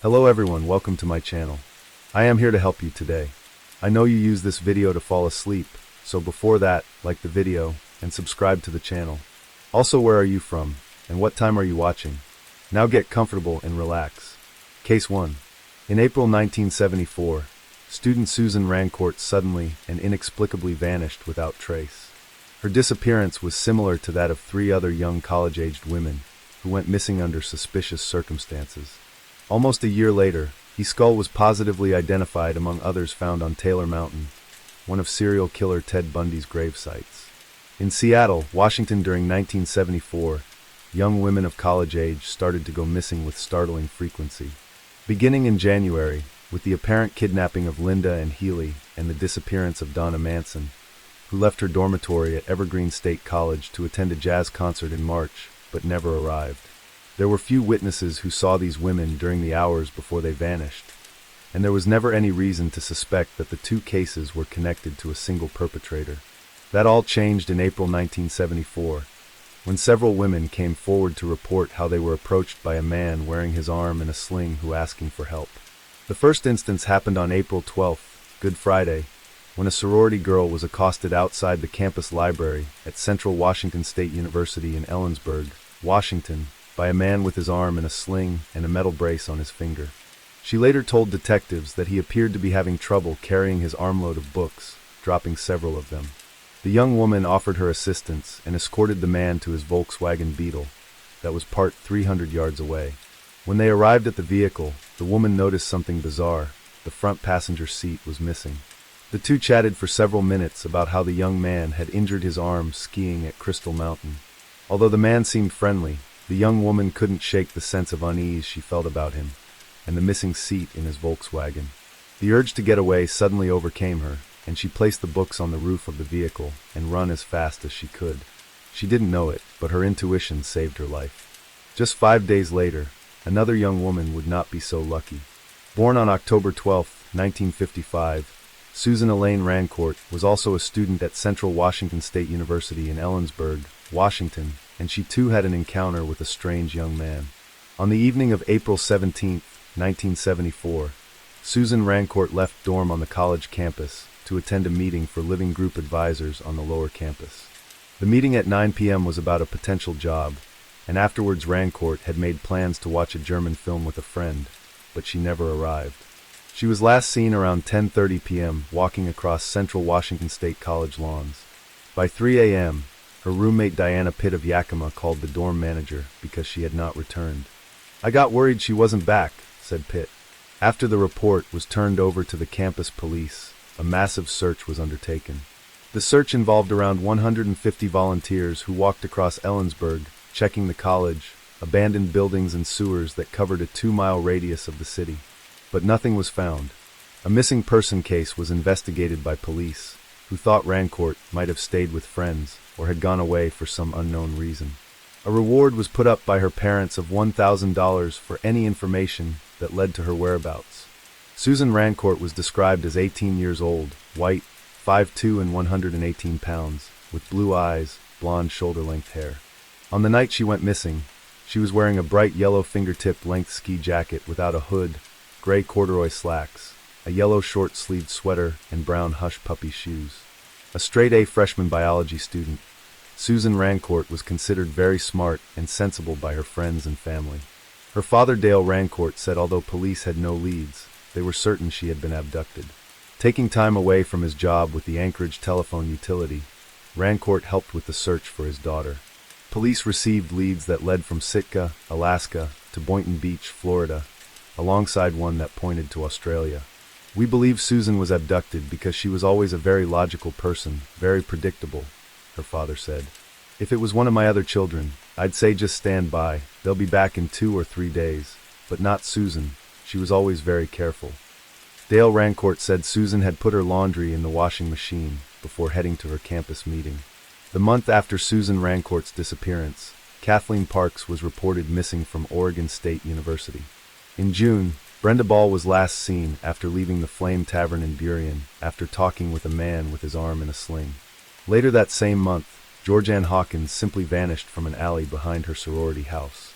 Hello everyone, welcome to my channel. I am here to help you today. I know you use this video to fall asleep, so before that, like the video and subscribe to the channel. Also, where are you from, and what time are you watching? Now get comfortable and relax. Case 1. In April 1974, student Susan Rancourt suddenly and inexplicably vanished without trace. Her disappearance was similar to that of 3 other young college-aged women who went missing under suspicious circumstances. Almost a year later, her skull was positively identified among others found on Taylor Mountain, one of serial killer Ted Bundy's grave sites. In Seattle, Washington during 1974, young women of college age started to go missing with startling frequency. Beginning in January, with the apparent kidnapping of Linda and Healy and the disappearance of Donna Manson, who left her dormitory at Evergreen State College to attend a jazz concert in March, but never arrived. There were few witnesses who saw these women during the hours before they vanished, and there was never any reason to suspect that the 2 cases were connected to a single perpetrator. That all changed in April 1974, when several women came forward to report how they were approached by a man wearing his arm in a sling who asking for help. The first instance happened on April 12th, Good Friday, when a sorority girl was accosted outside the campus library at Central Washington State University in Ellensburg, Washington, by a man with his arm in a sling and a metal brace on his finger. She later told detectives that he appeared to be having trouble carrying his armload of books, dropping several of them. The young woman offered her assistance and escorted the man to his Volkswagen Beetle that was parked 300 yards away. When they arrived at the vehicle, the woman noticed something bizarre. The front passenger seat was missing. The 2 chatted for several minutes about how the young man had injured his arm skiing at Crystal Mountain. Although the man seemed friendly, the young woman couldn't shake the sense of unease she felt about him and the missing seat in his Volkswagen. The urge to get away suddenly overcame her, and she placed the books on the roof of the vehicle and ran as fast as she could. She didn't know it, but her intuition saved her life. Just 5 days later, another young woman would not be so lucky. Born on October 12, 1955, Susan Elaine Rancourt was also a student at Central Washington State University in Ellensburg, Washington, and she too had an encounter with a strange young man. On the evening of April 17, 1974, Susan Rancourt left dorm on the college campus to attend a meeting for living group advisors on the lower campus. The meeting at 9 p.m. was about a potential job, and afterwards Rancourt had made plans to watch a German film with a friend, but she never arrived. She was last seen around 10:30 p.m. walking across Central Washington State College lawns. By 3 a.m., her roommate Diana Pitt of Yakima called the dorm manager because she had not returned. "I got worried she wasn't back," said Pitt. After the report was turned over to the campus police, a massive search was undertaken. The search involved around 150 volunteers who walked across Ellensburg, checking the college, abandoned buildings and sewers that covered a 2-mile radius of the city. But nothing was found. A missing person case was investigated by police, who thought Rancourt might have stayed with friends or had gone away for some unknown reason. A reward was put up by her parents of $1,000 for any information that led to her whereabouts. Susan Rancourt was described as 18 years old, white, 5'2" and 118 pounds, with blue eyes, blonde shoulder-length hair. On the night she went missing, she was wearing a bright yellow fingertip-length ski jacket without a hood, gray corduroy slacks, a yellow short-sleeved sweater, and brown hush puppy shoes. A straight-A freshman biology student, Susan Rancourt was considered very smart and sensible by her friends and family. Her father, Dale Rancourt, said although police had no leads, they were certain she had been abducted. Taking time away from his job with the Anchorage Telephone Utility, Rancourt helped with the search for his daughter. Police received leads that led from Sitka, Alaska, to Boynton Beach, Florida, alongside one that pointed to Australia. "We believe Susan was abducted because she was always a very logical person, very predictable," her father said. "If it was one of my other children, I'd say just stand by, they'll be back in 2 or 3 days, but not Susan. She was always very careful." Dale Rancourt said Susan had put her laundry in the washing machine before heading to her campus meeting. The month after Susan Rancourt's disappearance, Kathleen Parks was reported missing from Oregon State University. In June, Brenda Ball was last seen after leaving the Flame Tavern in Burien after talking with a man with his arm in a sling. Later that same month, Georgianne Hawkins simply vanished from an alley behind her sorority house.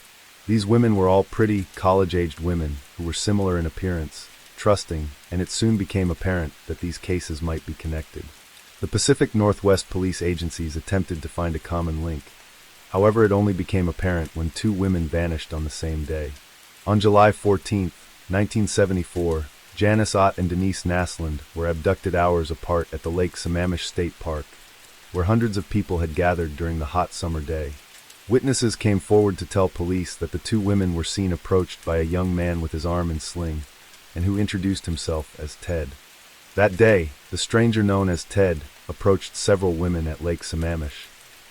These women were all pretty, college-aged women who were similar in appearance, trusting, and it soon became apparent that these cases might be connected. The Pacific Northwest police agencies attempted to find a common link. However, it only became apparent when two women vanished on the same day. On July 14, 1974, Janice Ott and Denise Naslund were abducted hours apart at the Lake Sammamish State Park, where hundreds of people had gathered during the hot summer day. Witnesses came forward to tell police that the two women were seen approached by a young man with his arm in sling, and who introduced himself as Ted. That day, the stranger known as Ted approached several women at Lake Sammamish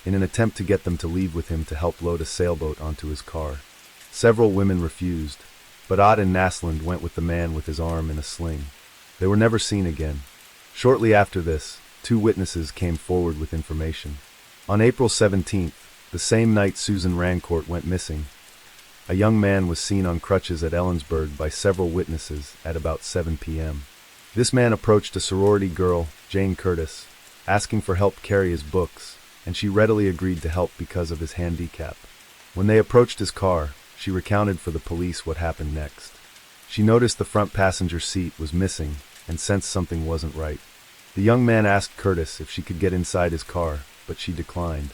in an attempt to get them to leave with him to help load a sailboat onto his car. Several women refused, but Ott and Naslund went with the man with his arm in a sling. They were never seen again. Shortly after this, two witnesses came forward with information. On April 17th, the same night Susan Rancourt went missing, a young man was seen on crutches at Ellensburg by several witnesses at about 7 p.m. This man approached a sorority girl, Jane Curtis, asking for help carry his books, and she readily agreed to help because of his handicap. When they approached his car, she recounted for the police what happened next. She noticed the front passenger seat was missing and sensed something wasn't right. The young man asked Curtis if she could get inside his car, but she declined.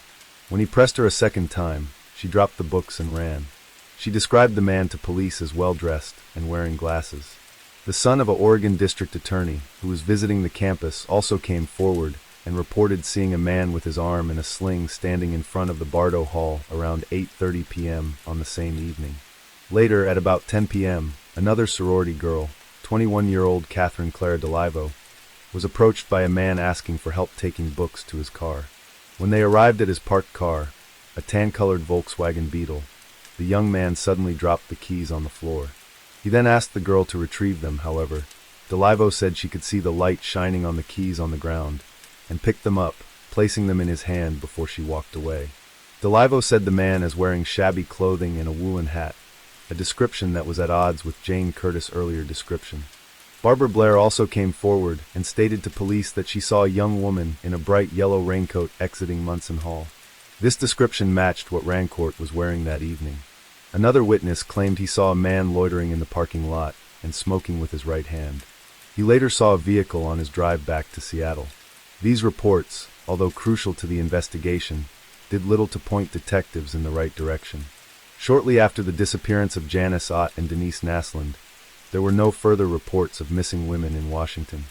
When he pressed her a second time, she dropped the books and ran. She described the man to police as well-dressed and wearing glasses. The son of an Oregon district attorney who was visiting the campus also came forward and reported seeing a man with his arm in a sling standing in front of the Bardo Hall around 8:30 p.m. on the same evening. Later, at about 10 p.m., another sorority girl, 21-year-old Catherine Clara DeLivo, was approached by a man asking for help taking books to his car. When they arrived at his parked car, a tan-colored Volkswagen Beetle, the young man suddenly dropped the keys on the floor. He then asked the girl to retrieve them. However, DeLivo said she could see the light shining on the keys on the ground, and picked them up, placing them in his hand before she walked away. DeLivo said the man is wearing shabby clothing and a woolen hat, a description that was at odds with Jane Curtis' earlier description. Barbara Blair also came forward and stated to police that she saw a young woman in a bright yellow raincoat exiting Munson Hall. This description matched what Rancourt was wearing that evening. Another witness claimed he saw a man loitering in the parking lot and smoking with his right hand. He later saw a vehicle on his drive back to Seattle. These reports, although crucial to the investigation, did little to point detectives in the right direction. Shortly after the disappearance of Janice Ott and Denise Naslund, there were no further reports of missing women in Washington.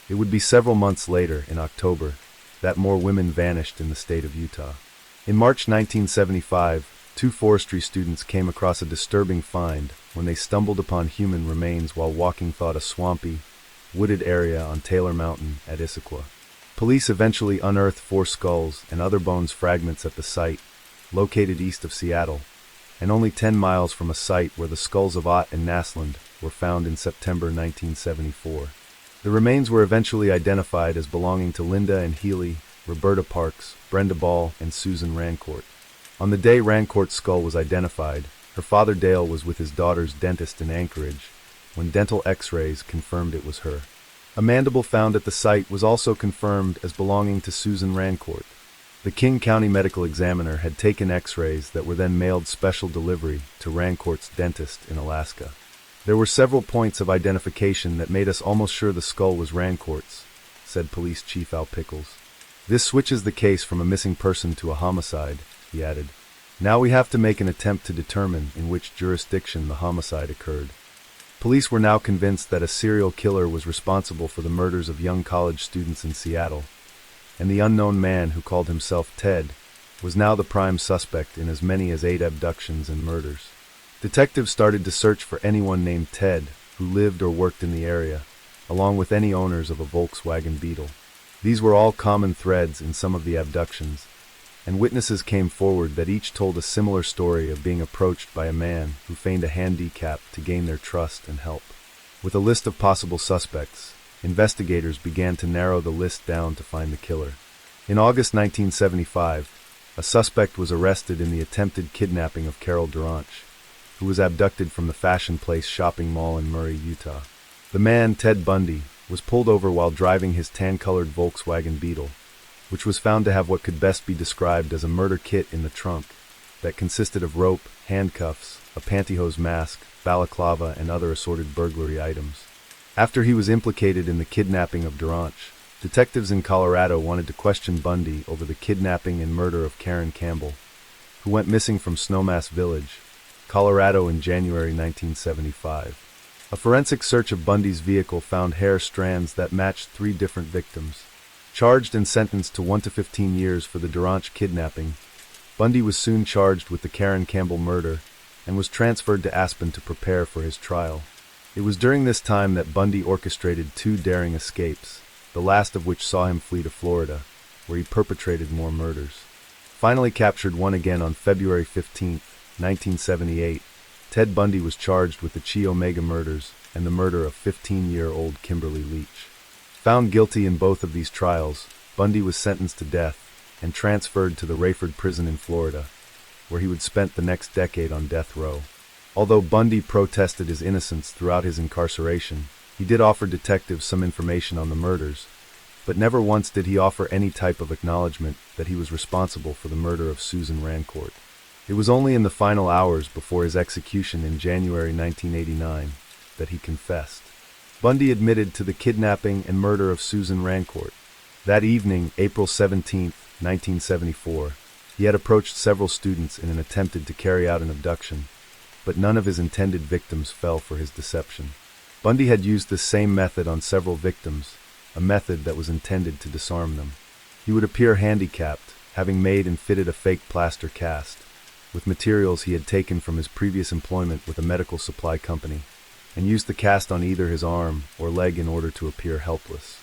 It would be several months later, in October, that more women vanished in the state of Utah. In March 1975, two forestry students came across a disturbing find when they stumbled upon human remains while walking through a swampy, wooded area on Taylor Mountain at Issaquah. Police eventually unearthed 4 skulls and other bones fragments at the site, located east of Seattle, and only 10 miles from a site where the skulls of Ott and Naslund were found in September 1974. The remains were eventually identified as belonging to Linda and Healy, Roberta Parks, Brenda Ball, and Susan Rancourt. On the day Rancourt's skull was identified, her father Dale was with his daughter's dentist in Anchorage, when dental x-rays confirmed it was her. A mandible found at the site was also confirmed as belonging to Susan Rancourt. The King County Medical Examiner had taken x-rays that were then mailed special delivery to Rancourt's dentist in Alaska. There were several points of identification that made us almost sure the skull was Rancourt's, said Police Chief Al Pickles. This switches the case from a missing person to a homicide, he added. Now we have to make an attempt to determine in which jurisdiction the homicide occurred. Police were now convinced that a serial killer was responsible for the murders of young college students in Seattle, and the unknown man who called himself Ted was now the prime suspect in as many as 8 abductions and murders. Detectives started to search for anyone named Ted who lived or worked in the area, along with any owners of a Volkswagen Beetle. These were all common threads in some of the abductions, and witnesses came forward that each told a similar story of being approached by a man who feigned a handicap to gain their trust and help. With a list of possible suspects, investigators began to narrow the list down to find the killer. In August 1975, a suspect was arrested in the attempted kidnapping of Carol Duranch, who was abducted from the Fashion Place shopping mall in Murray, Utah. The man, Ted Bundy, was pulled over while driving his tan-colored Volkswagen Beetle, which was found to have what could best be described as a murder kit in the trunk, that consisted of rope, handcuffs, a pantyhose mask, balaclava, and other assorted burglary items. After he was implicated in the kidnapping of Duranch, detectives in Colorado wanted to question Bundy over the kidnapping and murder of Karen Campbell, who went missing from Snowmass Village, Colorado in January 1975. A forensic search of Bundy's vehicle found hair strands that matched 3 different victims. Charged and sentenced to 1 to 15 years for the Duranch kidnapping, Bundy was soon charged with the Karen Campbell murder and was transferred to Aspen to prepare for his trial. It was during this time that Bundy orchestrated 2 daring escapes, the last of which saw him flee to Florida, where he perpetrated more murders. Finally captured one again on February 15, 1978, Ted Bundy was charged with the Chi Omega murders and the murder of 15-year-old Kimberly Leach. Found guilty in both of these trials, Bundy was sentenced to death and transferred to the Rayford prison in Florida, where he would spend the next decade on death row. Although Bundy protested his innocence throughout his incarceration, he did offer detectives some information on the murders, but never once did he offer any type of acknowledgement that he was responsible for the murder of Susan Rancourt. It was only in the final hours before his execution in January 1989 that he confessed. Bundy admitted to the kidnapping and murder of Susan Rancourt. That evening, April 17, 1974, he had approached several students in an attempt to carry out an abduction, but none of his intended victims fell for his deception. Bundy had used this same method on several victims, a method that was intended to disarm them. He would appear handicapped, having made and fitted a fake plaster cast, with materials he had taken from his previous employment with a medical supply company, and used the cast on either his arm or leg in order to appear helpless.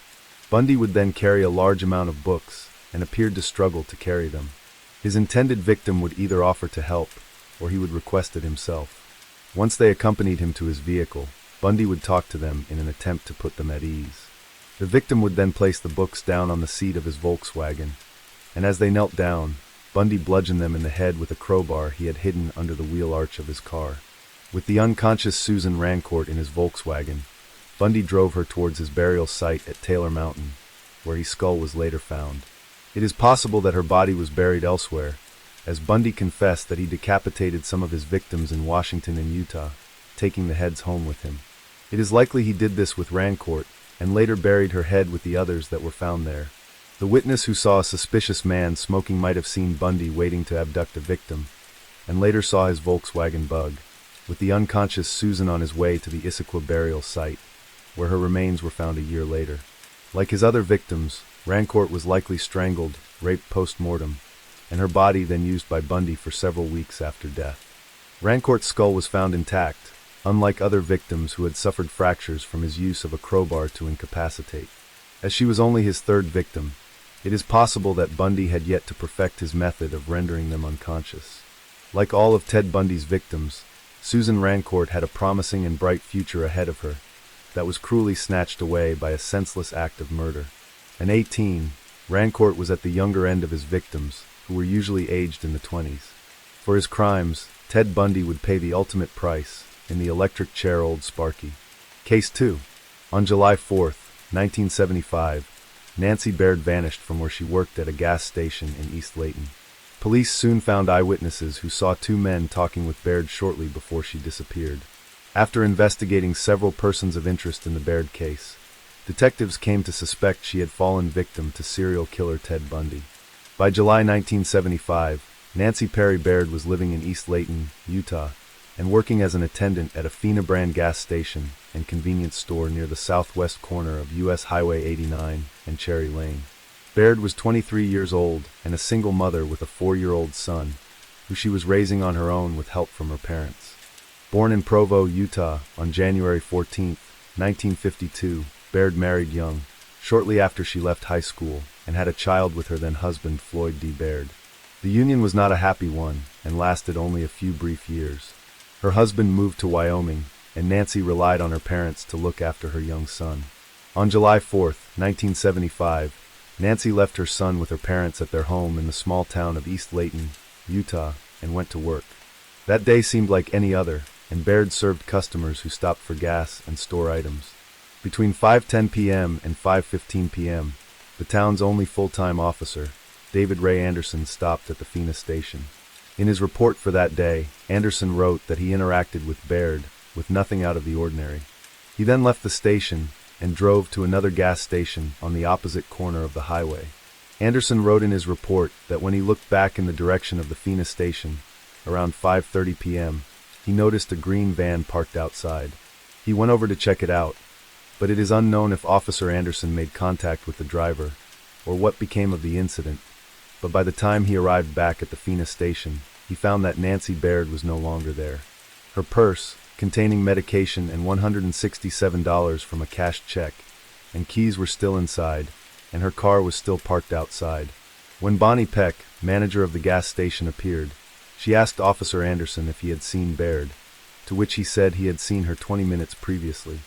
Bundy would then carry a large amount of books and appeared to struggle to carry them. His intended victim would either offer to help, or he would request it himself. Once they accompanied him to his vehicle, Bundy would talk to them in an attempt to put them at ease. The victim would then place the books down on the seat of his Volkswagen, and as they knelt down, Bundy bludgeoned them in the head with a crowbar he had hidden under the wheel arch of his car. With the unconscious Susan Rancourt in his Volkswagen, Bundy drove her towards his burial site at Taylor Mountain, where his skull was later found. It is possible that her body was buried elsewhere, as Bundy confessed that he decapitated some of his victims in Washington and Utah, taking the heads home with him. It is likely he did this with Rancourt, and later buried her head with the others that were found there. The witness who saw a suspicious man smoking might have seen Bundy waiting to abduct a victim, and later saw his Volkswagen Bug, with the unconscious Susan on his way to the Issaquah burial site, where her remains were found a year later. Like his other victims, Rancourt was likely strangled, raped post-mortem, and her body then used by Bundy for several weeks after death. Rancourt's skull was found intact, unlike other victims who had suffered fractures from his use of a crowbar to incapacitate. As she was only his 3rd victim, it is possible that Bundy had yet to perfect his method of rendering them unconscious. Like all of Ted Bundy's victims, Susan Rancourt had a promising and bright future ahead of her that was cruelly snatched away by a senseless act of murder. At 18, Rancourt was at the younger end of his victims, who were usually aged in the 20s. For his crimes, Ted Bundy would pay the ultimate price in the electric chair Old Sparky. Case 2. On July 4, 1975, Nancy Baird vanished from where she worked at a gas station in East Layton. Police soon found eyewitnesses who saw 2 men talking with Baird shortly before she disappeared. After investigating several persons of interest in the Baird case, detectives came to suspect she had fallen victim to serial killer Ted Bundy. By July 1975, Nancy Perry Baird was living in East Layton, Utah, and working as an attendant at a Fina brand gas station and convenience store near the southwest corner of U.S. Highway 89 and Cherry Lane. Baird was 23 years old and a single mother with a 4-year-old son, who she was raising on her own with help from her parents. Born in Provo, Utah, on January 14, 1952, Baird married young, shortly after she left high school, and had a child with her then husband Floyd D. Baird. The union was not a happy one and lasted only a few brief years. Her husband moved to Wyoming, and Nancy relied on her parents to look after her young son. On July 4, 1975, Nancy left her son with her parents at their home in the small town of East Layton, Utah, and went to work. That day seemed like any other, and Baird served customers who stopped for gas and store items. Between 5:10 p.m. and 5:15 p.m., the town's only full-time officer, David Ray Anderson, stopped at the Fina station. In his report for that day, Anderson wrote that he interacted with Baird with nothing out of the ordinary. He then left the station and drove to another gas station on the opposite corner of the highway. Anderson wrote in his report that when he looked back in the direction of the Fina station, around 5:30 p.m., he noticed a green van parked outside. He went over to check it out, but it is unknown if Officer Anderson made contact with the driver or what became of the incident. But by the time he arrived back at the Fina station, he found that Nancy Baird was no longer there. Her purse, containing medication and $167 from a cashed check, and keys were still inside, and her car was still parked outside. When Bonnie Peck, manager of the gas station, appeared, she asked Officer Anderson if he had seen Baird, to which he said he had seen her 20 minutes previously.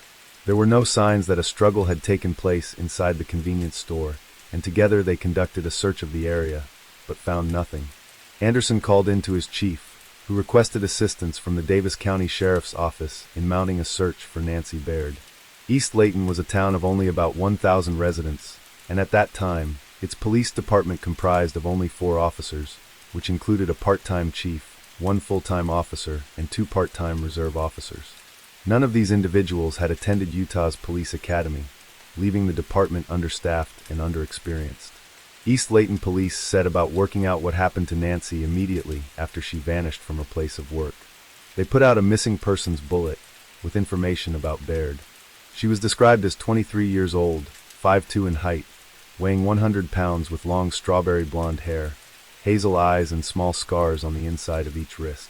There were no signs that a struggle had taken place inside the convenience store, and together they conducted a search of the area, but found nothing. Anderson called in to his chief, who requested assistance from the Davis County Sheriff's Office in mounting a search for Nancy Baird. East Layton was a town of only about 1,000 residents, and at that time, its police department comprised of only 4 officers, which included a part-time chief, 1 full-time officer, and 2 part-time reserve officers. None of these individuals had attended Utah's police academy, leaving the department understaffed and underexperienced. East Layton police set about working out what happened to Nancy immediately after she vanished from her place of work. They put out a missing persons bullet with information about Baird. She was described as 23 years old, 5'2" in height, weighing 100 pounds with long strawberry blonde hair, hazel eyes and small scars on the inside of each wrist.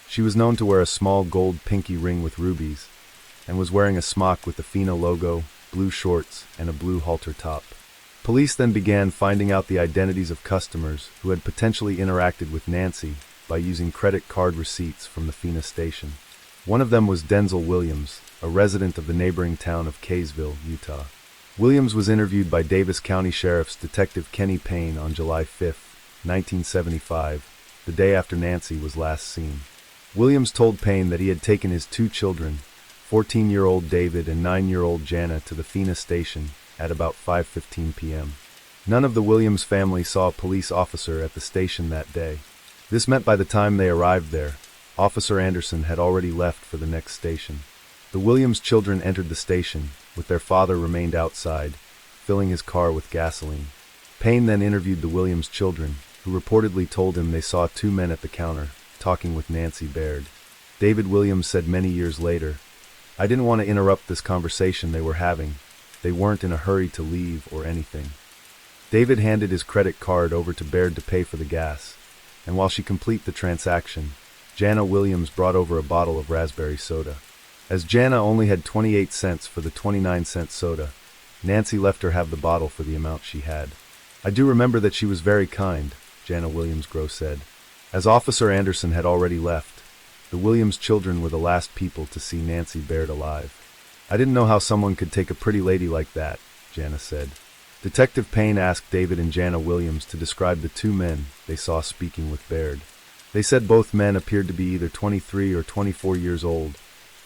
She was known to wear a small gold pinky ring with rubies, and was wearing a smock with the Fina logo, blue shorts, and a blue halter top. Police then began finding out the identities of customers who had potentially interacted with Nancy by using credit card receipts from the Fina station. One of them was Denzel Williams, a resident of the neighboring town of Kaysville, Utah. Williams was interviewed by Davis County Sheriff's Detective Kenny Payne on July 5, 1975, the day after Nancy was last seen. Williams told Payne that he had taken his 2 children, 14-year-old David and 9-year-old Jana, to the Fina station at about 5:15 p.m. None of the Williams family saw a police officer at the station that day. This meant by the time they arrived there, Officer Anderson had already left for the next station. The Williams children entered the station, with their father remained outside, filling his car with gasoline. Payne then interviewed the Williams children, who reportedly told him they saw 2 men at the counter, talking with Nancy Baird. David Williams said many years later, "I didn't want to interrupt this conversation they were having. They weren't in a hurry to leave or anything." David handed his credit card over to Baird to pay for the gas, and while she completed the transaction, Jana Williams brought over a bottle of raspberry soda. As Jana only had 28 cents for the 29-cent soda, Nancy let her have the bottle for the amount she had. "I do remember that she was very kind," Jana Williams-Grow said. As Officer Anderson had already left, the Williams children were the last people to see Nancy Baird alive. "I didn't know how someone could take a pretty lady like that," Jana said. Detective Payne asked David and Jana Williams to describe the 2 men they saw speaking with Baird. They said both men appeared to be either 23 or 24 years old,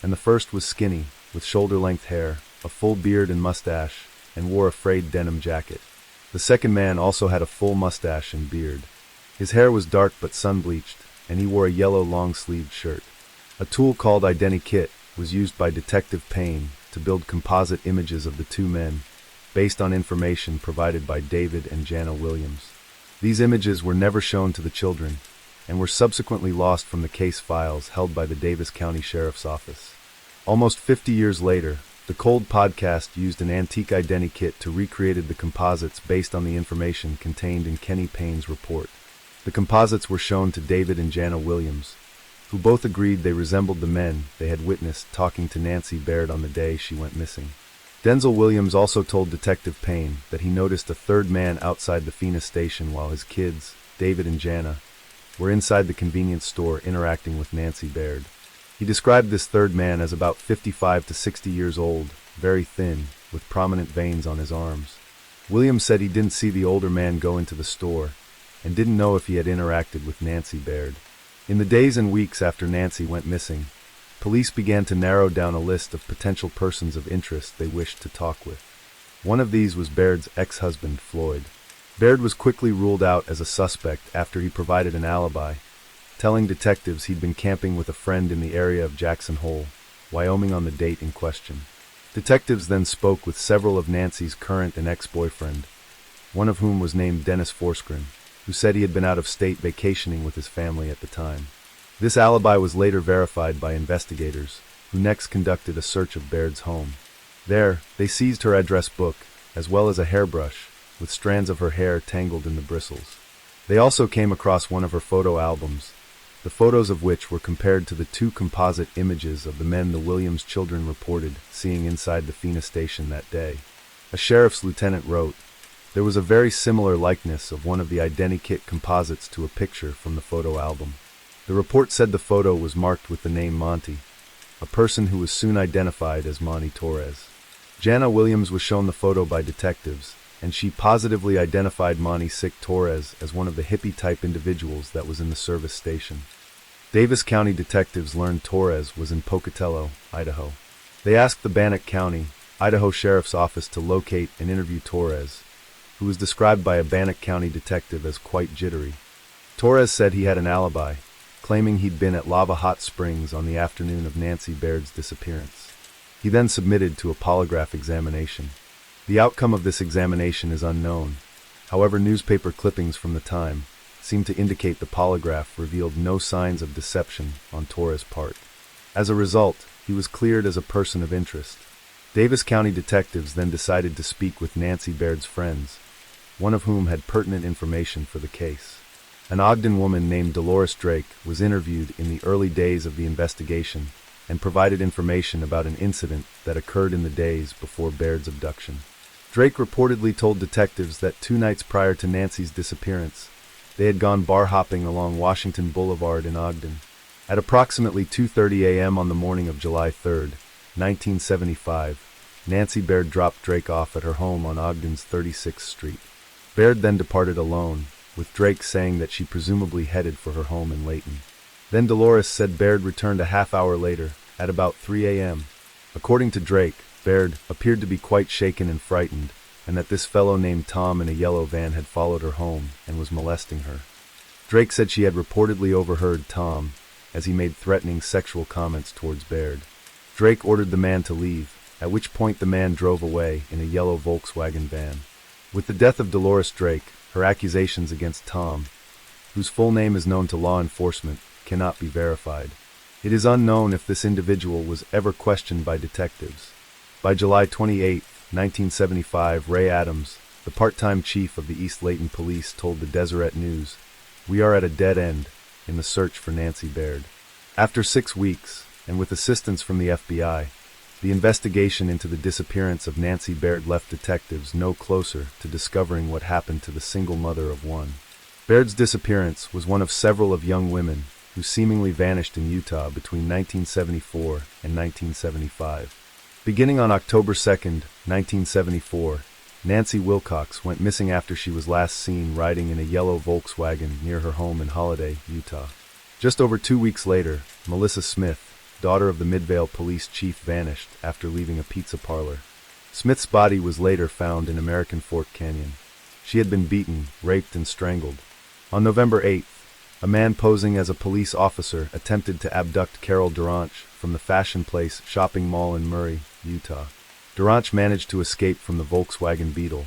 and the first was skinny, with shoulder-length hair, a full beard and mustache, and wore a frayed denim jacket. The second man also had a full mustache and beard. His hair was dark but sun-bleached, and he wore a yellow long-sleeved shirt. A tool called identikit was used by Detective Payne to build composite images of the 2 men, based on information provided by David and Jana Williams. These images were never shown to the children, and were subsequently lost from the case files held by the Davis County Sheriff's Office. Almost 50 years later, the Cold podcast used an antique identikit to recreate the composites based on the information contained in Kenny Payne's report. The composites were shown to David and Jana Williams, who both agreed they resembled the men they had witnessed talking to Nancy Baird on the day she went missing. Denzel Williams also told Detective Payne that he noticed a 3rd man outside the Fina station while his kids, David and Jana, were inside the convenience store interacting with Nancy Baird. He described this 3rd man as about 55 to 60 years old, very thin, with prominent veins on his arms. Williams said he didn't see the older man go into the store, and didn't know if he had interacted with Nancy Baird. In the days and weeks after Nancy went missing, police began to narrow down a list of potential persons of interest they wished to talk with. One of these was Baird's ex-husband, Floyd. Baird was quickly ruled out as a suspect after he provided an alibi, telling detectives he'd been camping with a friend in the area of Jackson Hole, Wyoming on the date in question. Detectives then spoke with several of Nancy's current and ex-boyfriend, one of whom was named Dennis Forsgren, who said he had been out of state vacationing with his family at the time. This alibi was later verified by investigators, who next conducted a search of Baird's home. There, they seized her address book, as well as a hairbrush, with strands of her hair tangled in the bristles. They also came across one of her photo albums, the photos of which were compared to the two composite images of the men the Williams children reported seeing inside the Fena station that day. A sheriff's lieutenant wrote, "There was a very similar likeness of one of the identikit composites to a picture from the photo album." The report said the photo was marked with the name Monty, a person who was soon identified as Monty Torres. Jana Williams was shown the photo by detectives, and she positively identified Monty Torres as one of the hippie-type individuals that was in the service station. Davis County detectives learned Torres was in Pocatello, Idaho. They asked the Bannock County, Idaho Sheriff's Office to locate and interview Torres, who was described by a Bannock County detective as quite jittery. Torres said he had an alibi, claiming he'd been at Lava Hot Springs on the afternoon of Nancy Baird's disappearance. He then submitted to a polygraph examination. The outcome of this examination is unknown. However, newspaper clippings from the time seem to indicate the polygraph revealed no signs of deception on Torres' part. As a result, he was cleared as a person of interest. Davis County detectives then decided to speak with Nancy Baird's friends, one of whom had pertinent information for the case. An Ogden woman named Dolores Drake was interviewed in the early days of the investigation and provided information about an incident that occurred in the days before Baird's abduction. Drake reportedly told detectives that 2 nights prior to Nancy's disappearance, they had gone bar hopping along Washington Boulevard in Ogden. At approximately 2:30 a.m. on the morning of July 3, 1975, Nancy Baird dropped Drake off at her home on Ogden's 36th Street. Baird then departed alone, with Drake saying that she presumably headed for her home in Layton. Then Dolores said Baird returned a half hour later, at about 3 a.m. According to Drake, Baird appeared to be quite shaken and frightened, and that this fellow named Tom in a yellow van had followed her home and was molesting her. Drake said she had reportedly overheard Tom as he made threatening sexual comments towards Baird. Drake ordered the man to leave, at which point the man drove away in a yellow Volkswagen van. With the death of Dolores Drake, her accusations against Tom, whose full name is known to law enforcement, cannot be verified. It is unknown if this individual was ever questioned by detectives. By July 28, 1975, Ray Adams, the part-time chief of the East Layton Police, told the Deseret News, "We are at a dead end in the search for Nancy Baird." After 6 weeks, and with assistance from the FBI, the investigation into the disappearance of Nancy Baird left detectives no closer to discovering what happened to the single mother of one. Baird's disappearance was one of several of young women who seemingly vanished in Utah between 1974 and 1975. Beginning on October 2, 1974, Nancy Wilcox went missing after she was last seen riding in a yellow Volkswagen near her home in Holiday, Utah. Just over 2 weeks later, Melissa Smith, daughter of the Midvale police chief, vanished after leaving a pizza parlor. Smith's body was later found in American Fork Canyon. She had been beaten, raped, and strangled. On November 8th, a man posing as a police officer attempted to abduct Carol Duranch from the Fashion Place shopping mall in Murray, Utah. Duranch managed to escape from the Volkswagen Beetle,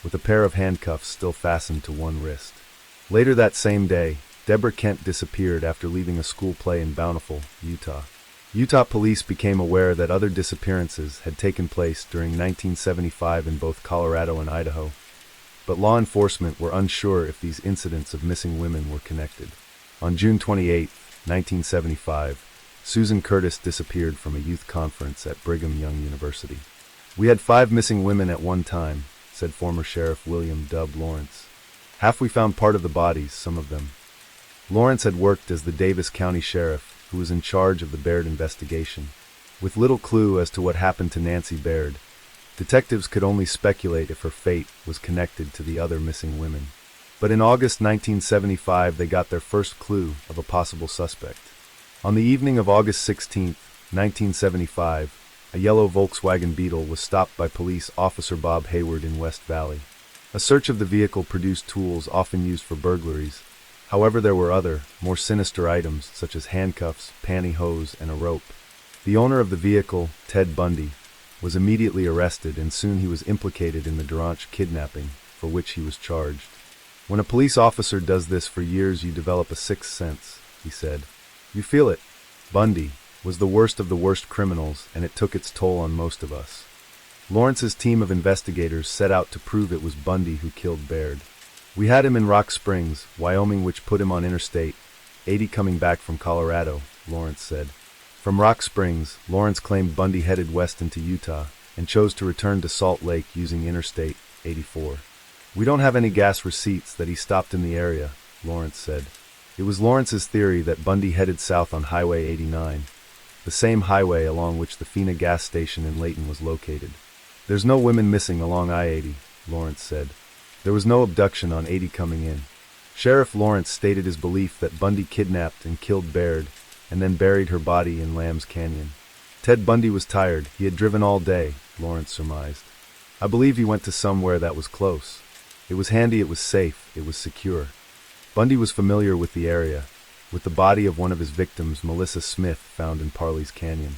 with a pair of handcuffs still fastened to one wrist. Later that same day, Deborah Kent disappeared after leaving a school play in Bountiful, Utah. Utah police became aware that other disappearances had taken place during 1975 in both Colorado and Idaho, but law enforcement were unsure if these incidents of missing women were connected. On June 28, 1975, Susan Curtis disappeared from a youth conference at Brigham Young University. "We had 5 missing women at one time," said former Sheriff William Dub Lawrence. "Half we found part of the bodies, some of them." Lawrence had worked as the Davis County Sheriff, who was in charge of the Baird investigation. With little clue as to what happened to Nancy Baird, detectives could only speculate if her fate was connected to the other missing women. But in August 1975, they got their first clue of a possible suspect. On the evening of August 16, 1975, a yellow Volkswagen Beetle was stopped by police officer Bob Hayward in West Valley. A search of the vehicle produced tools often used for burglaries, However, there were other, more sinister items, such as handcuffs, pantyhose, and a rope. The owner of the vehicle, Ted Bundy, was immediately arrested, and soon he was implicated in the Durant kidnapping, for which he was charged. "When a police officer does this for years, you develop a sixth sense," he said. "You feel it." Bundy was the worst of the worst criminals, and it took its toll on most of us. Lawrence's team of investigators set out to prove it was Bundy who killed Baird. "We had him in Rock Springs, Wyoming, which put him on Interstate 80 coming back from Colorado," Lawrence said. From Rock Springs, Lawrence claimed Bundy headed west into Utah and chose to return to Salt Lake using Interstate 84. "We don't have any gas receipts that he stopped in the area," Lawrence said. It was Lawrence's theory that Bundy headed south on Highway 89, the same highway along which the Fina gas station in Layton was located. "There's no women missing along I-80, Lawrence said. There was no abduction on 80 coming in. Sheriff Lawrence stated his belief that Bundy kidnapped and killed Baird and then buried her body in Lamb's Canyon. Ted Bundy was tired. He had driven all day, Lawrence surmised. "I believe he went to somewhere that was close. It was handy, it was safe, it was secure." Bundy was familiar with the area, with the body of one of his victims, Melissa Smith, found in Parley's Canyon.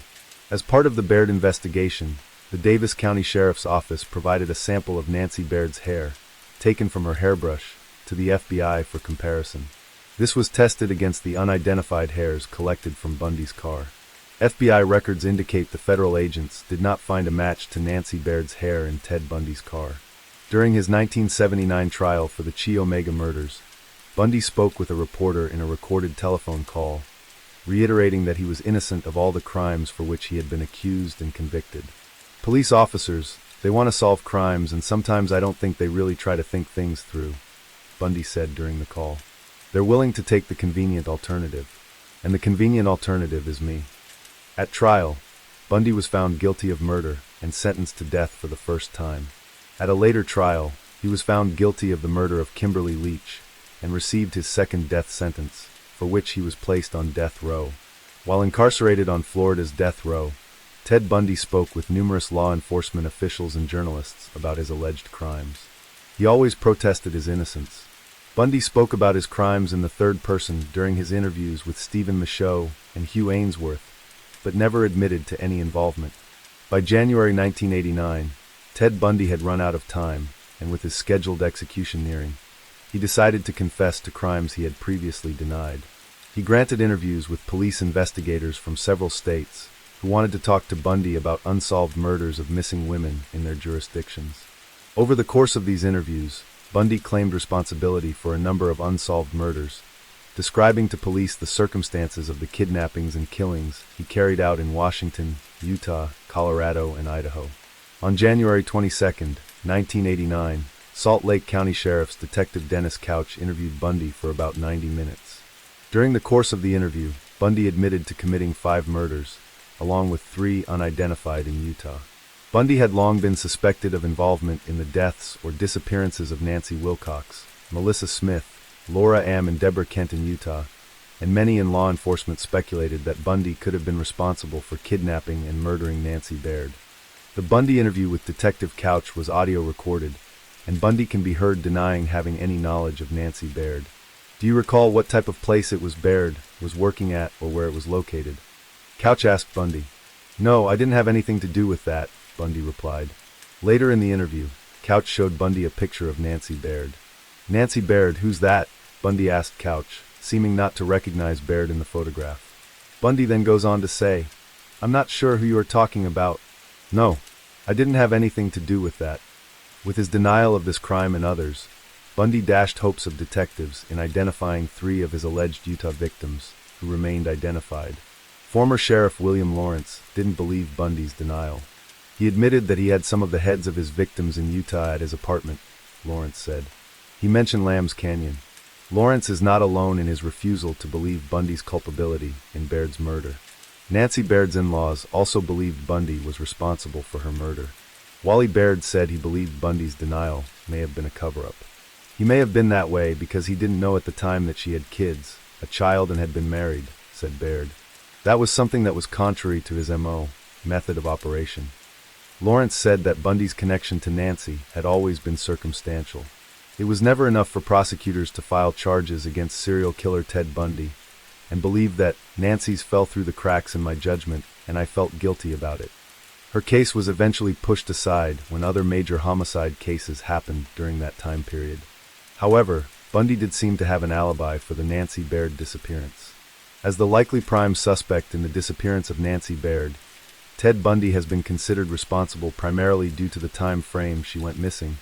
As part of the Baird investigation, the Davis County Sheriff's Office provided a sample of Nancy Baird's hair, taken from her hairbrush, to the FBI for comparison. This was tested against the unidentified hairs collected from Bundy's car. FBI records indicate the federal agents did not find a match to Nancy Baird's hair in Ted Bundy's car. During his 1979 trial for the Chi Omega murders, Bundy spoke with a reporter in a recorded telephone call, reiterating that he was innocent of all the crimes for which he had been accused and convicted. "Police officers, they want to solve crimes, and sometimes I don't think they really try to think things through," Bundy said during the call. "They're willing to take the convenient alternative, and the convenient alternative is me." At trial, Bundy was found guilty of murder and sentenced to death for the first time. At a later trial, he was found guilty of the murder of Kimberly Leach and received his second death sentence, for which he was placed on death row. While incarcerated on Florida's death row, Ted Bundy spoke with numerous law enforcement officials and journalists about his alleged crimes. He always protested his innocence. Bundy spoke about his crimes in the third person during his interviews with Stephen Michaud and Hugh Ainsworth, but never admitted to any involvement. By January 1989, Ted Bundy had run out of time, and with his scheduled execution nearing, he decided to confess to crimes he had previously denied. He granted interviews with police investigators from several states who wanted to talk to Bundy about unsolved murders of missing women in their jurisdictions. Over the course of these interviews, Bundy claimed responsibility for a number of unsolved murders, describing to police the circumstances of the kidnappings and killings he carried out in Washington, Utah, Colorado, and Idaho. On January 22, 1989, Salt Lake County Sheriff's Detective Dennis Couch interviewed Bundy for about 90 minutes. During the course of the interview, Bundy admitted to committing 5 murders, along with 3 unidentified in Utah. Bundy had long been suspected of involvement in the deaths or disappearances of Nancy Wilcox, Melissa Smith, Laura M. and Deborah Kent in Utah, and many in law enforcement speculated that Bundy could have been responsible for kidnapping and murdering Nancy Baird. The Bundy interview with Detective Couch was audio recorded, and Bundy can be heard denying having any knowledge of Nancy Baird. "Do you recall what type of place it was Baird was working at or where it was located?" Couch asked Bundy. "No, I didn't have anything to do with that," Bundy replied. Later in the interview, Couch showed Bundy a picture of Nancy Baird. "Nancy Baird, who's that?" Bundy asked Couch, seeming not to recognize Baird in the photograph. Bundy then goes on to say, "I'm not sure who you are talking about. No, I didn't have anything to do with that." With his denial of this crime and others, Bundy dashed hopes of detectives in identifying 3 of his alleged Utah victims, who remained identified. Former Sheriff William Lawrence didn't believe Bundy's denial. He admitted that he had some of the heads of his victims in Utah at his apartment, Lawrence said. He mentioned Lamb's Canyon. Lawrence is not alone in his refusal to believe Bundy's culpability in Baird's murder. Nancy Baird's in-laws also believed Bundy was responsible for her murder. Wally Baird said he believed Bundy's denial may have been a cover-up. "He may have been that way because he didn't know at the time that she had kids, a child, and had been married," said Baird. That was something that was contrary to his MO, method of operation. Lawrence said that Bundy's connection to Nancy had always been circumstantial. It was never enough for prosecutors to file charges against serial killer Ted Bundy, and believed that Nancy's fell through the cracks in my judgment, and I felt guilty about it. Her case was eventually pushed aside when other major homicide cases happened during that time period. However, Bundy did seem to have an alibi for the Nancy Baird disappearance. As the likely prime suspect in the disappearance of Nancy Baird, Ted Bundy has been considered responsible primarily due to the time frame she went missing,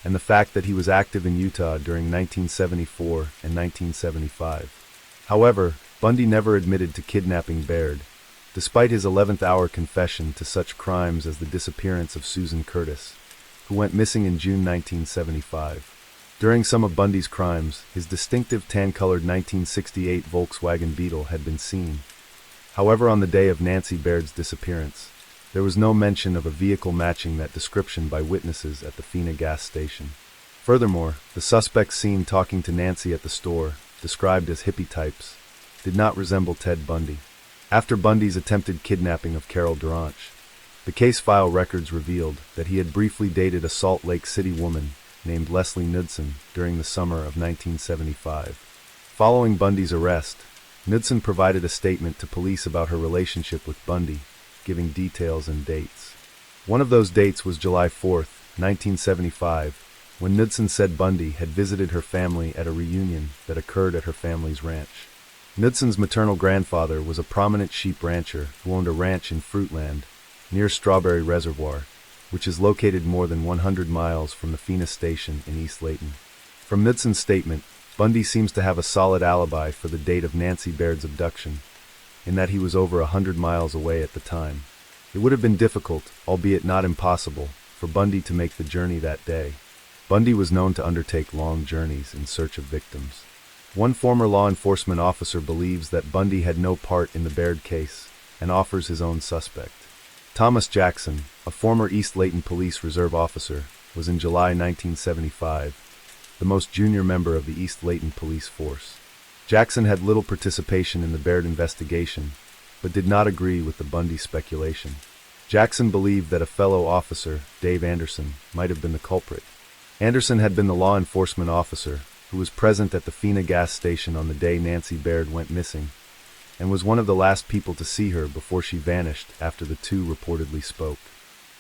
and the fact that he was active in Utah during 1974 and 1975. However, Bundy never admitted to kidnapping Baird, despite his 11th-hour confession to such crimes as the disappearance of Susan Curtis, who went missing in June 1975. During some of Bundy's crimes, his distinctive tan-colored 1968 Volkswagen Beetle had been seen. However, on the day of Nancy Baird's disappearance, there was no mention of a vehicle matching that description by witnesses at the Fina gas station. Furthermore, the suspects seen talking to Nancy at the store, described as hippie types, did not resemble Ted Bundy. After Bundy's attempted kidnapping of Carol Duranch, the case file records revealed that he had briefly dated a Salt Lake City woman named Leslie Knudsen during the summer of 1975. Following Bundy's arrest, Knudsen provided a statement to police about her relationship with Bundy, giving details and dates. One of those dates was July 4, 1975, when Knudsen said Bundy had visited her family at a reunion that occurred at her family's ranch. Knudsen's maternal grandfather was a prominent sheep rancher who owned a ranch in Fruitland, near Strawberry Reservoir, which is located more than 100 miles from the Fina station in East Layton. From Knudsen's statement, Bundy seems to have a solid alibi for the date of Nancy Baird's abduction, in that he was over 100 miles away at the time. It would have been difficult, albeit not impossible, for Bundy to make the journey that day. Bundy was known to undertake long journeys in search of victims. One former law enforcement officer believes that Bundy had no part in the Baird case and offers his own suspect. Thomas Jackson, a former East Layton Police Reserve officer, was in July 1975 the most junior member of the East Layton Police Force. Jackson had little participation in the Baird investigation, but did not agree with the Bundy speculation. Jackson believed that a fellow officer, Dave Anderson, might have been the culprit. Anderson had been the law enforcement officer who was present at the Fina gas station on the day Nancy Baird went missing, and was one of the last people to see her before she vanished after the two reportedly spoke.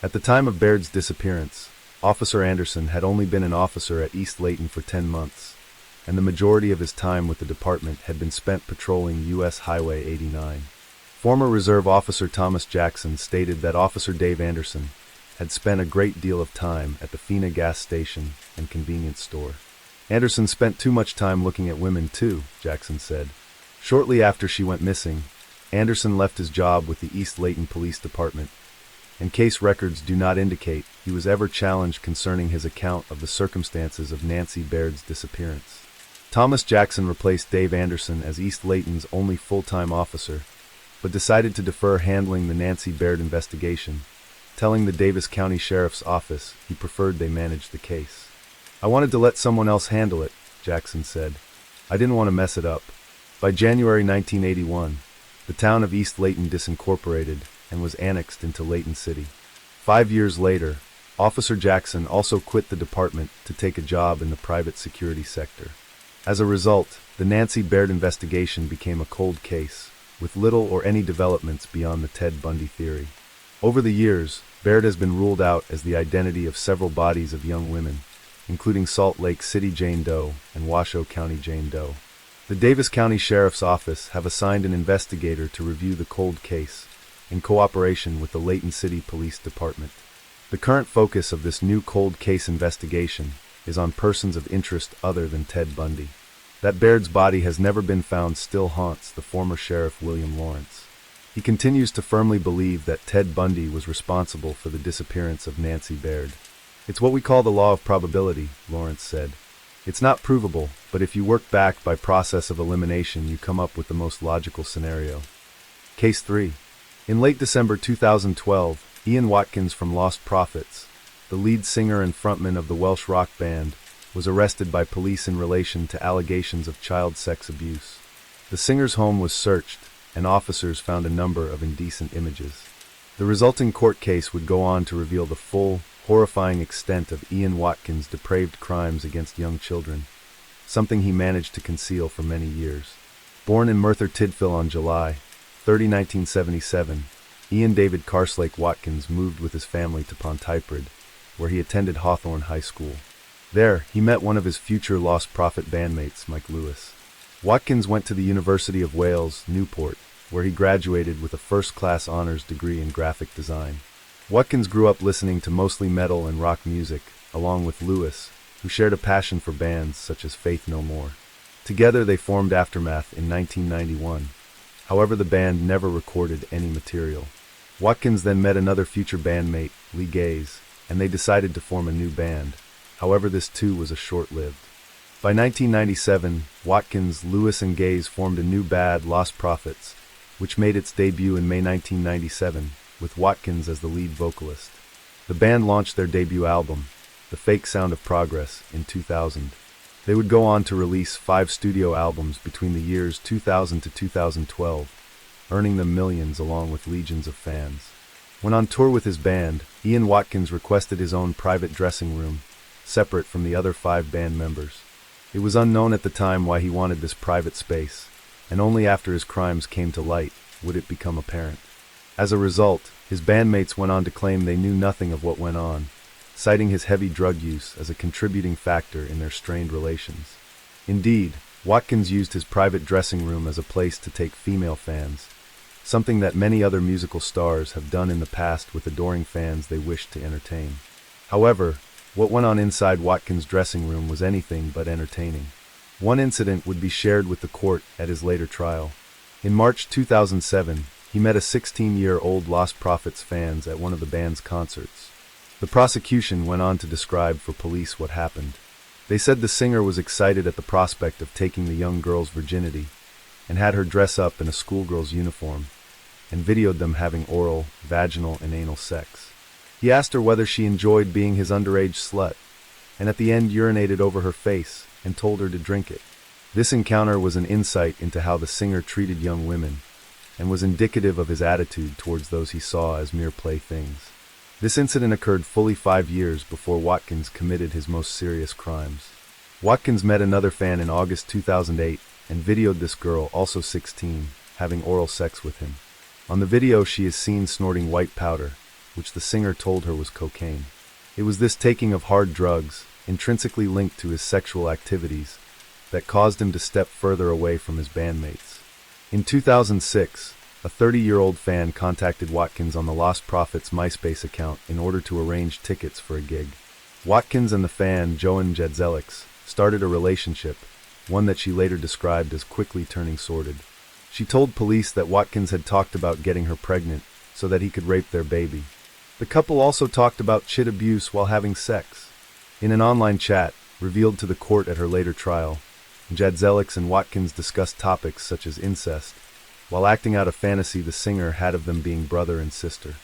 At the time of Baird's disappearance, Officer Anderson had only been an officer at East Layton for 10 months, and the majority of his time with the department had been spent patrolling U.S. Highway 89. Former Reserve Officer Thomas Jackson stated that Officer Dave Anderson had spent a great deal of time at the Fina gas station and convenience store. Anderson spent too much time looking at women too, Jackson said. Shortly after she went missing, Anderson left his job with the East Layton Police Department, and case records do not indicate he was ever challenged concerning his account of the circumstances of Nancy Baird's disappearance. Thomas Jackson replaced Dave Anderson as East Layton's only full-time officer, but decided to defer handling the Nancy Baird investigation, telling the Davis County Sheriff's Office he preferred they manage the case. "I wanted to let someone else handle it," Jackson said. "I didn't want to mess it up." By January 1981, the town of East Layton disincorporated and was annexed into Layton City. 5 years later, Officer Jackson also quit the department to take a job in the private security sector. As a result, the Nancy Baird investigation became a cold case, with little or any developments beyond the Ted Bundy theory. Over the years, Baird has been ruled out as the identity of several bodies of young women, including Salt Lake City Jane Doe and Washoe County Jane Doe. The Davis County Sheriff's Office have assigned an investigator to review the cold case, in cooperation with the Layton City Police Department. The current focus of this new cold case investigation is on persons of interest other than Ted Bundy. That Baird's body has never been found still haunts the former Sheriff William Lawrence. He continues to firmly believe that Ted Bundy was responsible for the disappearance of Nancy Baird. "It's what we call the law of probability," Lawrence said. "It's not provable, but if you work back by process of elimination, you come up with the most logical scenario." Case 3. In late December 2012, Ian Watkins from Lost Prophets, the lead singer and frontman of the Welsh rock band, was arrested by police in relation to allegations of child sex abuse. The singer's home was searched, and officers found a number of indecent images. The resulting court case would go on to reveal the full, horrifying extent of Ian Watkins' depraved crimes against young children, something he managed to conceal for many years. Born in Merthyr Tydfil on July 30, 1977, Ian David Carslake Watkins moved with his family to Pontypridd, where he attended Hawthorne High School. There, he met one of his future Lost Prophet bandmates, Mike Lewis. Watkins went to the University of Wales, Newport, where he graduated with a first-class honors degree in graphic design. Watkins grew up listening to mostly metal and rock music, along with Lewis, who shared a passion for bands such as Faith No More. Together they formed Aftermath in 1991. However, the band never recorded any material. Watkins then met another future bandmate, Lee Gaze, and they decided to form a new band. However, this too was short-lived. By 1997, Watkins, Lewis, and Gaze formed a new band, Lost Prophets, which made its debut in May 1997, with Watkins as the lead vocalist. The band launched their debut album, The Fake Sound of Progress, in 2000. They would go on to release 5 studio albums between the years 2000 to 2012, earning them millions along with legions of fans. When on tour with his band, Ian Watkins requested his own private dressing room, separate from the other 5 band members. It was unknown at the time why he wanted this private space, and only after his crimes came to light would it become apparent. As a result, his bandmates went on to claim they knew nothing of what went on, citing his heavy drug use as a contributing factor in their strained relations. Indeed, Watkins used his private dressing room as a place to take female fans, something that many other musical stars have done in the past with adoring fans they wished to entertain. However, what went on inside Watkins' dressing room was anything but entertaining. One incident would be shared with the court at his later trial. In March 2007, he met a 16-year-old Lost Prophets fans at one of the band's concerts. The prosecution went on to describe for police what happened. They said the singer was excited at the prospect of taking the young girl's virginity and had her dress up in a schoolgirl's uniform and videoed them having oral, vaginal, and anal sex. He asked her whether she enjoyed being his underage slut, and at the end urinated over her face and told her to drink it. This encounter was an insight into how the singer treated young women and was indicative of his attitude towards those he saw as mere playthings. This incident occurred fully 5 years before Watkins committed his most serious crimes. Watkins met another fan in August 2008 and videoed this girl, also 16, having oral sex with him. On the video, she is seen snorting white powder, which the singer told her was cocaine. It was this taking of hard drugs, intrinsically linked to his sexual activities, that caused him to step further away from his bandmates. In 2006, a 30-year-old fan contacted Watkins on the Lost Prophets MySpace account in order to arrange tickets for a gig. Watkins and the fan, Joan Jadzelix, started a relationship, one that she later described as quickly turning sordid. She told police that Watkins had talked about getting her pregnant so that he could rape their baby. The couple also talked about child abuse while having sex. In an online chat, revealed to the court at her later trial, Jadzelix and Watkins discussed topics such as incest, while acting out a fantasy the singer had of them being brother and sister.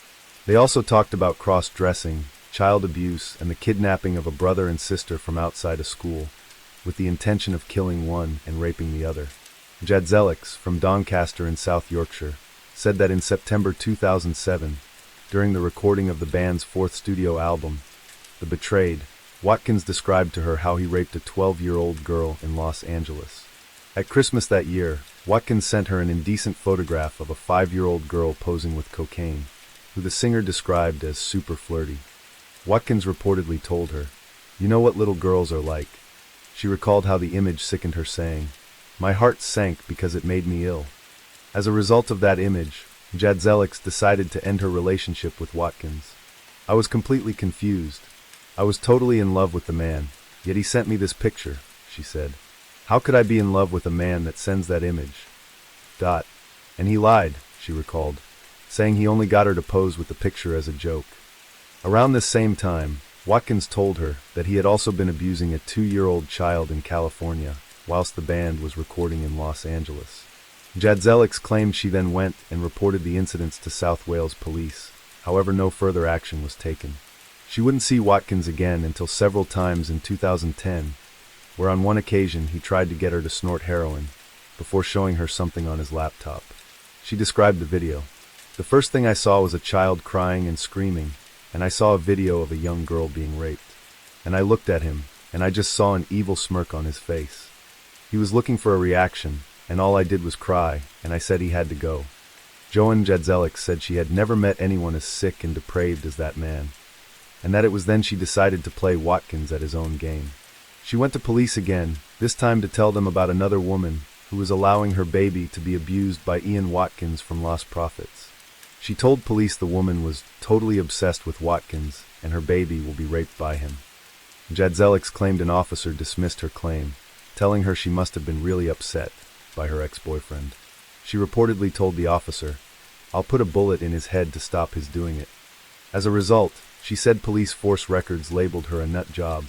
They also talked about cross-dressing, child abuse, and the kidnapping of a brother and sister from outside a school, with the intention of killing one and raping the other. Jadzelix, from Doncaster in South Yorkshire, said that in September 2007, during the recording of the band's 4th studio album, The Betrayed, Watkins described to her how he raped a 12-year-old girl in Los Angeles. At Christmas that year, Watkins sent her an indecent photograph of a 5-year-old girl posing with cocaine, who the singer described as super flirty. Watkins reportedly told her, "You know what little girls are like." She recalled how the image sickened her, saying, "My heart sank because it made me ill." As a result of that image, Jadzelix decided to end her relationship with Watkins. "I was completely confused. I was totally in love with the man, yet he sent me this picture," she said. "How could I be in love with a man that sends that image? And he lied," she recalled, saying he only got her to pose with the picture as a joke. Around this same time, Watkins told her that he had also been abusing a 2-year-old child in California, whilst the band was recording in Los Angeles. Jadzelix claimed she then went and reported the incidents to South Wales police. However, no further action was taken. She wouldn't see Watkins again until several times in 2010, where on one occasion he tried to get her to snort heroin, before showing her something on his laptop. She described the video. "The first thing I saw was a child crying and screaming, and I saw a video of a young girl being raped. And I looked at him, and I just saw an evil smirk on his face. He was looking for a reaction, and all I did was cry, and I said he had to go. Joan Jadzelek said she had never met anyone as sick and depraved as that man, and that it was then she decided to play Watkins at his own game. She went to police again, this time to tell them about another woman who was allowing her baby to be abused by Ian Watkins from Lost Prophets. She told police the woman was totally obsessed with Watkins and her baby will be raped by him. Jadzelek claimed an officer dismissed her claim, telling her she must have been really upset by her ex-boyfriend. She reportedly told the officer, "I'll put a bullet in his head to stop his doing it." As a result, she said police force records labeled her a nut job.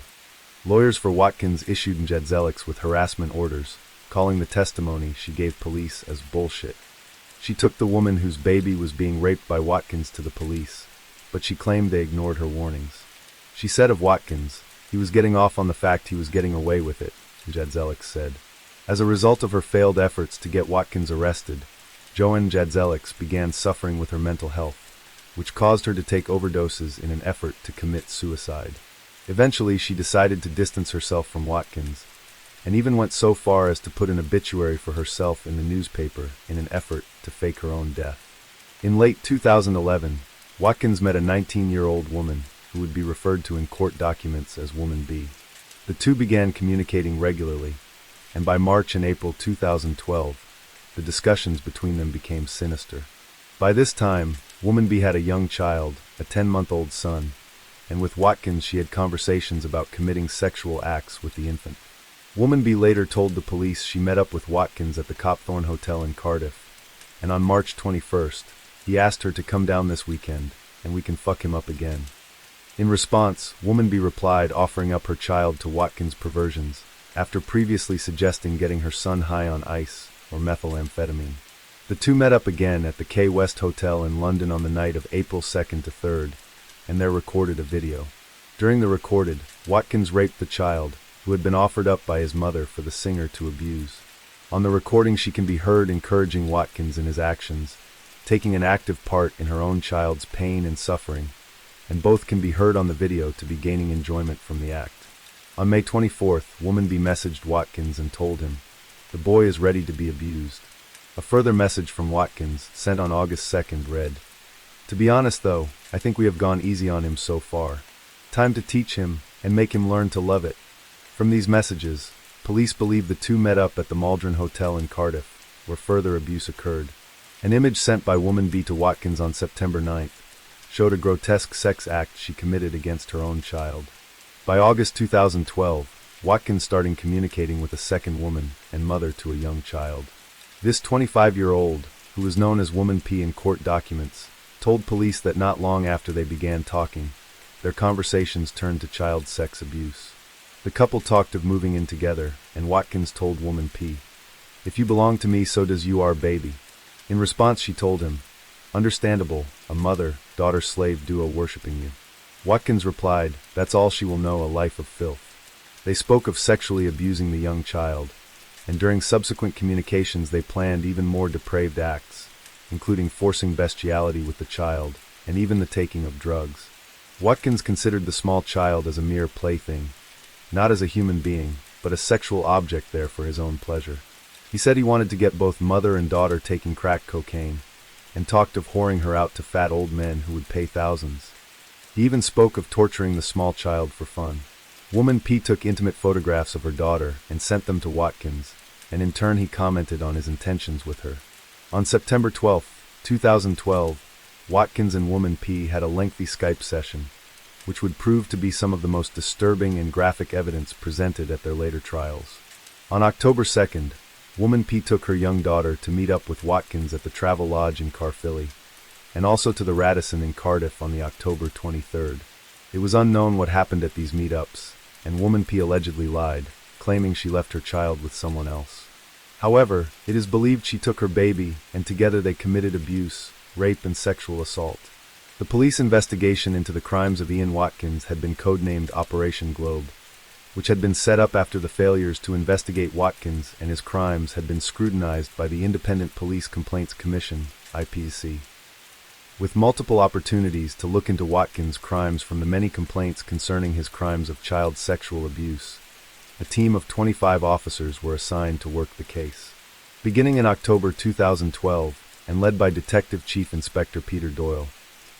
Lawyers for Watkins issued Jadzelek with harassment orders, calling the testimony she gave police as bullshit. She took the woman whose baby was being raped by Watkins to the police, but she claimed they ignored her warnings. She said of Watkins, "He was getting off on the fact he was getting away with it," Jadzelek said. As a result of her failed efforts to get Watkins arrested, Joan Jadzelek began suffering with her mental health, which caused her to take overdoses in an effort to commit suicide. Eventually, she decided to distance herself from Watkins, and even went so far as to put an obituary for herself in the newspaper in an effort to fake her own death. In late 2011, Watkins met a 19-year-old woman who would be referred to in court documents as Woman B. The two began communicating regularly, and by March and April 2012, the discussions between them became sinister. By this time, Woman B had a young child, a 10-month-old son, and with Watkins she had conversations about committing sexual acts with the infant. Woman B later told the police she met up with Watkins at the Copthorne Hotel in Cardiff, and on March 21st, he asked her to come down this weekend, and we can fuck him up again. In response, Woman B replied offering up her child to Watkins' perversions, after previously suggesting getting her son high on ice or methamphetamine. The two met up again at the K West Hotel in London on the night of April 2nd to 3rd, and there recorded a video. During the recorded, Watkins raped the child, who had been offered up by his mother for the singer to abuse. On the recording she can be heard encouraging Watkins in his actions, taking an active part in her own child's pain and suffering, and both can be heard on the video to be gaining enjoyment from the act. On May 24th, Woman B messaged Watkins and told him, "The boy is ready to be abused." A further message from Watkins, sent on August 2nd, read, "To be honest though, I think we have gone easy on him so far. Time to teach him and make him learn to love it." From these messages, police believe the two met up at the Maldron Hotel in Cardiff, where further abuse occurred. An image sent by Woman B to Watkins on September 9th showed a grotesque sex act she committed against her own child. By August 2012, Watkins started communicating with a second woman and mother to a young child. This 25-year-old, who was known as Woman P in court documents, told police that not long after they began talking, their conversations turned to child sex abuse. The couple talked of moving in together, and Watkins told Woman P, "If you belong to me, so does you our baby." In response, she told him, "Understandable, a mother-daughter-slave duo worshipping you." Watkins replied, "That's all she will know, a life of filth." They spoke of sexually abusing the young child, and during subsequent communications they planned even more depraved acts, including forcing bestiality with the child, and even the taking of drugs. Watkins considered the small child as a mere plaything, not as a human being, but a sexual object there for his own pleasure. He said he wanted to get both mother and daughter taking crack cocaine, and talked of whoring her out to fat old men who would pay thousands. He even spoke of torturing the small child for fun. Woman P took intimate photographs of her daughter and sent them to Watkins, and in turn he commented on his intentions with her. On September 12, 2012, Watkins and Woman P had a lengthy Skype session, which would prove to be some of the most disturbing and graphic evidence presented at their later trials. On October 2nd, Woman P took her young daughter to meet up with Watkins at the Travel Lodge in Carfilly, and also to the Radisson in Cardiff on the October 23rd. It was unknown what happened at these meetups, and Woman P allegedly lied, claiming she left her child with someone else. However, it is believed she took her baby, and together they committed abuse, rape, and sexual assault. The police investigation into the crimes of Ian Watkins had been codenamed Operation Globe, which had been set up after the failures to investigate Watkins and his crimes had been scrutinized by the Independent Police Complaints Commission, IPC. With multiple opportunities to look into Watkins' crimes from the many complaints concerning his crimes of child sexual abuse, a team of 25 officers were assigned to work the case. Beginning in October 2012, and led by Detective Chief Inspector Peter Doyle,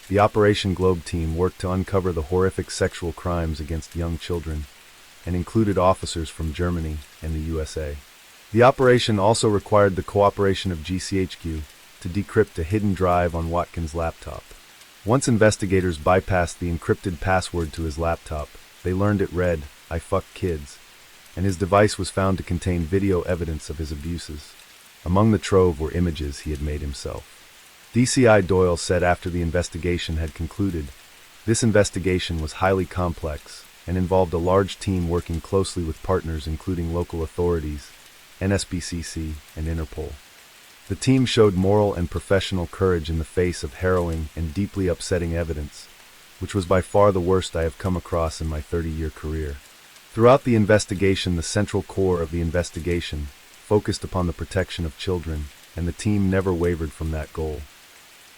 the Operation Globe team worked to uncover the horrific sexual crimes against young children, and included officers from Germany and the USA. The operation also required the cooperation of GCHQ to decrypt a hidden drive on Watkins' laptop. Once investigators bypassed the encrypted password to his laptop, they learned it read, "I fuck kids," and his device was found to contain video evidence of his abuses. Among the trove were images he had made himself. DCI Doyle said after the investigation had concluded, "This investigation was highly complex and involved a large team working closely with partners including local authorities, NSBCC, and Interpol. The team showed moral and professional courage in the face of harrowing and deeply upsetting evidence, which was by far the worst I have come across in my 30-year career." Throughout the investigation, the central core of the investigation focused upon the protection of children, and the team never wavered from that goal.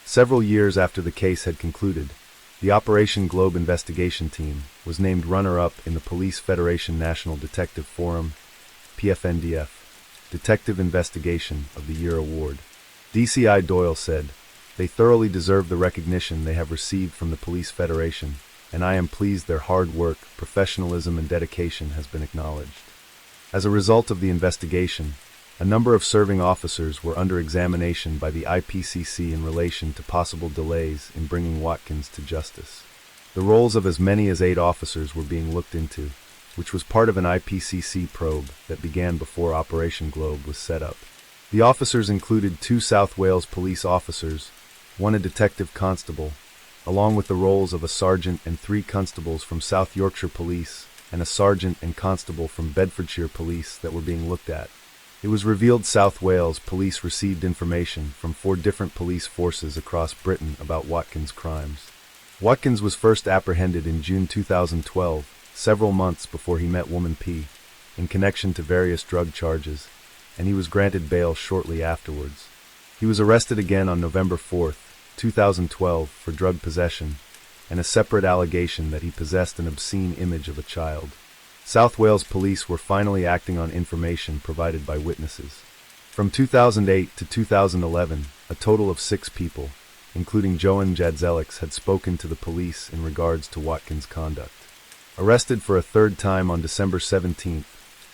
Several years after the case had concluded, the Operation Globe investigation team was named runner-up in the Police Federation National Detective Forum, PFNDF, Detective Investigation of the Year Award. DCI Doyle said, "They thoroughly deserve the recognition they have received from the Police Federation, and I am pleased their hard work, professionalism, and dedication has been acknowledged." As a result of the investigation, a number of serving officers were under examination by the IPCC in relation to possible delays in bringing Watkins to justice. The roles of as many as 8 officers were being looked into, which was part of an IPCC probe that began before Operation Globe was set up. The officers included 2 South Wales police officers, 1 a detective constable, along with the roles of a sergeant and 3 constables from South Yorkshire Police, and a sergeant and constable from Bedfordshire Police that were being looked at. It was revealed South Wales Police received information from 4 different police forces across Britain about Watkins' crimes. Watkins was first apprehended in June 2012, several months before he met Woman P, in connection to various drug charges, and he was granted bail shortly afterwards. He was arrested again on November 4, 2012 for drug possession, and a separate allegation that he possessed an obscene image of a child. South Wales Police were finally acting on information provided by witnesses. From 2008 to 2011, a total of 6 people, including Joan Jadzelix, had spoken to the police in regards to Watkins' conduct. Arrested for a 3rd time on December 17,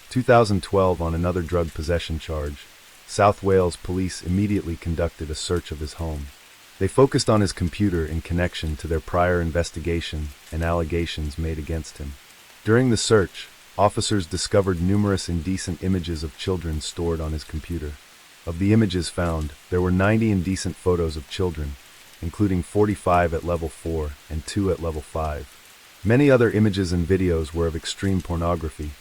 2012 on another drug possession charge, South Wales Police immediately conducted a search of his home. They focused on his computer in connection to their prior investigation and allegations made against him. During the search, officers discovered numerous indecent images of children stored on his computer. Of the images found, there were 90 indecent photos of children, including 45 at level 4 and 2 at level 5. Many other images and videos were of extreme pornography,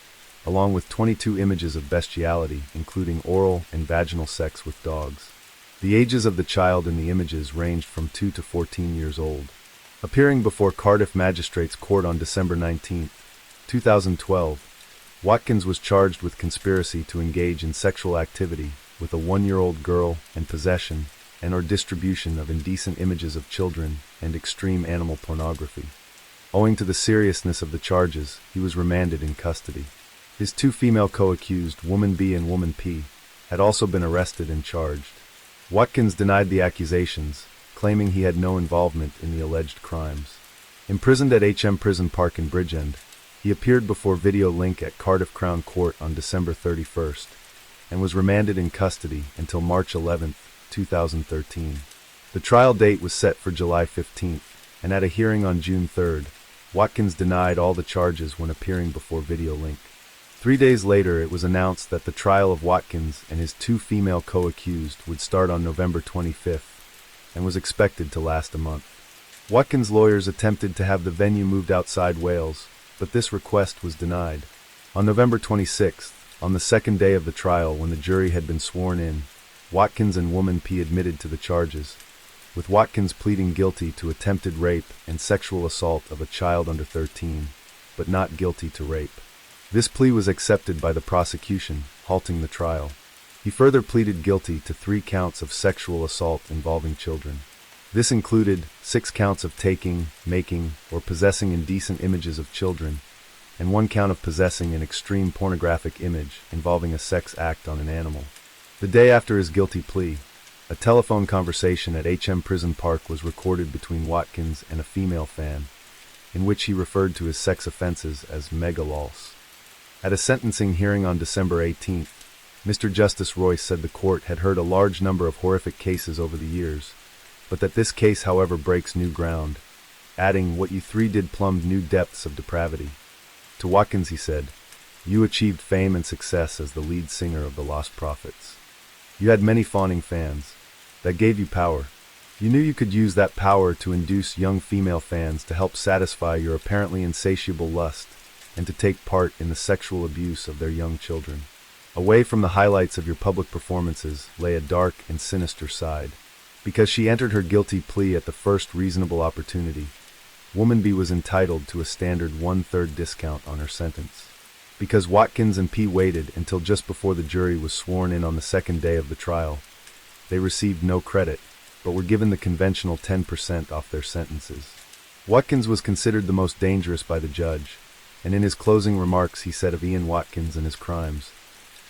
along with 22 images of bestiality, including oral and vaginal sex with dogs. The ages of the child in the images ranged from 2 to 14 years old. Appearing before Cardiff Magistrates Court on December 19, 2012, Watkins was charged with conspiracy to engage in sexual activity with a 1-year-old girl and possession and/or distribution of indecent images of children and extreme animal pornography. Owing to the seriousness of the charges, he was remanded in custody. His 2 female co-accused, Woman B and Woman P, had also been arrested and charged. Watkins denied the accusations, claiming he had no involvement in the alleged crimes. Imprisoned at HM Prison Park in Bridgend, he appeared before Video Link at Cardiff Crown Court on December 31st, and was remanded in custody until March 11, 2013. The trial date was set for July 15th, and at a hearing on June 3rd, Watkins denied all the charges when appearing before Video Link. 3 days later, it was announced that the trial of Watkins and his 2 female co-accused would start on November 25th, and was expected to last a month. Watkins' lawyers attempted to have the venue moved outside Wales, but this request was denied. On November 26th, on the 2nd day of the trial when the jury had been sworn in, Watkins and Woman P admitted to the charges, with Watkins pleading guilty to attempted rape and sexual assault of a child under 13, but not guilty to rape. This plea was accepted by the prosecution, halting the trial. He further pleaded guilty to 3 counts of sexual assault involving children. This included 6 counts of taking, making, or possessing indecent images of children, and 1 count of possessing an extreme pornographic image involving a sex act on an animal. The day after his guilty plea, a telephone conversation at HM Prison Park was recorded between Watkins and a female fan, in which he referred to his sex offenses as megalols. At a sentencing hearing on December 18th, Mr. Justice Royce said the court had heard a large number of horrific cases over the years, but that this case, however, breaks new ground, adding, "What you 3 did plumbed new depths of depravity." To Watkins he said, "You achieved fame and success as the lead singer of the Lost Prophets. You had many fawning fans. That gave you power. You knew you could use that power to induce young female fans to help satisfy your apparently insatiable lust and to take part in the sexual abuse of their young children. Away from the highlights of your public performances lay a dark and sinister side. Because she entered her guilty plea at the first reasonable opportunity, Woman B was entitled to a standard 1/3 discount on her sentence. Because Watkins and P waited until just before the jury was sworn in on the second day of the trial, they received no credit, but were given the conventional 10% off their sentences. Watkins was considered the most dangerous by the judge, and in his closing remarks he said of Ian Watkins and his crimes,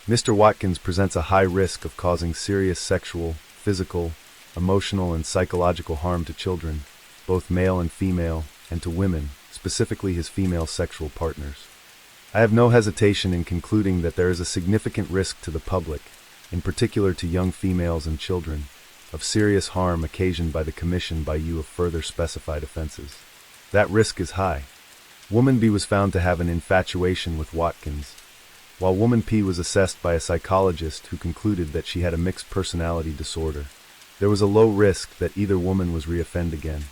"Mr. Watkins presents a high risk of causing serious sexual, physical, emotional, and psychological harm to children, both male and female, and to women, specifically his female sexual partners. I have no hesitation in concluding that there is a significant risk to the public, in particular to young females and children, of serious harm occasioned by the commission by you of further specified offenses. That risk is high." Woman B was found to have an infatuation with Watkins, while Woman P was assessed by a psychologist who concluded that she had a mixed personality disorder. There was a low risk that either woman was reoffend again.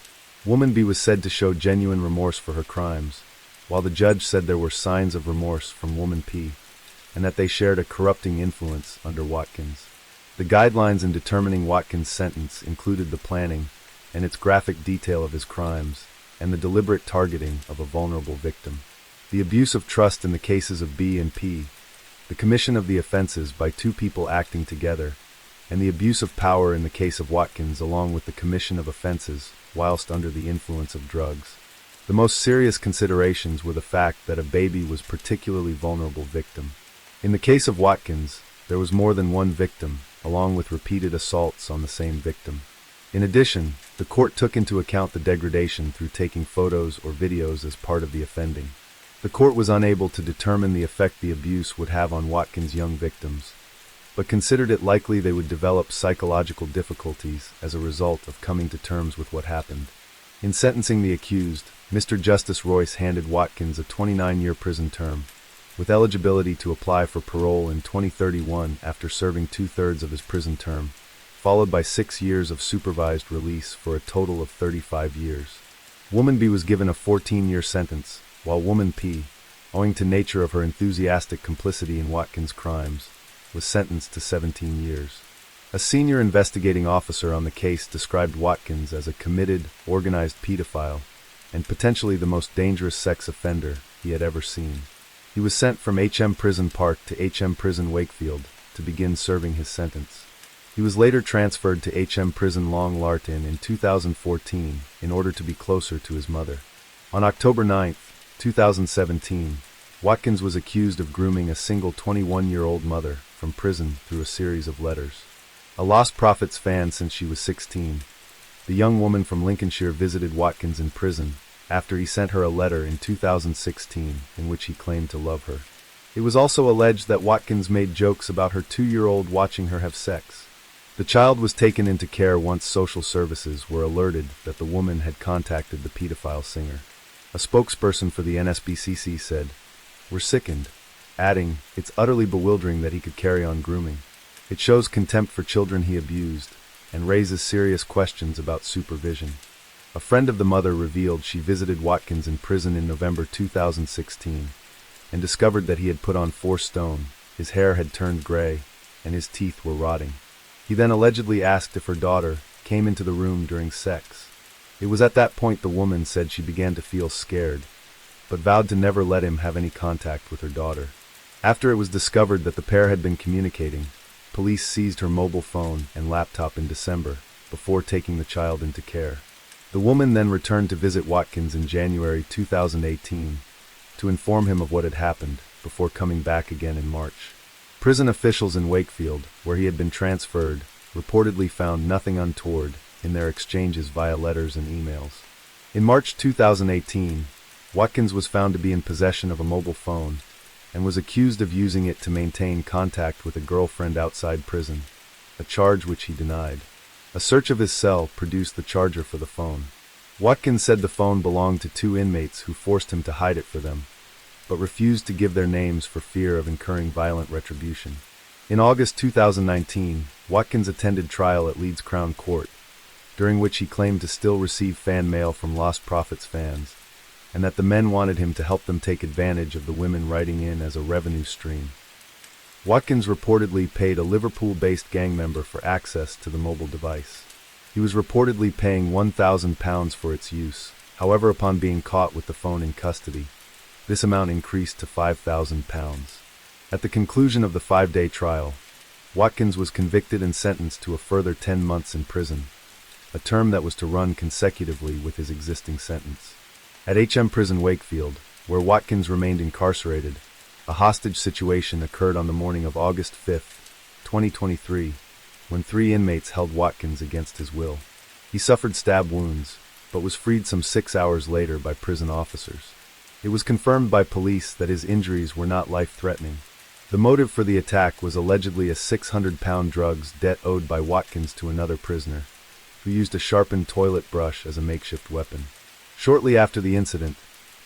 Woman B was said to show genuine remorse for her crimes, while the judge said there were signs of remorse from Woman P, and that they shared a corrupting influence under Watkins. The guidelines in determining Watkins' sentence included the planning and its graphic detail of his crimes, and the deliberate targeting of a vulnerable victim. The abuse of trust in the cases of B and P, the commission of the offenses by 2 people acting together, and the abuse of power in the case of Watkins along with the commission of offenses whilst under the influence of drugs. The most serious considerations were the fact that a baby was a particularly vulnerable victim. In the case of Watkins, there was more than one victim, along with repeated assaults on the same victim. In addition, the court took into account the degradation through taking photos or videos as part of the offending. The court was unable to determine the effect the abuse would have on Watkins' young victims, but considered it likely they would develop psychological difficulties as a result of coming to terms with what happened. In sentencing the accused, Mr. Justice Royce handed Watkins a 29-year prison term, with eligibility to apply for parole in 2031 after serving 2/3 of his prison term, followed by 6 years of supervised release for a total of 35 years. Woman B was given a 14-year sentence, while Woman P, owing to nature of her enthusiastic complicity in Watkins' crimes, was sentenced to 17 years. A senior investigating officer on the case described Watkins as a committed, organized pedophile, and potentially the most dangerous sex offender he had ever seen. He was sent from HM Prison Park to HM Prison Wakefield to begin serving his sentence. He was later transferred to HM Prison Long Lartin in 2014 in order to be closer to his mother. On October 9, 2017, Watkins was accused of grooming a single 21-year-old mother from prison through a series of letters. A Lost Prophets fan since she was 16, the young woman from Lincolnshire visited Watkins in prison after he sent her a letter in 2016 in which he claimed to love her. It was also alleged that Watkins made jokes about her 2-year-old watching her have sex. The child was taken into care once social services were alerted that the woman had contacted the pedophile singer. A spokesperson for the NSBCC said, "We're sickened," adding, "It's utterly bewildering that he could carry on grooming. It shows contempt for children he abused, and raises serious questions about supervision." A friend of the mother revealed she visited Watkins in prison in November 2016 and discovered that he had put on 4 stone, his hair had turned gray, and his teeth were rotting. He then allegedly asked if her daughter came into the room during sex. It was at that point the woman said she began to feel scared, but vowed to never let him have any contact with her daughter. After it was discovered that the pair had been communicating, police seized her mobile phone and laptop in December, before taking the child into care. The woman then returned to visit Watkins in January 2018 to inform him of what had happened, before coming back again in March. Prison officials in Wakefield, where he had been transferred, reportedly found nothing untoward in their exchanges via letters and emails. In March 2018, Watkins was found to be in possession of a mobile phone and was accused of using it to maintain contact with a girlfriend outside prison, a charge which he denied. A search of his cell produced the charger for the phone. Watkins said the phone belonged to two inmates who forced him to hide it for them, but refused to give their names for fear of incurring violent retribution. In August 2019, Watkins attended trial at Leeds Crown Court, during which he claimed to still receive fan mail from Lost Prophets fans, and that the men wanted him to help them take advantage of the women writing in as a revenue stream. Watkins reportedly paid a Liverpool-based gang member for access to the mobile device. He was reportedly paying £1,000 for its use. However, upon being caught with the phone in custody, this amount increased to £5,000. At the conclusion of the 5-day trial, Watkins was convicted and sentenced to a further 10 months in prison, a term that was to run consecutively with his existing sentence. At HM Prison Wakefield, where Watkins remained incarcerated, a hostage situation occurred on the morning of August 5, 2023, when 3 inmates held Watkins against his will. He suffered stab wounds, but was freed some 6 hours later by prison officers. It was confirmed by police that his injuries were not life-threatening. The motive for the attack was allegedly a 600-pound drugs debt owed by Watkins to another prisoner, who used a sharpened toilet brush as a makeshift weapon. Shortly after the incident,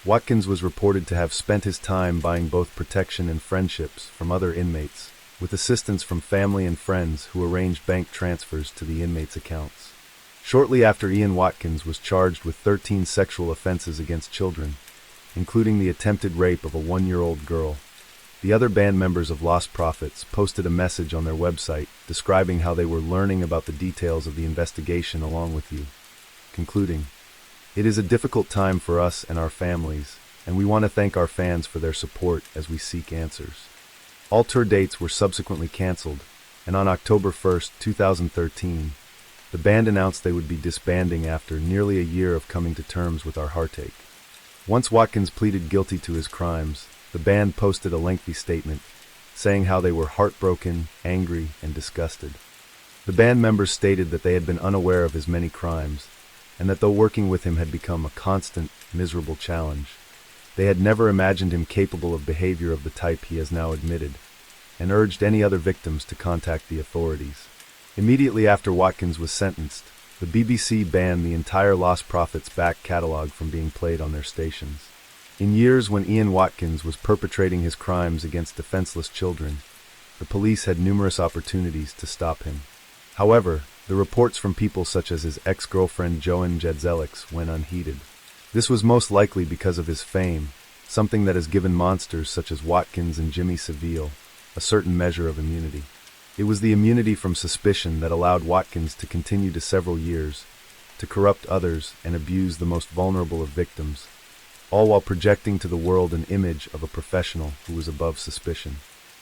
Watkins was reported to have spent his time buying both protection and friendships from other inmates, with assistance from family and friends who arranged bank transfers to the inmates' accounts. Shortly after, Ian Watkins was charged with 13 sexual offenses against children, including the attempted rape of a 1-year-old girl. The other band members of Lost Prophets posted a message on their website describing how they were learning about the details of the investigation along with you, concluding, "It is a difficult time for us and our families, and we want to thank our fans for their support as we seek answers." All tour dates were subsequently canceled, and on October 1, 2013, the band announced they would be disbanding after nearly a year of coming to terms with our heartache. Once Watkins pleaded guilty to his crimes, the band posted a lengthy statement, saying how they were heartbroken, angry, and disgusted. The band members stated that they had been unaware of his many crimes, and that though working with him had become a constant, miserable challenge, they had never imagined him capable of behavior of the type he has now admitted, and urged any other victims to contact the authorities. Immediately after Watkins was sentenced, the BBC banned the entire Lost Prophets back catalog from being played on their stations. In years when Ian Watkins was perpetrating his crimes against defenseless children, the police had numerous opportunities to stop him. However, the reports from people such as his ex-girlfriend Joan Jedzelix went unheeded. This was most likely because of his fame, something that has given monsters such as Watkins and Jimmy Savile a certain measure of immunity. It was the immunity from suspicion that allowed Watkins to continue to several years, to corrupt others and abuse the most vulnerable of victims, all while projecting to the world an image of a professional who was above suspicion.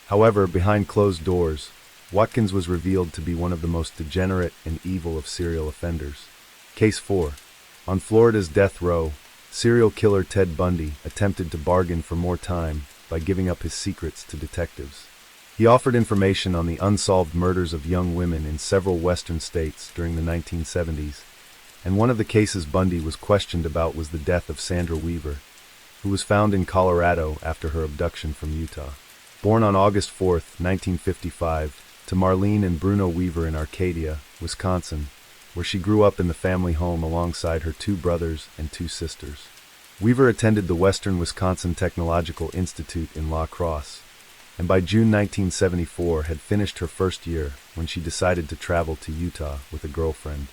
However, behind closed doors, Watkins was revealed to be one of the most degenerate and evil of serial offenders. Case 4. On Florida's death row, serial killer Ted Bundy attempted to bargain for more time by giving up his secrets to detectives. He offered information on the unsolved murders of young women in several western states during the 1970s, and one of the cases Bundy was questioned about was the death of Sandra Weaver, who was found in Colorado after her abduction from Utah. Born on August 4, 1955, to Marlene and Bruno Weaver in Arcadia, Wisconsin, where she grew up in the family home alongside her 2 brothers and 2 sisters. Weaver attended the Western Wisconsin Technological Institute in La Crosse, and by June 1974 had finished her first year when she decided to travel to Utah with a girlfriend.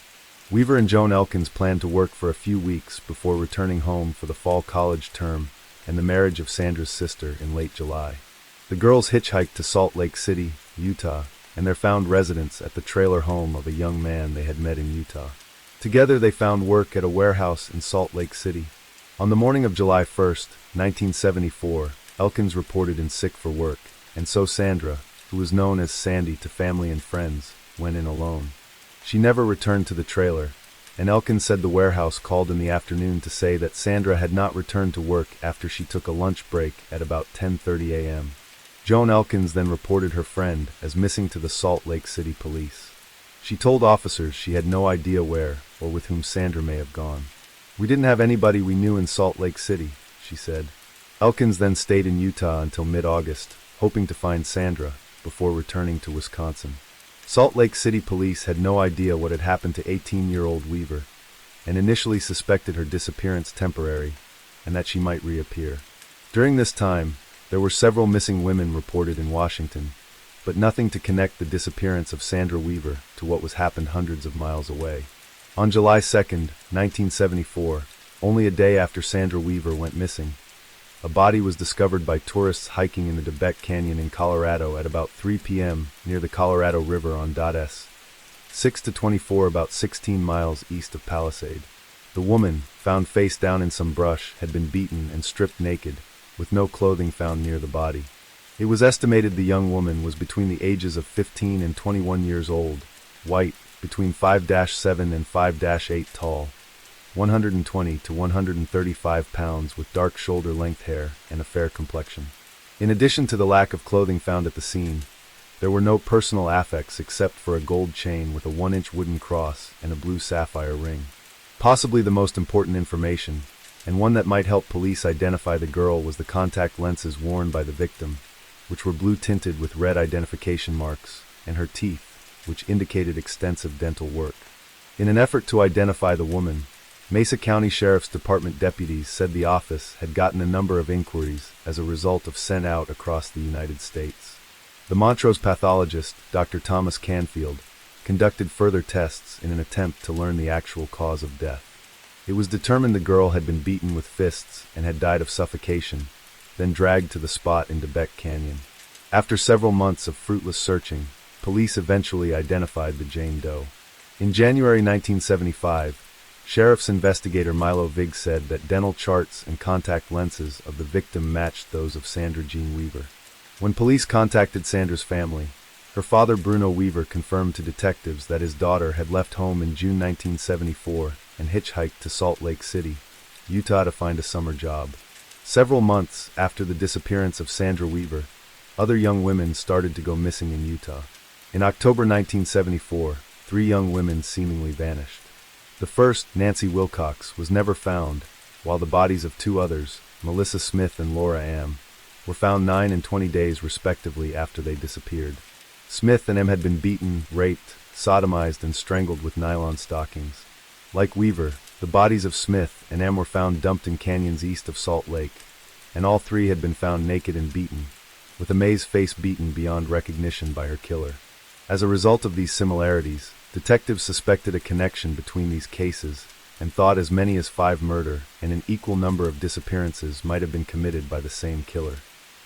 Weaver and Joan Elkins planned to work for a few weeks before returning home for the fall college term and the marriage of Sandra's sister in late July. The girls hitchhiked to Salt Lake City, Utah, and there found residence at the trailer home of a young man they had met in Utah. Together they found work at a warehouse in Salt Lake City. On the morning of July 1, 1974, Elkins reported in sick for work, and so Sandra, who was known as Sandy to family and friends, went in alone. She never returned to the trailer, and Elkins said the warehouse called in the afternoon to say that Sandra had not returned to work after she took a lunch break at about 10:30 a.m. Joan Elkins then reported her friend as missing to the Salt Lake City police. She told officers she had no idea where or with whom Sandra may have gone. "We didn't have anybody we knew in Salt Lake City," she said. Elkins then stayed in Utah until mid-August, hoping to find Sandra before returning to Wisconsin. Salt Lake City police had no idea what had happened to 18-year-old Weaver, and initially suspected her disappearance temporary and that she might reappear. During this time, there were several missing women reported in Washington, but nothing to connect the disappearance of Sandra Weaver to what was happened hundreds of miles away. On July 2, 1974, only a day after Sandra Weaver went missing, a body was discovered by tourists hiking in the DeBet Canyon in Colorado at about 3 p.m. near the Colorado River on .s. 6 to 24, about 16 miles east of Palisade. The woman, found face down in some brush, had been beaten and stripped naked, with no clothing found near the body. It was estimated the young woman was between the ages of 15 and 21 years old, white, between 5-7 and 5-8 tall, 120 to 135 pounds, with dark shoulder-length hair and a fair complexion. In addition to the lack of clothing found at the scene, there were no personal effects except for a gold chain with a 1-inch wooden cross and a blue sapphire ring. Possibly the most important information, and one that might help police identify the girl, was the contact lenses worn by the victim, which were blue-tinted with red identification marks, and her teeth, which indicated extensive dental work. In an effort to identify the woman, Mesa County Sheriff's Department deputies said the office had gotten a number of inquiries as a result of sent out across the United States. The Montrose pathologist, Dr. Thomas Canfield, conducted further tests in an attempt to learn the actual cause of death. It was determined the girl had been beaten with fists and had died of suffocation, then dragged to the spot in DeBet Canyon. After several months of fruitless searching, police eventually identified the Jane Doe. In January 1975, Sheriff's investigator Milo Vig said that dental charts and contact lenses of the victim matched those of Sandra Jean Weaver. When police contacted Sandra's family, her father Bruno Weaver confirmed to detectives that his daughter had left home in June 1974 and hitchhiked to Salt Lake City, Utah to find a summer job. Several months after the disappearance of Sandra Weaver, other young women started to go missing in Utah. In October 1974, 3 young women seemingly vanished. The first, Nancy Wilcox, was never found, while the bodies of 2 others, Melissa Smith and Laura M., were found 9 and 20 days respectively after they disappeared. Smith and M. had been beaten, raped, sodomized, and strangled with nylon stockings. Like Weaver, the bodies of Smith and M. were found dumped in canyons east of Salt Lake, and all 3 had been found naked and beaten, with May's face beaten beyond recognition by her killer. As a result of these similarities, detectives suspected a connection between these cases and thought as many as 5 murder and an equal number of disappearances might have been committed by the same killer.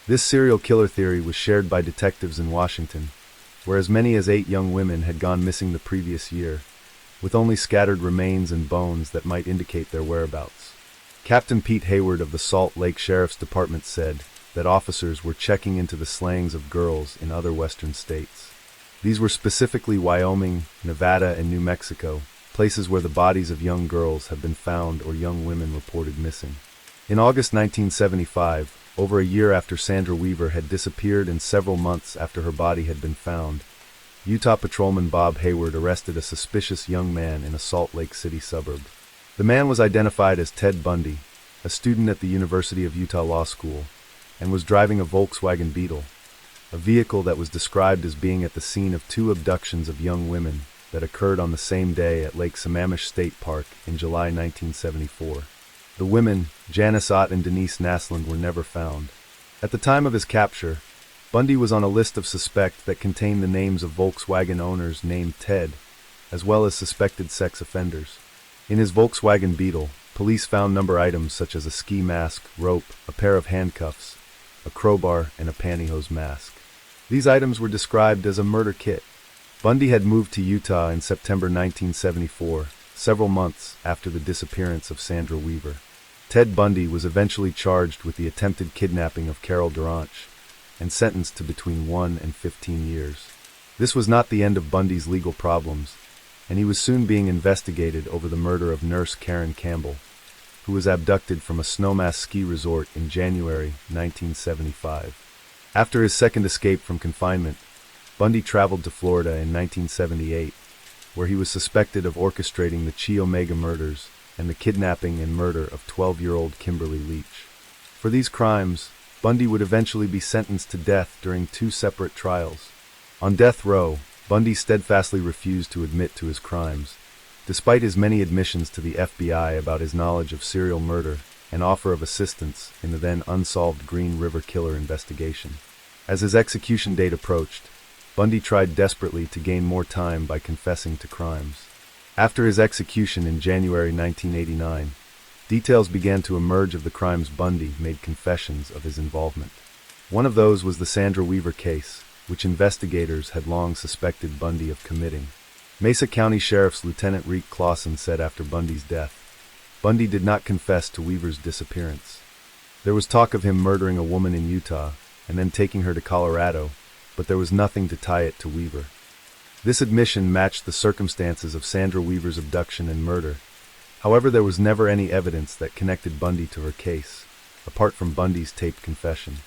This serial killer theory was shared by detectives in Washington, where as many as 8 young women had gone missing the previous year, with only scattered remains and bones that might indicate their whereabouts. Captain Pete Hayward of the Salt Lake Sheriff's Department said that officers were checking into the slayings of girls in other western states. These were specifically Wyoming, Nevada, and New Mexico, places where the bodies of young girls have been found or young women reported missing. In August 1975, over a year after Sandra Weaver had disappeared and several months after her body had been found, Utah Patrolman Bob Hayward arrested a suspicious young man in a Salt Lake City suburb. The man was identified as Ted Bundy, a student at the University of Utah Law School, and was driving a Volkswagen Beetle, a vehicle that was described as being at the scene of 2 abductions of young women that occurred on the same day at Lake Sammamish State Park in July 1974. The women, Janice Ott and Denise Naslund, were never found. At the time of his capture, Bundy was on a list of suspects that contained the names of Volkswagen owners named Ted, as well as suspected sex offenders. In his Volkswagen Beetle, police found number items such as a ski mask, rope, a pair of handcuffs, a crowbar, and a pantyhose mask. These items were described as a murder kit. Bundy had moved to Utah in September 1974, several months after the disappearance of Sandra Weaver. Ted Bundy was eventually charged with the attempted kidnapping of Carol Duranch and sentenced to between 1 and 15 years. This was not the end of Bundy's legal problems, and he was soon being investigated over the murder of nurse Karen Campbell, who was abducted from a snowmass ski resort in January 1975. After his second escape from confinement, Bundy traveled to Florida in 1978, where he was suspected of orchestrating the Chi Omega murders and the kidnapping and murder of 12-year-old Kimberly Leach. For these crimes, Bundy would eventually be sentenced to death during 2 separate trials. On death row, Bundy steadfastly refused to admit to his crimes, despite his many admissions to the FBI about his knowledge of serial murder and offer of assistance in the then unsolved Green River Killer investigation. As his execution date approached, Bundy tried desperately to gain more time by confessing to crimes. After his execution in January 1989, details began to emerge of the crimes. Bundy made confessions of his involvement. One of those was the Sandra Weaver case, which investigators had long suspected Bundy of committing. Mesa County Sheriff's Lieutenant Reek Clausen said after Bundy's death, Bundy did not confess to Weaver's disappearance. There was talk of him murdering a woman in Utah and then taking her to Colorado, but there was nothing to tie it to Weaver. This admission matched the circumstances of Sandra Weaver's abduction and murder. However, there was never any evidence that connected Bundy to her case, apart from Bundy's taped confession.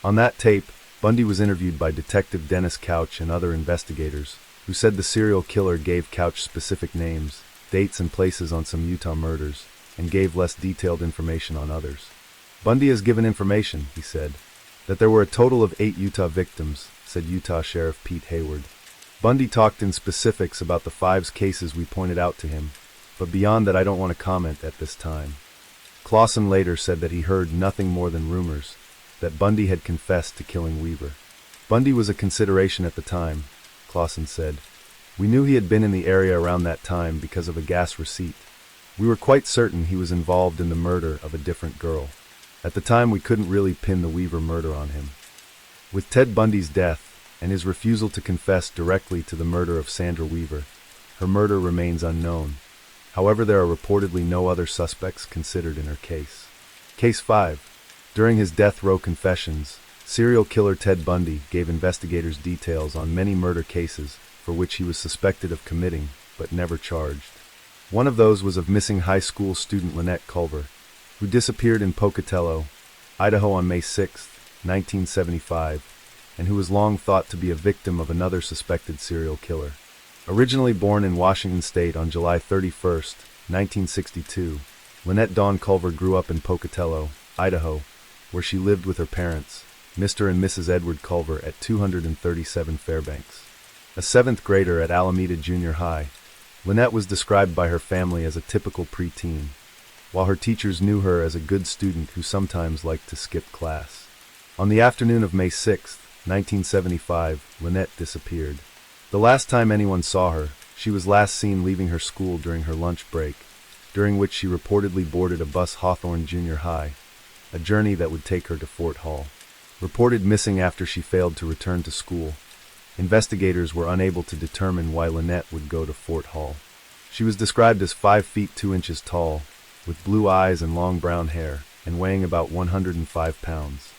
On that tape, Bundy was interviewed by Detective Dennis Couch and other investigators, who said the serial killer gave Couch specific names, dates and places on some Utah murders, and gave less detailed information on others. Bundy has given information, he said, that there were a total of 8 Utah victims, said Utah Sheriff Pete Hayward. Bundy talked in specifics about the 5 cases we pointed out to him, but beyond that I don't want to comment at this time. Clausen later said that he heard nothing more than rumors, that Bundy had confessed to killing Weaver. Bundy was a consideration at the time, Clausen said. We knew he had been in the area around that time because of a gas receipt. We were quite certain he was involved in the murder of a different girl. At the time we couldn't really pin the Weaver murder on him. With Ted Bundy's death, and his refusal to confess directly to the murder of Sandra Weaver, her murder remains unknown. However, there are reportedly no other suspects considered in her case. Case 5. During his death row confessions, serial killer Ted Bundy gave investigators details on many murder cases for which he was suspected of committing, but never charged. One of those was of missing high school student Lynette Culver, who disappeared in Pocatello, Idaho on May 6, 1975, and who was long thought to be a victim of another suspected serial killer. Originally born in Washington State on July 31, 1962, Lynette Dawn Culver grew up in Pocatello, Idaho, where she lived with her parents, Mr. and Mrs. Edward Culver, at 237 Fairbanks. A 7th grader at Alameda Junior High, Lynette was described by her family as a typical preteen, while her teachers knew her as a good student who sometimes liked to skip class. On the afternoon of May 6, 1975, Lynette disappeared. The last time anyone saw her, she was last seen leaving her school during her lunch break, during which she reportedly boarded a bus Hawthorne Junior High, a journey that would take her to Fort Hall. Reported missing after she failed to return to school, investigators were unable to determine why Lynette would go to Fort Hall. She was described as 5 feet 2 inches tall, with blue eyes and long brown hair, and weighing about 105 pounds.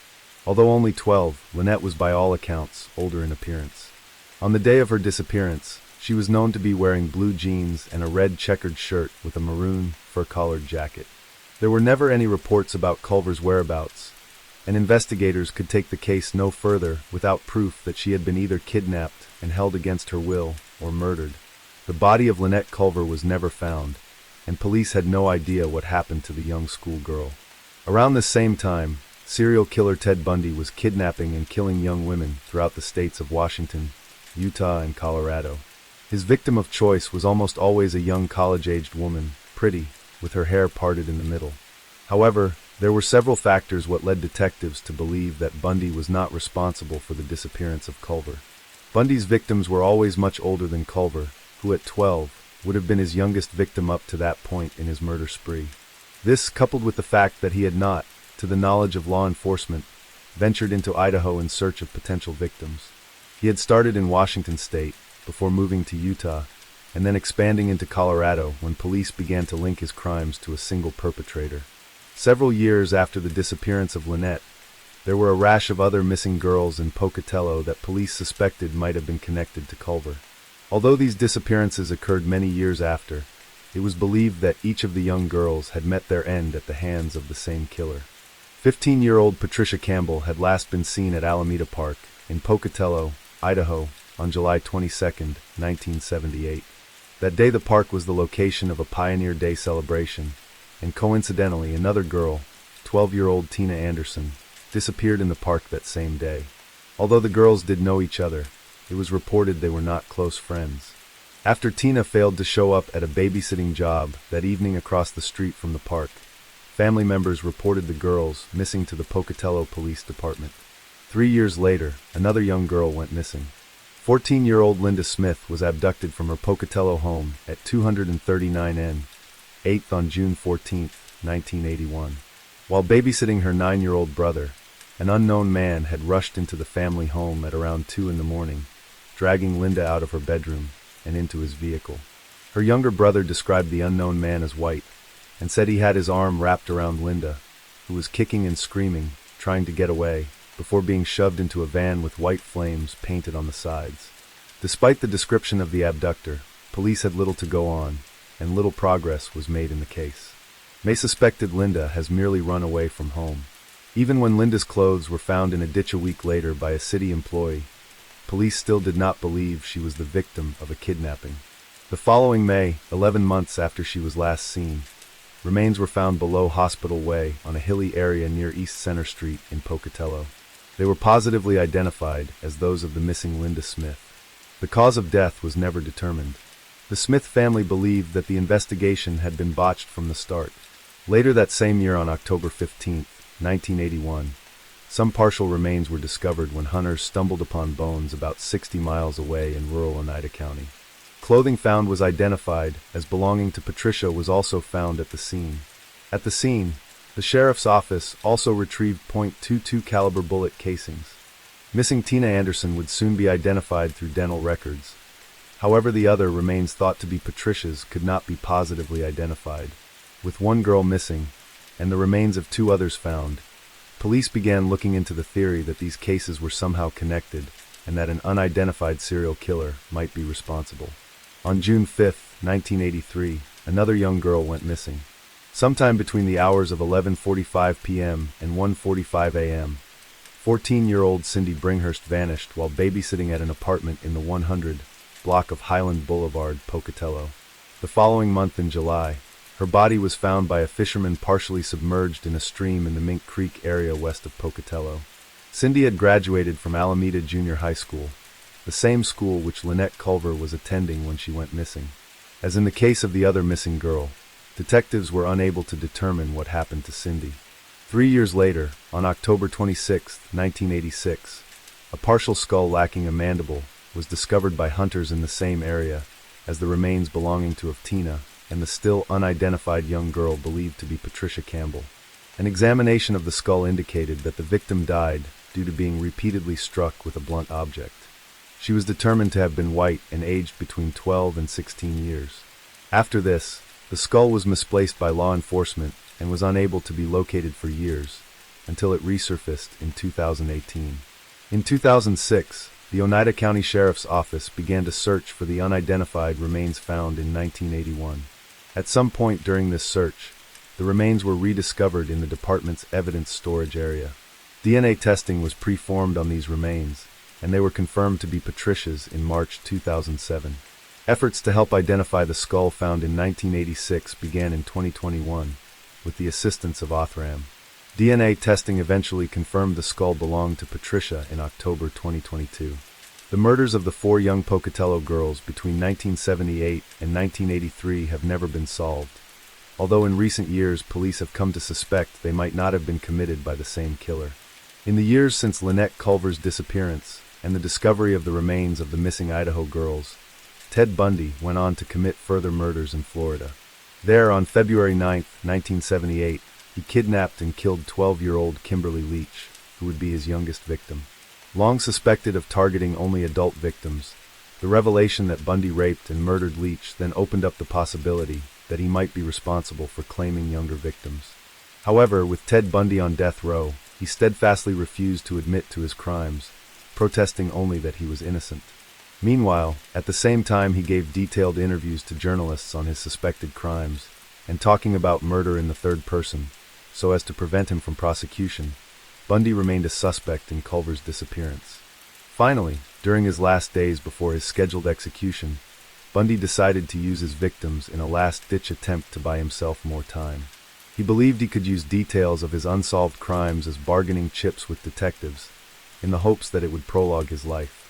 Although only 12, Lynette was by all accounts older in appearance. On the day of her disappearance, she was known to be wearing blue jeans and a red checkered shirt with a maroon fur-collared jacket. There were never any reports about Culver's whereabouts, and investigators could take the case no further without proof that she had been either kidnapped and held against her will or murdered. The body of Lynette Culver was never found, and police had no idea what happened to the young schoolgirl. Around the same time, serial killer Ted Bundy was kidnapping and killing young women throughout the states of Washington, Utah, and Colorado. His victim of choice was almost always a young college-aged woman, pretty, with her hair parted in the middle. However, there were several factors what led detectives to believe that Bundy was not responsible for the disappearance of Culver. Bundy's victims were always much older than Culver, who at 12 would have been his youngest victim up to that point in his murder spree. This, coupled with the fact that he had not, to the knowledge of law enforcement, ventured into Idaho in search of potential victims. He had started in Washington State, before moving to Utah, and then expanding into Colorado when police began to link his crimes to a single perpetrator. Several years after the disappearance of Lynette, there were a rash of other missing girls in Pocatello that police suspected might have been connected to Culver. Although these disappearances occurred many years after, it was believed that each of the young girls had met their end at the hands of the same killer. 15-year-old Patricia Campbell had last been seen at Alameda Park in Pocatello, Idaho, on July 22, 1978. That day the park was the location of a Pioneer Day celebration, and coincidentally another girl, 12-year-old Tina Anderson, disappeared in the park that same day. Although the girls did know each other, it was reported they were not close friends. After Tina failed to show up at a babysitting job that evening across the street from the park, family members reported the girls missing to the Pocatello Police Department. 3 years later, another young girl went missing. 14-year-old Linda Smith was abducted from her Pocatello home at 239 N. 8th on June 14, 1981. While babysitting her 9-year-old brother, an unknown man had rushed into the family home at around 2 in the morning, dragging Linda out of her bedroom and into his vehicle. Her younger brother described the unknown man as white and said he had his arm wrapped around Linda, who was kicking and screaming, trying to get away, before being shoved into a van with white flames painted on the sides. Despite the description of the abductor, police had little to go on, and little progress was made in the case. They suspected Linda has merely run away from home. Even when Linda's clothes were found in a ditch a week later by a city employee, police still did not believe she was the victim of a kidnapping. The following May, 11 months after she was last seen, remains were found below Hospital Way on a hilly area near East Center Street in Pocatello. They were positively identified as those of the missing Linda Smith. The cause of death was never determined. The Smith family believed that the investigation had been botched from the start. Later that same year, on October 15, 1981, some partial remains were discovered when hunters stumbled upon bones about 60 miles away in rural Oneida County. Clothing found was identified as belonging to Patricia was also found at the scene. At the scene, the sheriff's office also retrieved .22 caliber bullet casings. Missing Tina Anderson would soon be identified through dental records. However, the other remains thought to be Patricia's could not be positively identified. With one girl missing, and the remains of 2 others found, police began looking into the theory that these cases were somehow connected and that an unidentified serial killer might be responsible. On June 5, 1983, another young girl went missing. Sometime between the hours of 11:45 p.m. and 1:45 a.m., 14-year-old Cindy Bringhurst vanished while babysitting at an apartment in the 100 block of Highland Boulevard, Pocatello. The following month in July, her body was found by a fisherman partially submerged in a stream in the Mink Creek area west of Pocatello. Cindy had graduated from Alameda Junior High School, the same school which Lynette Culver was attending when she went missing. As in the case of the other missing girl, detectives were unable to determine what happened to Cindy. 3 years later, on October 26, 1986, a partial skull lacking a mandible was discovered by hunters in the same area as the remains belonging to Tina and the still unidentified young girl believed to be Patricia Campbell. An examination of the skull indicated that the victim died due to being repeatedly struck with a blunt object. She was determined to have been white and aged between 12 and 16 years. After this, the skull was misplaced by law enforcement and was unable to be located for years, until it resurfaced in 2018. In 2006, the Oneida County Sheriff's Office began to search for the unidentified remains found in 1981. At some point during this search, the remains were rediscovered in the department's evidence storage area. DNA testing was performed on these remains, and they were confirmed to be Patricia's in March 2007. Efforts to help identify the skull found in 1986 began in 2021, with the assistance of Othram. DNA testing eventually confirmed the skull belonged to Patricia in October 2022. The murders of the 4 young Pocatello girls between 1978 and 1983 have never been solved, although in recent years police have come to suspect they might not have been committed by the same killer. In the years since Lynette Culver's disappearance and the discovery of the remains of the missing Idaho girls, Ted Bundy went on to commit further murders in Florida. There, on February 9, 1978, he kidnapped and killed 12-year-old Kimberly Leach, who would be his youngest victim. Long suspected of targeting only adult victims, the revelation that Bundy raped and murdered Leach then opened up the possibility that he might be responsible for claiming younger victims. However, with Ted Bundy on death row, he steadfastly refused to admit to his crimes, protesting only that he was innocent. Meanwhile, at the same time he gave detailed interviews to journalists on his suspected crimes, and talking about murder in the third person, so as to prevent him from prosecution, Bundy remained a suspect in Culver's disappearance. Finally, during his last days before his scheduled execution, Bundy decided to use his victims in a last-ditch attempt to buy himself more time. He believed he could use details of his unsolved crimes as bargaining chips with detectives, in the hopes that it would prologue his life.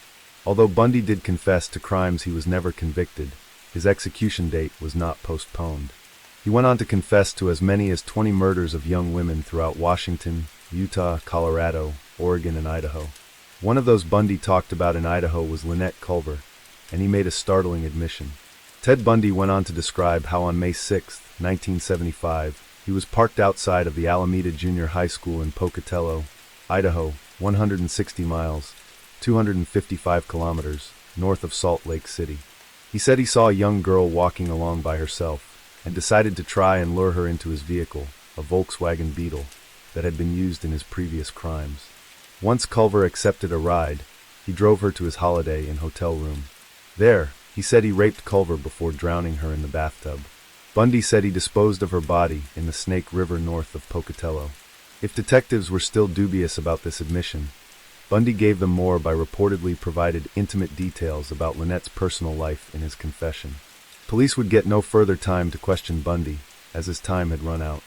Although Bundy did confess to crimes he was never convicted, his execution date was not postponed. He went on to confess to as many as 20 murders of young women throughout Washington, Utah, Colorado, Oregon, and Idaho. One of those Bundy talked about in Idaho was Lynette Culver, and he made a startling admission. Ted Bundy went on to describe how on May 6, 1975, he was parked outside of the Alameda Junior High School in Pocatello, Idaho, 160 miles, 255 kilometers, north of Salt Lake City. He said he saw a young girl walking along by herself, and decided to try and lure her into his vehicle, a Volkswagen Beetle, that had been used in his previous crimes. Once Culver accepted a ride, he drove her to his Holiday Inn hotel room. There, he said he raped Culver before drowning her in the bathtub. Bundy said he disposed of her body in the Snake River north of Pocatello. If detectives were still dubious about this admission, Bundy gave them more by reportedly provided intimate details about Lynette's personal life in his confession. Police would get no further time to question Bundy, as his time had run out.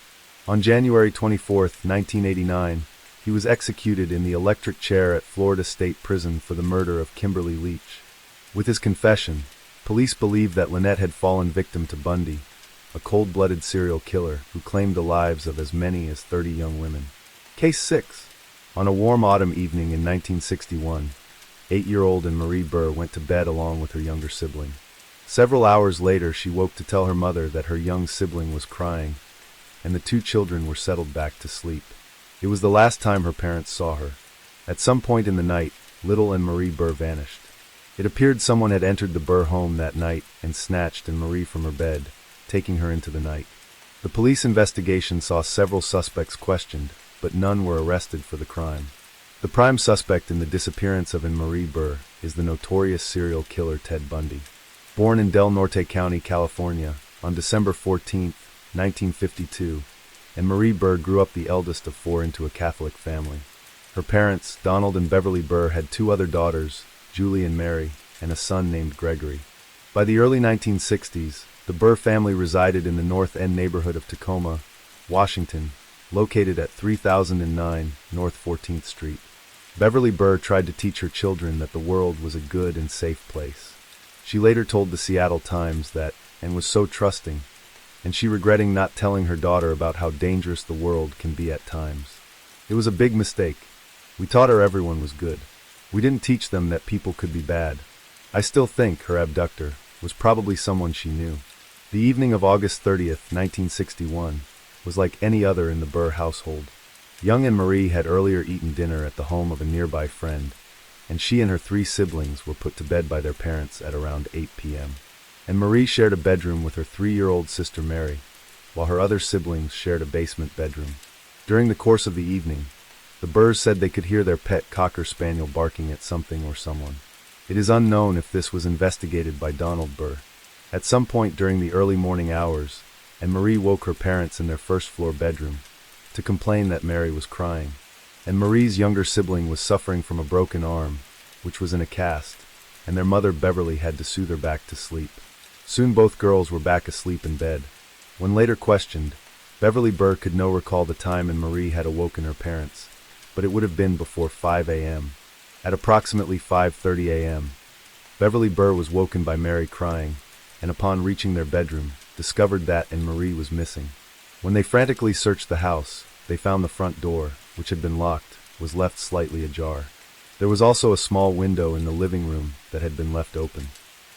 On January 24, 1989, he was executed in the electric chair at Florida State Prison for the murder of Kimberly Leach. With his confession, police believed that Lynette had fallen victim to Bundy, a cold-blooded serial killer who claimed the lives of as many as 30 young women. Case 6. On a warm autumn evening in 1961, 8-year-old Marie Burr went to bed along with her younger sibling. Several hours later, she woke to tell her mother that her young sibling was crying, and the two children were settled back to sleep. It was the last time her parents saw her. At some point in the night, little Marie Burr vanished. It appeared someone had entered the Burr home that night and snatched Marie from her bed, taking her into the night. The police investigation saw several suspects questioned, but none were arrested for the crime. The prime suspect in the disappearance of Marie Burr is the notorious serial killer Ted Bundy. Born in Del Norte County, California, on December 14, 1952, Marie Burr grew up the eldest of 4 into a Catholic family. Her parents, Donald and Beverly Burr, had 2 other daughters, Julie and Mary, and a son named Gregory. By the early 1960s, the Burr family resided in the North End neighborhood of Tacoma, Washington, located at 3009 North 14th Street. Beverly Burr tried to teach her children that the world was a good and safe place. She later told the Seattle Times that, and was so trusting, and she regretting not telling her daughter about how dangerous the world can be at times. It was a big mistake. We taught her everyone was good. We didn't teach them that people could be bad. I still think her abductor was probably someone she knew. The evening of August 30th, 1961, was like any other in the Burr household. Young Marie had earlier eaten dinner at the home of a nearby friend, and she and her 3 siblings were put to bed by their parents at around 8 p.m. Marie shared a bedroom with her 3-year-old sister Mary, while her other siblings shared a basement bedroom. During the course of the evening, the Burrs said they could hear their pet Cocker Spaniel barking at something or someone. It is unknown if this was investigated by Donald Burr. At some point during the early morning hours, Marie woke her parents in their first-floor bedroom to complain that Mary was crying. Marie's younger sibling was suffering from a broken arm, which was in a cast, and their mother Beverly had to soothe her back to sleep. Soon both girls were back asleep in bed. When later questioned, Beverly Burr could no recall the time Marie had awoken her parents, but it would have been before 5 a.m. At approximately 5:30 a.m., Beverly Burr was woken by Mary crying, and upon reaching their bedroom, discovered that Marie was missing. When they frantically searched the house, they found the front door, which had been locked, was left slightly ajar. There was also a small window in the living room that had been left open.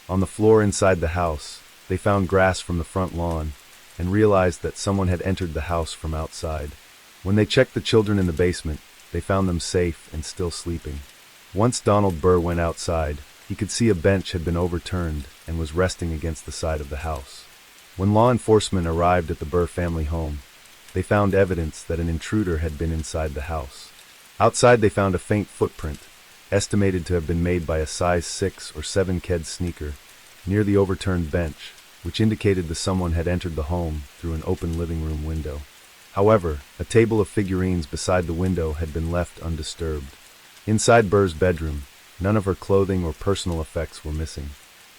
On the floor inside the house, they found grass from the front lawn and realized that someone had entered the house from outside. When they checked the children in the basement, they found them safe and still sleeping. Once Donald Burr went outside, he could see a bench had been overturned and was resting against the side of the house. When law enforcement arrived at the Burr family home, they found evidence that an intruder had been inside the house. Outside they found a faint footprint, estimated to have been made by a size 6 or 7 kid sneaker, near the overturned bench, which indicated that someone had entered the home through an open living room window. However, a table of figurines beside the window had been left undisturbed. Inside Burr's bedroom, none of her clothing or personal effects were missing.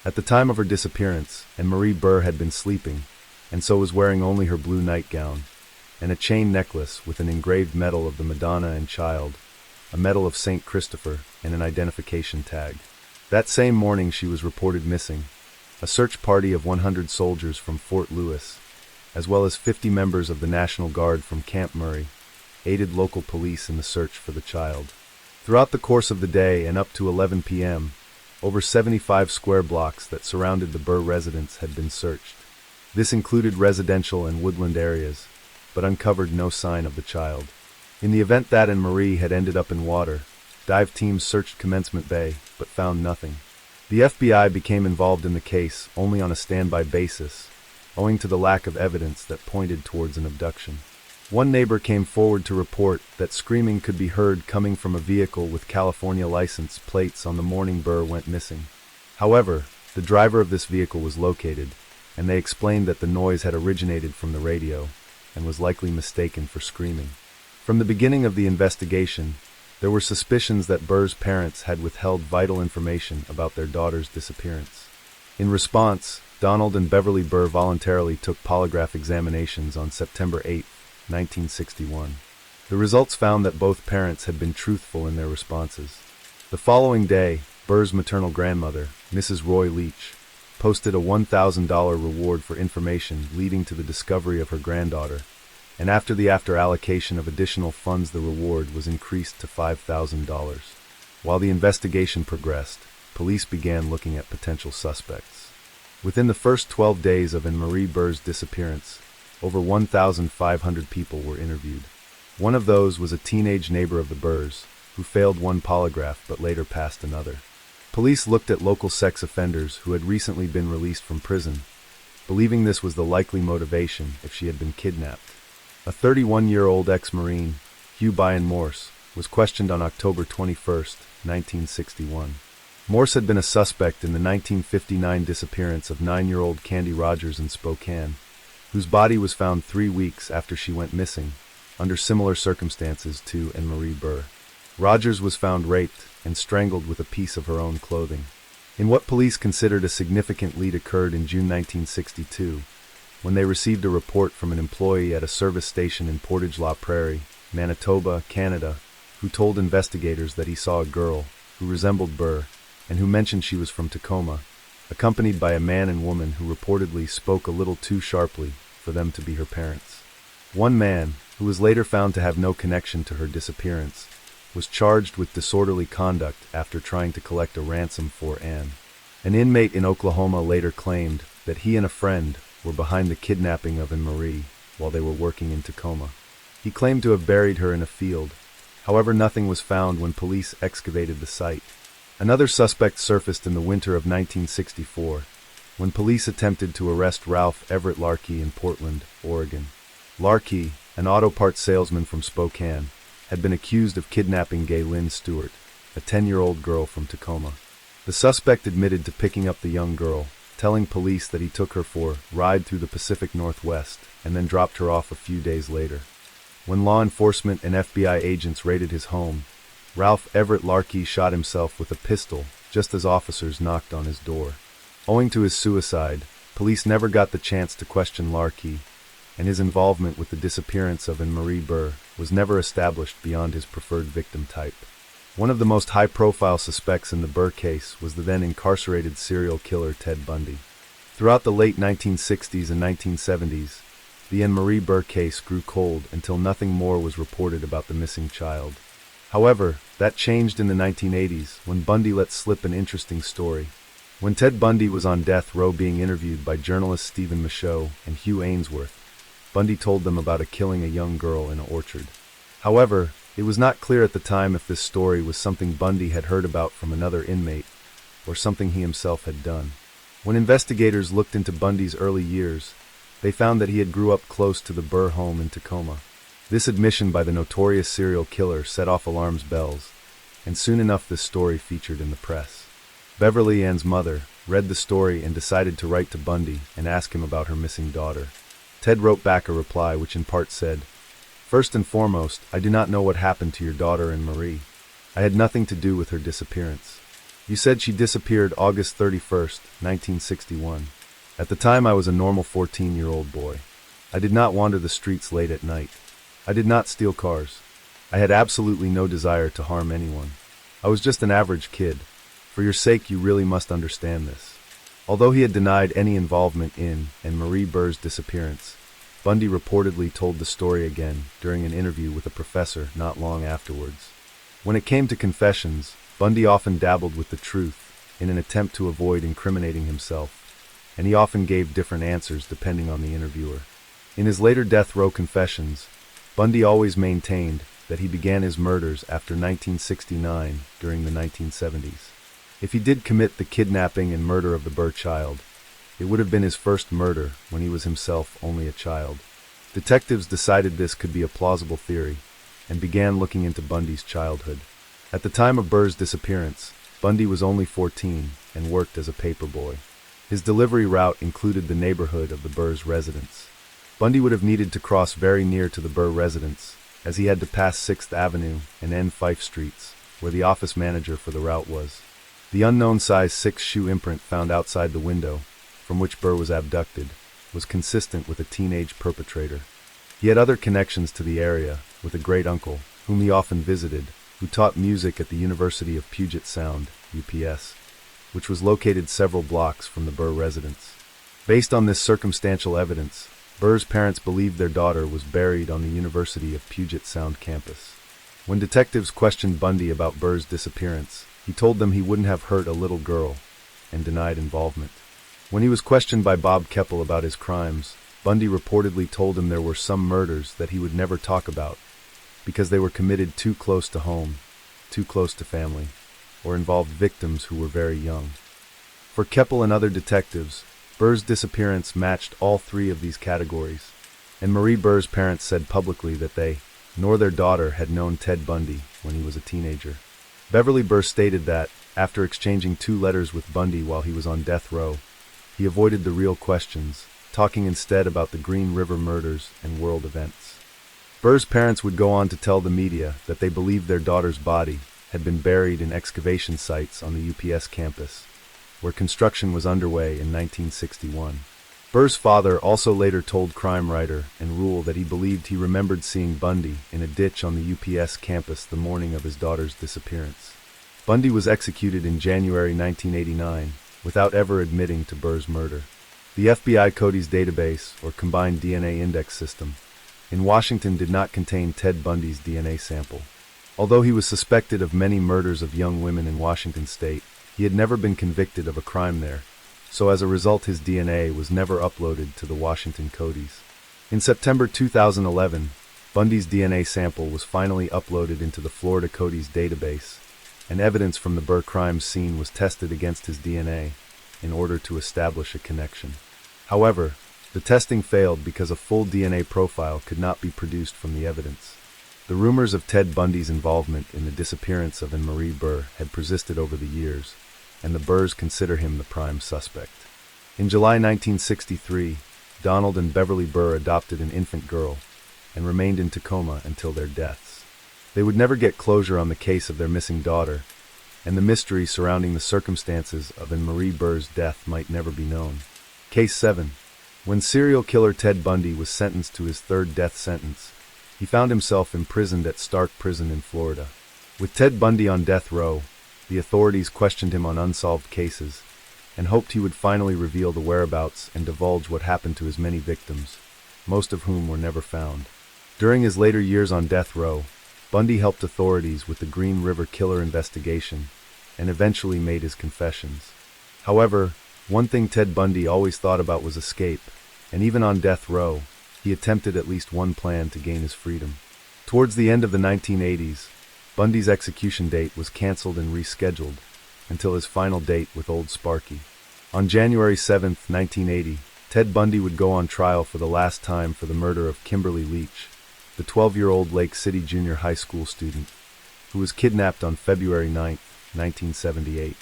At the time of her disappearance, Anne-Marie Burr had been sleeping, and so was wearing only her blue nightgown, and a chain necklace with an engraved medal of the Madonna and Child, a medal of St. Christopher, and an identification tag. That same morning she was reported missing. A search party of 100 soldiers from Fort Lewis, as well as 50 members of the National Guard from Camp Murray, aided local police in the search for the child. Throughout the course of the day and up to 11 p.m., over 75 square blocks that surrounded the Burr residence had been searched. This included residential and woodland areas, but uncovered no sign of the child. In the event that Anne-Marie had ended up in water, dive teams searched Commencement Bay, but found nothing. The FBI became involved in the case only on a standby basis, owing to the lack of evidence that pointed towards an abduction. One neighbor came forward to report that screaming could be heard coming from a vehicle with California license plates on the morning Burr went missing. However, the driver of this vehicle was located, and they explained that the noise had originated from the radio and was likely mistaken for screaming. From the beginning of the investigation, there were suspicions that Burr's parents had withheld vital information about their daughter's disappearance. In response, Donald and Beverly Burr voluntarily took polygraph examinations on September 8, 1961. The results found that both parents had been truthful in their responses. The following day, Burr's maternal grandmother, Mrs. Roy Leach, posted a $1,000 reward for information leading to the discovery of her granddaughter, and after allocation of additional funds the reward was increased to $5,000. While the investigation progressed, police began looking at potential suspects. Within the first 12 days of Anne-Marie Burr's disappearance, over 1,500 people were interviewed. One of those was a teenage neighbor of the Burrs, who failed one polygraph but later passed another. Police looked at local sex offenders who had recently been released from prison, believing this was the likely motivation if she had been kidnapped. A 31-year-old ex-Marine, Hugh Byron Morse, was questioned on October 21, 1961. Morse had been a suspect in the 1959 disappearance of 9-year-old Candy Rogers in Spokane, whose body was found 3 weeks after she went missing, under similar circumstances to Anne-Marie Burr. Rogers was found raped and strangled with a piece of her own clothing. In what police considered a significant lead occurred in June 1962, when they received a report from an employee at a service station in Portage la Prairie, Manitoba, Canada, who told investigators that he saw a girl who resembled Burr and who mentioned she was from Tacoma, accompanied by a man and woman who reportedly spoke a little too sharply for them to be her parents. One man, who was later found to have no connection to her disappearance, was charged with disorderly conduct after trying to collect a ransom for Anne. An inmate in Oklahoma later claimed that he and a friend were behind the kidnapping of Anne-Marie while they were working in Tacoma. He claimed to have buried her in a field. However, nothing was found when police excavated the site. Another suspect surfaced in the winter of 1964, when police attempted to arrest Ralph Everett Larkey in Portland, Oregon. Larkey, an auto parts salesman from Spokane, had been accused of kidnapping Gaylyn Stewart, a 10-year-old girl from Tacoma. The suspect admitted to picking up the young girl, telling police that he took her for a ride through the Pacific Northwest and then dropped her off a few days later. When law enforcement and FBI agents raided his home, Ralph Everett Larkey shot himself with a pistol just as officers knocked on his door. Owing to his suicide, police never got the chance to question Larkey, and his involvement with the disappearance of Anne-Marie Burr was never established beyond his preferred victim type. One of the most high-profile suspects in the Burr case was the then-incarcerated serial killer Ted Bundy. Throughout the late 1960s and 1970s, the Anne-Marie Burr case grew cold until nothing more was reported about the missing child. However, that changed in the 1980s when Bundy let slip an interesting story. When Ted Bundy was on death row being interviewed by journalists Stephen Michaud and Hugh Ainsworth, Bundy told them about killing a young girl in an orchard. However, it was not clear at the time if this story was something Bundy had heard about from another inmate or something he himself had done. When investigators looked into Bundy's early years, they found that he had grew up close to the Burr home in Tacoma. This admission by the notorious serial killer set off alarm bells, and soon enough this story featured in the press. Beverly Ann's mother read the story and decided to write to Bundy and ask him about her missing daughter. Ted wrote back a reply which in part said, "First and foremost, I do not know what happened to your daughter and Marie. I had nothing to do with her disappearance. You said she disappeared August 31st, 1961. At the time I was a normal 14-year-old boy. I did not wander the streets late at night. I did not steal cars. I had absolutely no desire to harm anyone. I was just an average kid. For your sake, you really must understand this." Although he had denied any involvement in and Marie Burr's disappearance, Bundy reportedly told the story again during an interview with a professor not long afterwards. When it came to confessions, Bundy often dabbled with the truth in an attempt to avoid incriminating himself, and he often gave different answers depending on the interviewer. In his later death row confessions, Bundy always maintained that he began his murders after 1969 during the 1970s. If he did commit the kidnapping and murder of the Burr child, it would have been his first murder when he was himself only a child. Detectives decided this could be a plausible theory and began looking into Bundy's childhood. At the time of Burr's disappearance, Bundy was only 14 and worked as a paperboy. His delivery route included the neighborhood of the Burr's residence. Bundy would have needed to cross very near to the Burr residence, as he had to pass 6th Avenue and N. Fife Streets, where the office manager for the route was. The unknown size 6 shoe imprint found outside the window, from which Burr was abducted, was consistent with a teenage perpetrator. He had other connections to the area, with a great-uncle, whom he often visited, who taught music at the University of Puget Sound, UPS, which was located several blocks from the Burr residence. Based on this circumstantial evidence, Burr's parents believed their daughter was buried on the University of Puget Sound campus. When detectives questioned Bundy about Burr's disappearance, he told them he wouldn't have hurt a little girl, and denied involvement. When he was questioned by Bob Keppel about his crimes, Bundy reportedly told him there were some murders that he would never talk about, because they were committed too close to home, too close to family, or involved victims who were very young. For Keppel and other detectives, Burr's disappearance matched all 3 of these categories, and Marie Burr's parents said publicly that they, nor their daughter, had known Ted Bundy when he was a teenager. Beverly Burr stated that, after exchanging 2 letters with Bundy while he was on death row, he avoided the real questions, talking instead about the Green River murders and world events. Burr's parents would go on to tell the media that they believed their daughter's body had been buried in excavation sites on the UPS campus, where construction was underway in 1961. Burr's father also later told crime writer and Rule that he believed he remembered seeing Bundy in a ditch on the UPS campus the morning of his daughter's disappearance. Bundy was executed in January 1989 without ever admitting to Burr's murder. The FBI CODIS database, or Combined DNA Index System, in Washington did not contain Ted Bundy's DNA sample. Although he was suspected of many murders of young women in Washington state, he had never been convicted of a crime there, so as a result his DNA was never uploaded to the Washington CODIS. In September 2011, Bundy's DNA sample was finally uploaded into the Florida CODIS database, and evidence from the Burr crime scene was tested against his DNA in order to establish a connection. However, the testing failed because a full DNA profile could not be produced from the evidence. The rumors of Ted Bundy's involvement in the disappearance of Marie Burr had persisted over the years, and the Burrs consider him the prime suspect. In July 1963, Donald and Beverly Burr adopted an infant girl and remained in Tacoma until their deaths. They would never get closure on the case of their missing daughter, and the mystery surrounding the circumstances of Marie Burr's death might never be known. Case 7. When serial killer Ted Bundy was sentenced to his 3rd death sentence, he found himself imprisoned at Stark Prison in Florida. With Ted Bundy on death row, the authorities questioned him on unsolved cases and hoped he would finally reveal the whereabouts and divulge what happened to his many victims, most of whom were never found. During his later years on death row, Bundy helped authorities with the Green River Killer investigation and eventually made his confessions. However, one thing Ted Bundy always thought about was escape, and even on death row, he attempted at least one plan to gain his freedom. Towards the end of the 1980s, Bundy's execution date was canceled and rescheduled until his final date with Old Sparky. On January 7, 1980, Ted Bundy would go on trial for the last time for the murder of Kimberly Leach, the 12-year-old Lake City Junior High School student. who was kidnapped on February 9, 1978.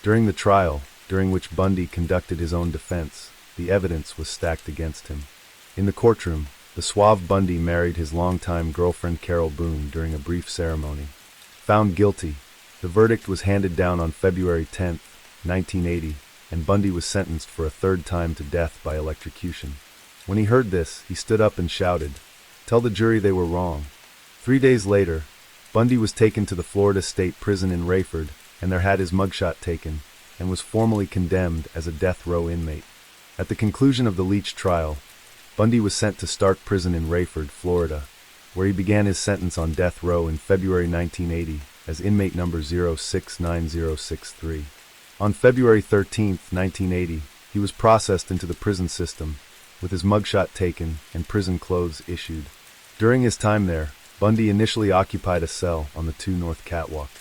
During the trial, during which Bundy conducted his own defense, the evidence was stacked against him. In the courtroom, the suave Bundy married his longtime girlfriend Carol Boone during a brief ceremony. Found guilty, the verdict was handed down on February 10, 1980, and Bundy was sentenced for a third time to death by electrocution. When he heard this, he stood up and shouted, "Tell the jury they were wrong." 3 days later, Bundy was taken to the Florida State Prison in Rayford, and there had his mugshot taken, and was formally condemned as a death row inmate. At the conclusion of the Leach trial, Bundy was sent to Stark Prison in Rayford, Florida, where he began his sentence on death row in February 1980 as inmate number 069063. On February 13, 1980, he was processed into the prison system, with his mugshot taken and prison clothes issued. During his time there, Bundy initially occupied a cell on the 2 North Catwalk.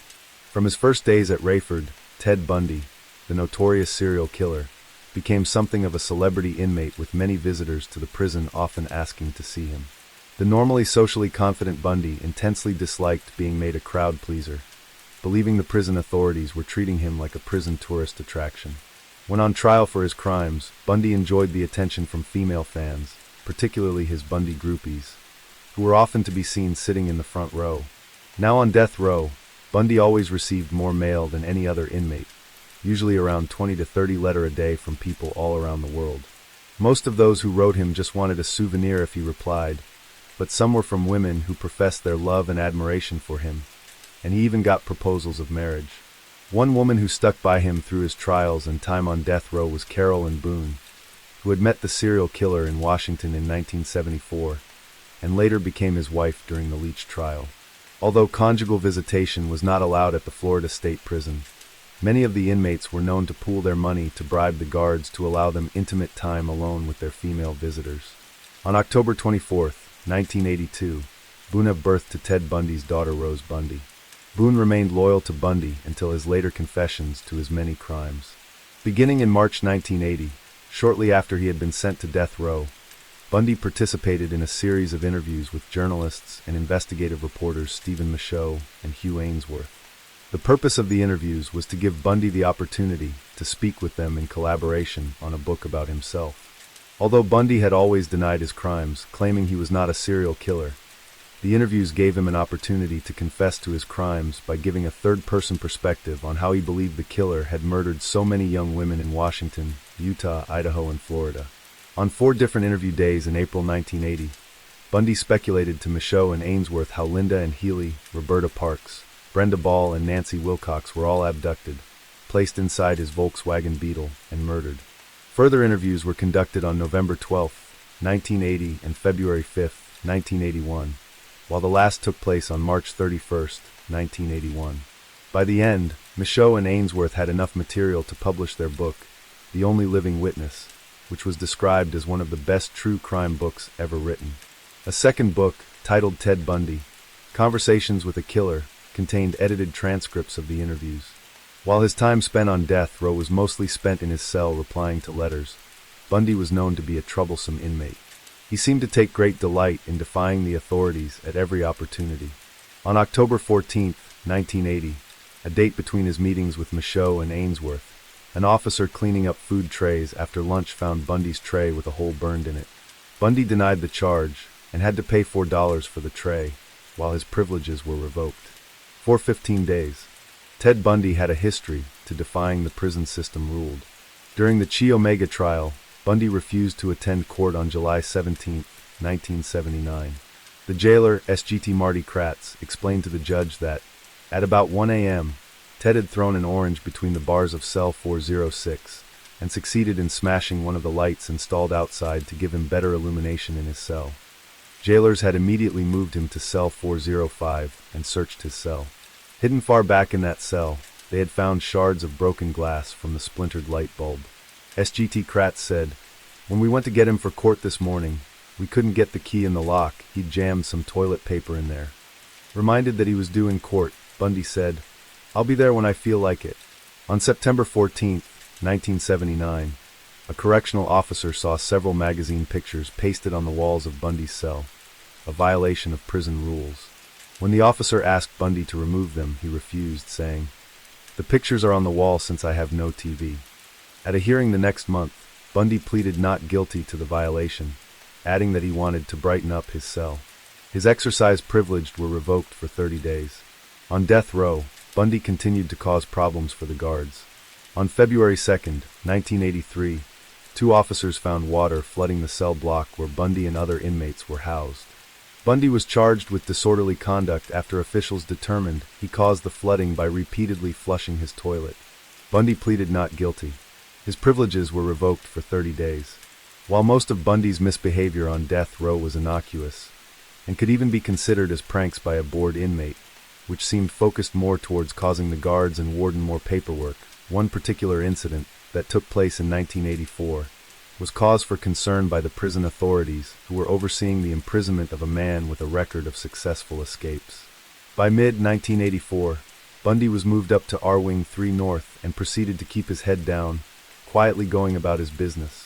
From his first days at Rayford, Ted Bundy, the notorious serial killer, became something of a celebrity inmate, with many visitors to the prison often asking to see him. The normally socially confident Bundy intensely disliked being made a crowd pleaser, believing the prison authorities were treating him like a prison tourist attraction. When on trial for his crimes, Bundy enjoyed the attention from female fans, particularly his Bundy groupies, who were often to be seen sitting in the front row. Now on death row, Bundy always received more mail than any other inmate, usually around 20 to 30 letters a day from people all around the world. Most of those who wrote him just wanted a souvenir if he replied, but some were from women who professed their love and admiration for him, and he even got proposals of marriage. One woman who stuck by him through his trials and time on death row was Carol Boone, who had met the serial killer in Washington in 1974, and later became his wife during the Leach trial. Although conjugal visitation was not allowed at the Florida State Prison, many of the inmates were known to pool their money to bribe the guards to allow them intimate time alone with their female visitors. On October 24, 1982, Boone gave birth to Ted Bundy's daughter Rose Bundy. Boone remained loyal to Bundy until his later confessions to his many crimes. Beginning in March 1980, shortly after he had been sent to death row, Bundy participated in a series of interviews with journalists and investigative reporters Stephen Michaud and Hugh Ainsworth. The purpose of the interviews was to give Bundy the opportunity to speak with them in collaboration on a book about himself. Although Bundy had always denied his crimes, claiming he was not a serial killer, the interviews gave him an opportunity to confess to his crimes by giving a third-person perspective on how he believed the killer had murdered so many young women in Washington, Utah, Idaho, and Florida. On 4 different interview days in April 1980, Bundy speculated to Michaud and Ainsworth how Linda and Healy, Roberta Parks, Brenda Ball, and Nancy Wilcox were all abducted, placed inside his Volkswagen Beetle, and murdered. Further interviews were conducted on November 12, 1980 and February 5, 1981, while the last took place on March 31, 1981. By the end, Michaud and Ainsworth had enough material to publish their book, The Only Living Witness, which was described as one of the best true crime books ever written. A second book, titled Ted Bundy, Conversations with a Killer, contained edited transcripts of the interviews. While his time spent on death row was mostly spent in his cell replying to letters, Bundy was known to be a troublesome inmate. He seemed to take great delight in defying the authorities at every opportunity. On October 14, 1980, a date between his meetings with Michaud and Ainsworth, an officer cleaning up food trays after lunch found Bundy's tray with a hole burned in it. Bundy denied the charge and had to pay $4 for the tray, while his privileges were revoked. For 15 days, Ted Bundy had a history to defying the prison system ruled. During the Chi Omega trial, Bundy refused to attend court on July 17, 1979. The jailer, SGT Marty Kratz, explained to the judge that, at about 1 a.m., Ted had thrown an orange between the bars of cell 406 and succeeded in smashing one of the lights installed outside to give him better illumination in his cell. Jailers had immediately moved him to cell 405 and searched his cell. Hidden far back in that cell, they had found shards of broken glass from the splintered light bulb. SGT Kratz said, "When we went to get him for court this morning, we couldn't get the key in the lock. He'd jammed some toilet paper in there." Reminded that he was due in court, Bundy said, "I'll be there when I feel like it." On September 14, 1979, a correctional officer saw several magazine pictures pasted on the walls of Bundy's cell, a violation of prison rules. When the officer asked Bundy to remove them, he refused, saying, "The pictures are on the wall since I have no TV." At a hearing the next month, Bundy pleaded not guilty to the violation, adding that he wanted to brighten up his cell. His exercise privileges were revoked for 30 days. On death row, Bundy continued to cause problems for the guards. On February 2, 1983, 2 officers found water flooding the cell block where Bundy and other inmates were housed. Bundy was charged with disorderly conduct after officials determined he caused the flooding by repeatedly flushing his toilet. Bundy pleaded not guilty. His privileges were revoked for 30 days. While most of Bundy's misbehavior on death row was innocuous, and could even be considered as pranks by a bored inmate, which seemed focused more towards causing the guards and warden more paperwork, one particular incident that took place in 1984 was cause for concern by the prison authorities who were overseeing the imprisonment of a man with a record of successful escapes. By mid-1984, Bundy was moved up to R-Wing 3 North and proceeded to keep his head down, quietly going about his business.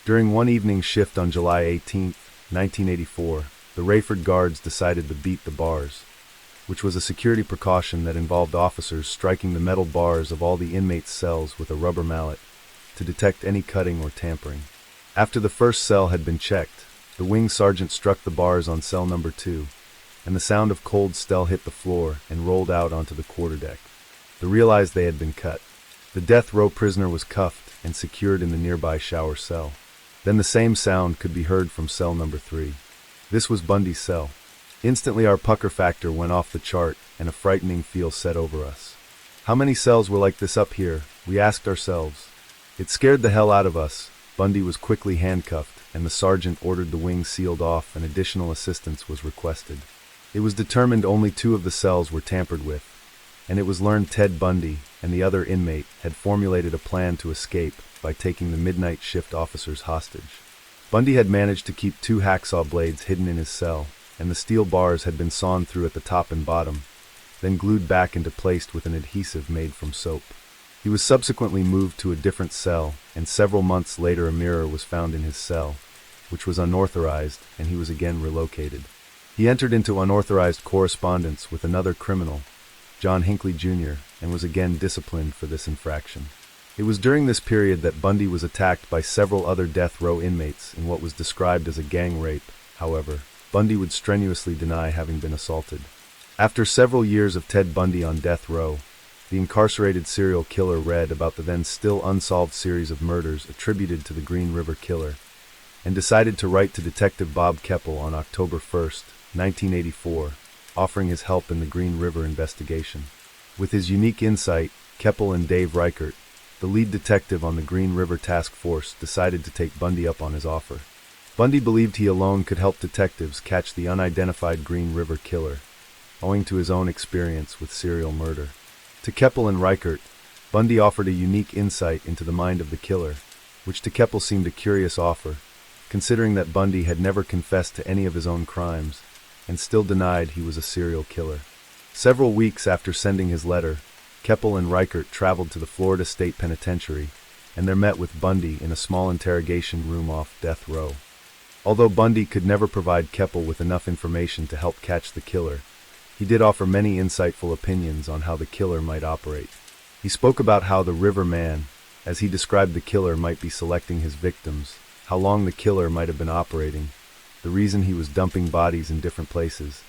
During one evening shift on July 18, 1984, the Rayford guards decided to beat the bars, which was a security precaution that involved officers striking the metal bars of all the inmates' cells with a rubber mallet to detect any cutting or tampering. After the first cell had been checked, the wing sergeant struck the bars on cell number 2, and the sound of cold steel hit the floor and rolled out onto the quarterdeck. They realized they had been cut. The death row prisoner was cuffed and secured in the nearby shower cell. Then the same sound could be heard from cell number 3. This was Bundy's cell. Instantly our pucker factor went off the chart and a frightening feel set over us. How many cells were like this up here? We asked ourselves. It scared the hell out of us. Bundy was quickly handcuffed and the sergeant ordered the wing sealed off and additional assistance was requested. It was determined only 2 of the cells were tampered with, and it was learned Ted Bundy and the other inmate had formulated a plan to escape by taking the midnight shift officers hostage. Bundy had managed to keep 2 hacksaw blades hidden in his cell, and the steel bars had been sawn through at the top and bottom, then glued back into place with an adhesive made from soap. He was subsequently moved to a different cell, and several months later a mirror was found in his cell, which was unauthorized, and he was again relocated. He entered into unauthorized correspondence with another criminal, John Hinckley Jr., and was again disciplined for this infraction. It was during this period that Bundy was attacked by several other death row inmates in what was described as a gang rape. However, Bundy would strenuously deny having been assaulted. After several years of Ted Bundy on death row, the incarcerated serial killer read about the then still unsolved series of murders attributed to the Green River Killer, and decided to write to Detective Bob Keppel on October 1, 1984, offering his help in the Green River investigation. With his unique insight, Keppel and Dave Reichert, the lead detective on the Green River Task Force, decided to take Bundy up on his offer. Bundy believed he alone could help detectives catch the unidentified Green River Killer, owing to his own experience with serial murder. To Keppel and Reichert, Bundy offered a unique insight into the mind of the killer, which to Keppel seemed a curious offer, considering that Bundy had never confessed to any of his own crimes, and still denied he was a serial killer. Several weeks after sending his letter, Keppel and Reichert traveled to the Florida State Penitentiary, and there met with Bundy in a small interrogation room off death row. Although Bundy could never provide Keppel with enough information to help catch the killer, he did offer many insightful opinions on how the killer might operate. He spoke about how the River Man, as he described the killer, might be selecting his victims, how long the killer might have been operating, the reason he was dumping bodies in different places,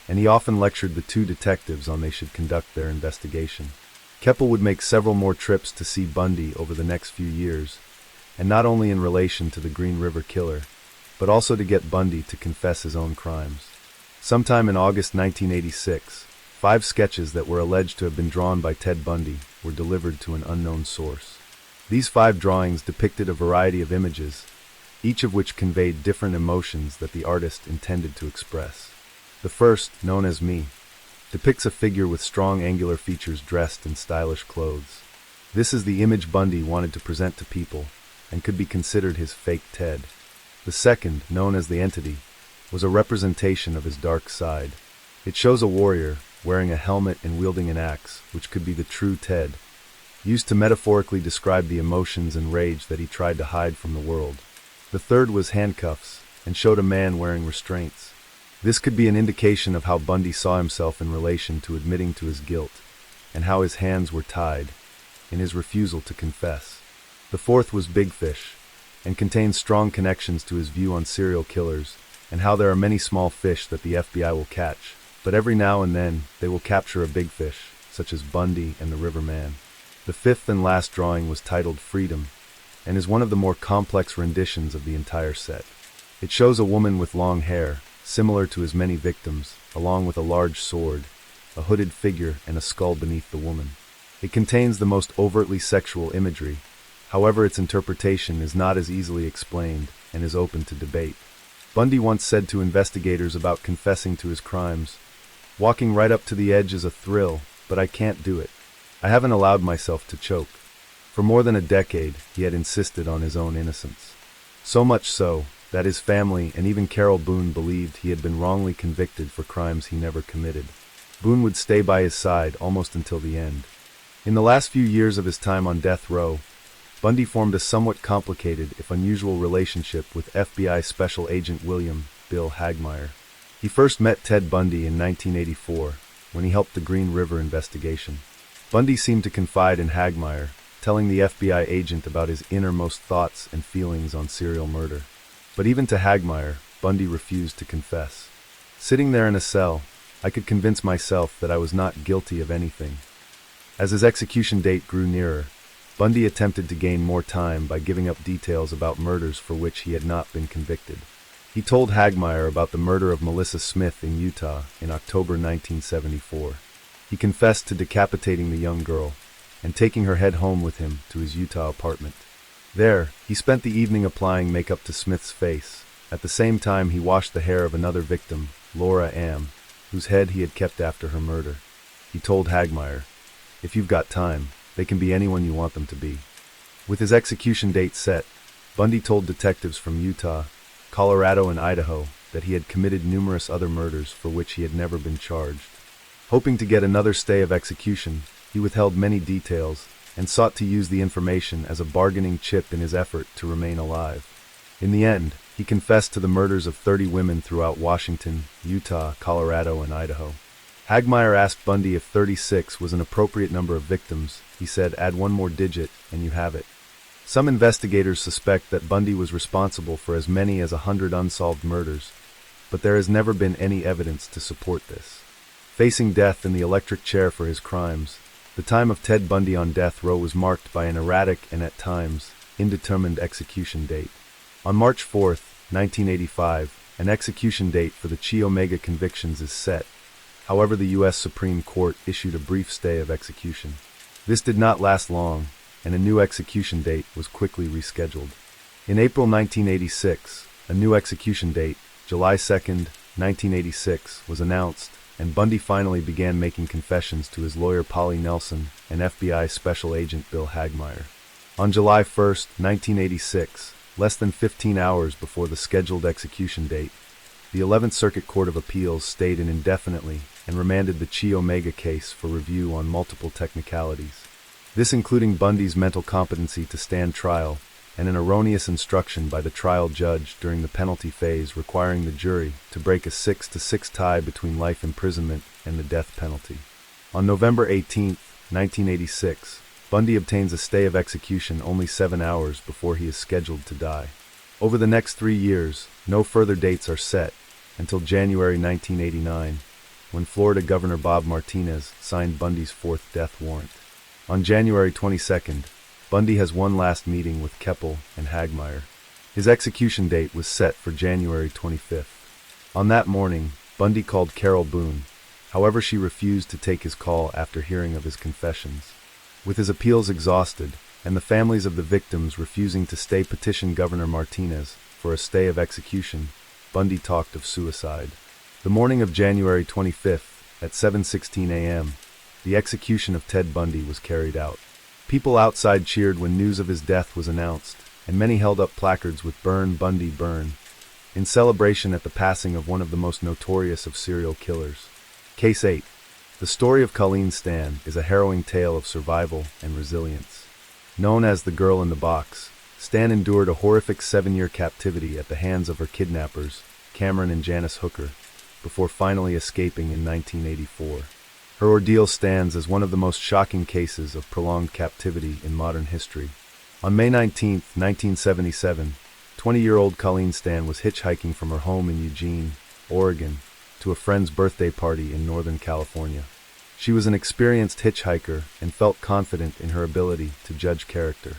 and he often lectured the 2 detectives on they should conduct their investigation. Keppel would make several more trips to see Bundy over the next few years, and not only in relation to the Green River Killer, but also to get Bundy to confess his own crimes. Sometime in August 1986, 5 sketches that were alleged to have been drawn by Ted Bundy were delivered to an unknown source. These 5 drawings depicted a variety of images, each of which conveyed different emotions that the artist intended to express. The first, known as Me, depicts a figure with strong angular features dressed in stylish clothes. This is the image Bundy wanted to present to people, and could be considered his fake Ted. The second, known as The Entity, was a representation of his dark side. It shows a warrior, wearing a helmet and wielding an axe, which could be the true Ted, used to metaphorically describe the emotions and rage that he tried to hide from the world. The third was Handcuffs, and showed a man wearing restraints. This could be an indication of how Bundy saw himself in relation to admitting to his guilt, and how his hands were tied in his refusal to confess. The fourth was Big Fish, and contains strong connections to his view on serial killers, and how there are many small fish that the FBI will catch, but every now and then they will capture a big fish, such as Bundy and the River Man. The fifth and last drawing was titled Freedom, and is one of the more complex renditions of the entire set. It shows a woman with long hair, similar to his many victims, along with a large sword, a hooded figure, and a skull beneath the woman. It contains the most overtly sexual imagery. However, its interpretation is not as easily explained and is open to debate. Bundy once said to investigators about confessing to his crimes, "Walking right up to the edge is a thrill, but I can't do it. I haven't allowed myself to choke." For more than a decade, he had insisted on his own innocence. So much so, that his family and even Carol Boone believed he had been wrongly convicted for crimes he never committed. Boone would stay by his side almost until the end. In the last few years of his time on death row, Bundy formed a somewhat complicated, if unusual, relationship with FBI Special Agent William "Bill" Hagmaier. He first met Ted Bundy in 1984, when he helped the Green River investigation. Bundy seemed to confide in Hagmaier, telling the FBI agent about his innermost thoughts and feelings on serial murder. But even to Hagmaier, Bundy refused to confess. Sitting there in a cell, I could convince myself that I was not guilty of anything. As his execution date grew nearer, Bundy attempted to gain more time by giving up details about murders for which he had not been convicted. He told Hagmaier about the murder of Melissa Smith in Utah in October 1974. He confessed to decapitating the young girl and taking her head home with him to his Utah apartment. There, he spent the evening applying makeup to Smith's face. At the same time, he washed the hair of another victim, Laura Am, whose head he had kept after her murder. He told Hagmaier, "If you've got time, they can be anyone you want them to be." With his execution date set, Bundy told detectives from Utah, Colorado, and Idaho that he had committed numerous other murders for which he had never been charged. Hoping to get another stay of execution, he withheld many details and sought to use the information as a bargaining chip in his effort to remain alive. In the end, he confessed to the murders of 30 women throughout Washington, Utah, Colorado, and Idaho. Hagmaier asked Bundy if 36 was an appropriate number of victims. He said, "Add one more digit, and you have it." Some investigators suspect that Bundy was responsible for as many as 100 unsolved murders, but there has never been any evidence to support this. Facing death in the electric chair for his crimes, the time of Ted Bundy on death row was marked by an erratic and at times indeterminate execution date. On March 4, 1985, an execution date for the Chi Omega convictions is set. However, the U.S. Supreme Court issued a brief stay of execution. This did not last long, and a new execution date was quickly rescheduled. In April 1986, a new execution date, July 2, 1986, was announced, and Bundy finally began making confessions to his lawyer Polly Nelson and FBI Special Agent Bill Hagmaier. On July 1, 1986, less than 15 hours before the scheduled execution date, the 11th Circuit Court of Appeals stayed in indefinitely and remanded the Chi Omega case for review on multiple technicalities. This including Bundy's mental competency to stand trial and an erroneous instruction by the trial judge during the penalty phase requiring the jury to break a 6-6 tie between life imprisonment and the death penalty. On November 18, 1986, Bundy obtains a stay of execution only 7 hours before he is scheduled to die. Over the next 3 years, no further dates are set until January 1989, when Florida Governor Bob Martinez signed Bundy's 4th death warrant. On January 22nd, Bundy has one last meeting with Keppel and Hagmaier. His execution date was set for January 25th. On that morning, Bundy called Carol Boone. However, she refused to take his call after hearing of his confessions. With his appeals exhausted, and the families of the victims refusing to stay, petitioned Governor Martinez for a stay of execution, Bundy talked of suicide. The morning of January 25th, at 7:16 a.m., the execution of Ted Bundy was carried out. People outside cheered when news of his death was announced, and many held up placards with "Burn, Bundy, burn," in celebration at the passing of one of the most notorious of serial killers. Case 8. The story of Colleen Stan is a harrowing tale of survival and resilience. Known as the Girl in the Box, Stan endured a horrific 7-year captivity at the hands of her kidnappers, Cameron and Janice Hooker, before finally escaping in 1984. Her ordeal stands as one of the most shocking cases of prolonged captivity in modern history. On May 19, 1977, 20-year-old Colleen Stan was hitchhiking from her home in Eugene, Oregon, to a friend's birthday party in Northern California. She was an experienced hitchhiker and felt confident in her ability to judge character.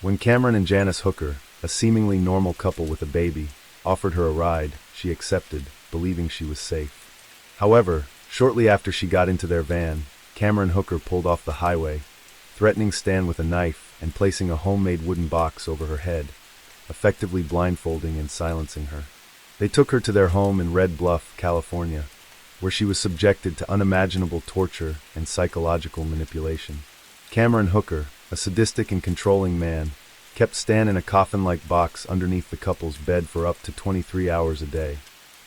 When Cameron and Janice Hooker, a seemingly normal couple with a baby, offered her a ride, she accepted, believing she was safe. However, shortly after she got into their van, Cameron Hooker pulled off the highway, threatening Stan with a knife and placing a homemade wooden box over her head, effectively blindfolding and silencing her. They took her to their home in Red Bluff, California, where she was subjected to unimaginable torture and psychological manipulation. Cameron Hooker, a sadistic and controlling man, kept Stan in a coffin-like box underneath the couple's bed for up to 23 hours a day.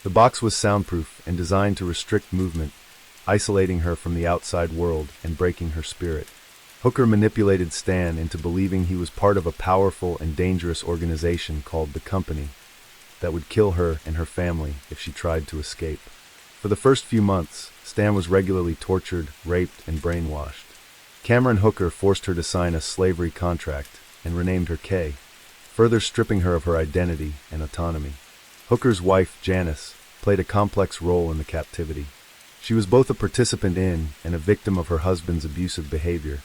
The box was soundproof and designed to restrict movement, isolating her from the outside world and breaking her spirit. Hooker manipulated Stan into believing he was part of a powerful and dangerous organization called the Company that would kill her and her family if she tried to escape. For the first few months, Stan was regularly tortured, raped, and brainwashed. Cameron Hooker forced her to sign a slavery contract and renamed her Kay, further stripping her of her identity and autonomy. Hooker's wife, Janice, played a complex role in the captivity. She was both a participant in and a victim of her husband's abusive behavior,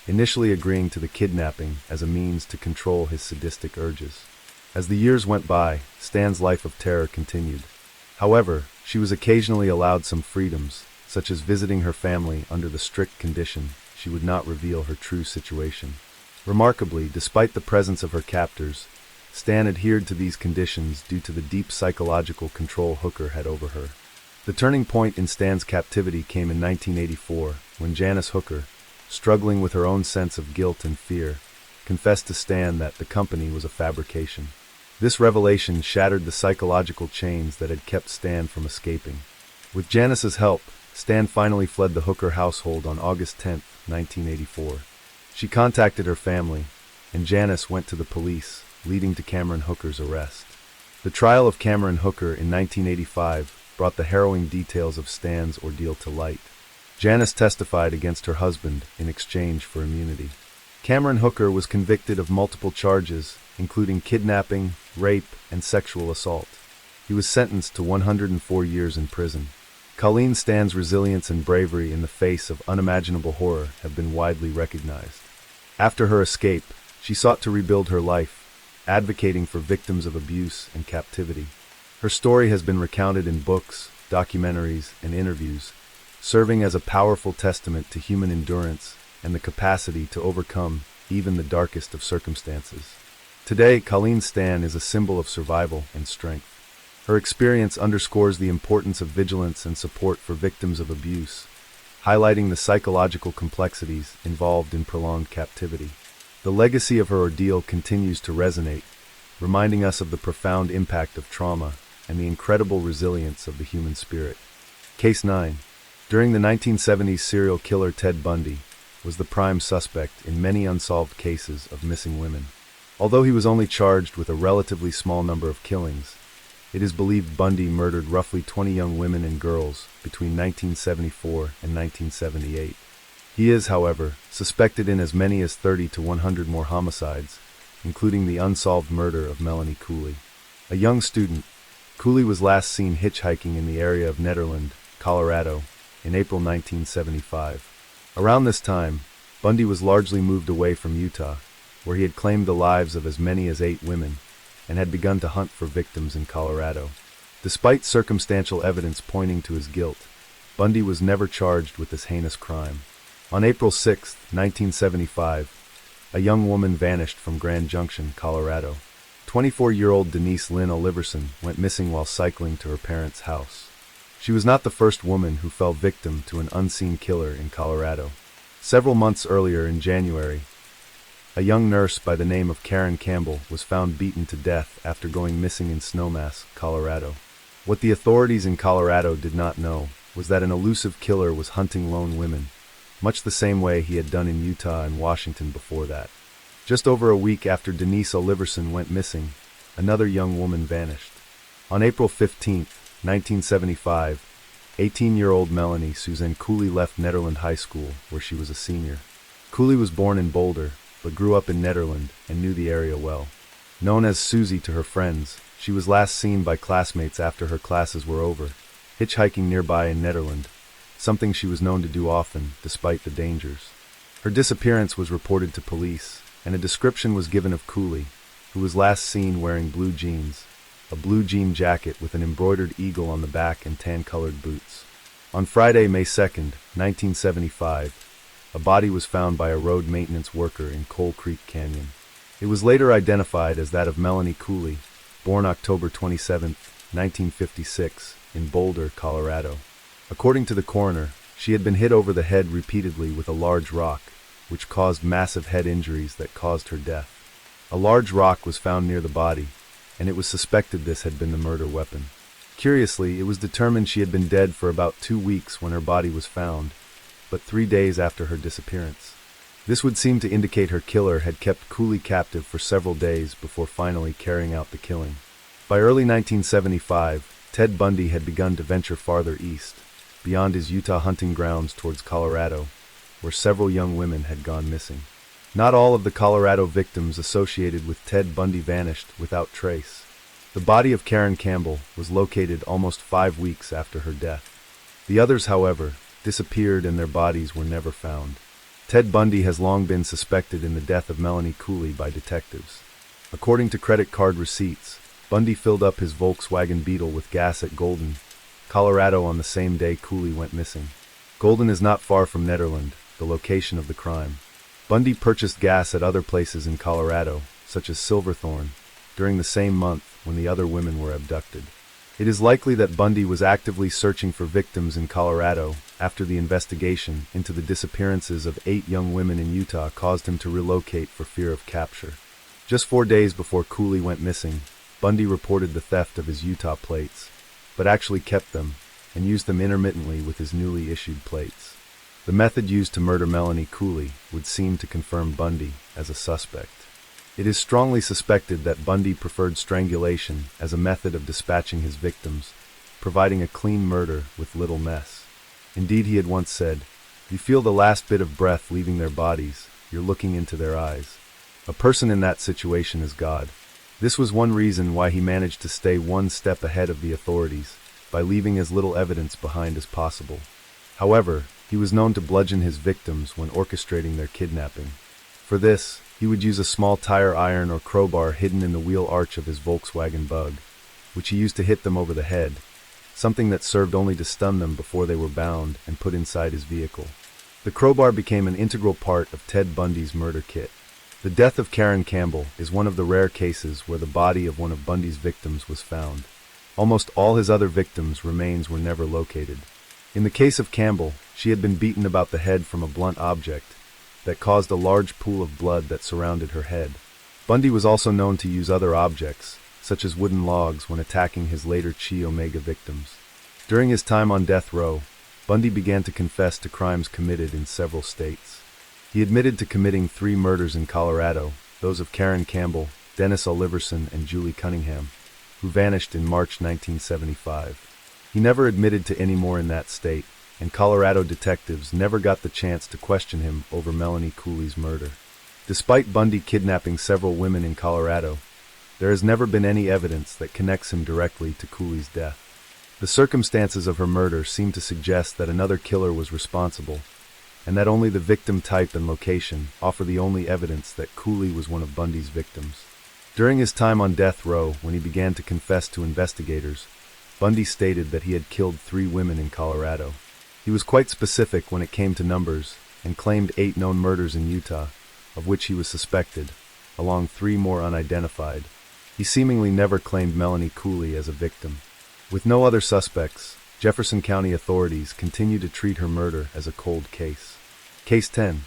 initially agreeing to the kidnapping as a means to control his sadistic urges. As the years went by, Stan's life of terror continued. However, she was occasionally allowed some freedoms, such as visiting her family under the strict condition she would not reveal her true situation. Remarkably, despite the presence of her captors, Stan adhered to these conditions due to the deep psychological control Hooker had over her. The turning point in Stan's captivity came in 1984, when Janice Hooker, struggling with her own sense of guilt and fear, confessed to Stan that the Company was a fabrication. This revelation shattered the psychological chains that had kept Stan from escaping. With Janice's help, Stan finally fled the Hooker household on August 10, 1984. She contacted her family, and Janice went to the police, leading to Cameron Hooker's arrest. The trial of Cameron Hooker in 1985 brought the harrowing details of Stan's ordeal to light. Janice testified against her husband in exchange for immunity. Cameron Hooker was convicted of multiple charges, including kidnapping, rape, and sexual assault. He was sentenced to 104 years in prison. Colleen Stan's resilience and bravery in the face of unimaginable horror have been widely recognized. After her escape, she sought to rebuild her life, advocating for victims of abuse and captivity. Her story has been recounted in books, documentaries, and interviews, serving as a powerful testament to human endurance and the capacity to overcome even the darkest of circumstances. Today, Colleen Stan is a symbol of survival and strength. Her experience underscores the importance of vigilance and support for victims of abuse, highlighting the psychological complexities involved in prolonged captivity. The legacy of her ordeal continues to resonate, reminding us of the profound impact of trauma and the incredible resilience of the human spirit. Case 9. During the 1970s, serial killer Ted Bundy was the prime suspect in many unsolved cases of missing women. Although he was only charged with a relatively small number of killings, it is believed Bundy murdered roughly 20 young women and girls between 1974 and 1978. He is, however, suspected in as many as 30 to 100 more homicides, including the unsolved murder of Melanie Cooley. A young student, Cooley was last seen hitchhiking in the area of Nederland, Colorado, in April 1975. Around this time, Bundy was largely moved away from Utah, where he had claimed the lives of as many as 8 women, and had begun to hunt for victims in Colorado. Despite circumstantial evidence pointing to his guilt, Bundy was never charged with this heinous crime. On April 6, 1975, a young woman vanished from Grand Junction, Colorado. 24-year-old Denise Lynn Oliverson went missing while cycling to her parents' house. She was not the first woman who fell victim to an unseen killer in Colorado. Several months earlier, in January, a young nurse by the name of Karen Campbell was found beaten to death after going missing in Snowmass, Colorado. What the authorities in Colorado did not know was that an elusive killer was hunting lone women, much the same way he had done in Utah and Washington before that. Just over a week after Denise Oliverson went missing, another young woman vanished. On April 15, 1975, 18-year-old Melanie Suzanne Cooley left Nederland High School, where she was a senior. Cooley was born in Boulder, but grew up in Nederland and knew the area well. Known as Susie to her friends, she was last seen by classmates after her classes were over, hitchhiking nearby in Nederland, something she was known to do often, despite the dangers. Her disappearance was reported to police, and a description was given of Cooley, who was last seen wearing blue jeans, a blue jean jacket with an embroidered eagle on the back and tan-colored boots. On Friday, May 2nd, 1975, a body was found by a road maintenance worker in Coal Creek Canyon. It was later identified as that of Melanie Cooley, born October 27, 1956, in Boulder, Colorado. According to the coroner, she had been hit over the head repeatedly with a large rock, which caused massive head injuries that caused her death. A large rock was found near the body, and it was suspected this had been the murder weapon. Curiously, it was determined she had been dead for about 2 weeks when her body was found, but 3 days after her disappearance. This would seem to indicate her killer had kept Cooley captive for several days before finally carrying out the killing. By early 1975, Ted Bundy had begun to venture farther east, beyond his Utah hunting grounds towards Colorado, where several young women had gone missing. Not all of the Colorado victims associated with Ted Bundy vanished without trace. The body of Karen Campbell was located almost 5 weeks after her death. The others, however, disappeared and their bodies were never found. Ted Bundy has long been suspected in the death of Melanie Cooley by detectives. According to credit card receipts, Bundy filled up his Volkswagen Beetle with gas at Golden, Colorado on the same day Cooley went missing. Golden is not far from Nederland, the location of the crime. Bundy purchased gas at other places in Colorado, such as Silverthorne, during the same month when the other women were abducted. It is likely that Bundy was actively searching for victims in Colorado after the investigation into the disappearances of 8 young women in Utah caused him to relocate for fear of capture. Just 4 days before Cooley went missing, Bundy reported the theft of his Utah plates, but actually kept them and used them intermittently with his newly issued plates. The method used to murder Melanie Cooley would seem to confirm Bundy as a suspect. It is strongly suspected that Bundy preferred strangulation as a method of dispatching his victims, providing a clean murder with little mess. Indeed, he had once said, "You feel the last bit of breath leaving their bodies, you're looking into their eyes." A person in that situation is God. This was one reason why he managed to stay one step ahead of the authorities, by leaving as little evidence behind as possible. However, he was known to bludgeon his victims when orchestrating their kidnapping. For this, he would use a small tire iron or crowbar hidden in the wheel arch of his Volkswagen Bug, which he used to hit them over the head, something that served only to stun them before they were bound and put inside his vehicle. The crowbar became an integral part of Ted Bundy's murder kit. The death of Karen Campbell is one of the rare cases where the body of one of Bundy's victims was found. Almost all his other victims' remains were never located. In the case of Campbell, she had been beaten about the head from a blunt object that caused a large pool of blood that surrounded her head. Bundy was also known to use other objects, such as wooden logs, when attacking his later Chi Omega victims. During his time on death row, Bundy began to confess to crimes committed in several states. He admitted to committing 3 murders in Colorado, those of Karen Campbell, Dennis Oliverson, and Julie Cunningham, who vanished in March 1975. He never admitted to any more in that state, and Colorado detectives never got the chance to question him over Melanie Cooley's murder. Despite Bundy kidnapping several women in Colorado, there has never been any evidence that connects him directly to Cooley's death. The circumstances of her murder seem to suggest that another killer was responsible, and that only the victim type and location offer the only evidence that Cooley was one of Bundy's victims. During his time on death row, when he began to confess to investigators, Bundy stated that he had killed 3 women in Colorado. He was quite specific when it came to numbers, and claimed 8 known murders in Utah, of which he was suspected, along 3 more unidentified. He seemingly never claimed Melanie Cooley as a victim. With no other suspects, Jefferson County authorities continue to treat her murder as a cold case. Case 10.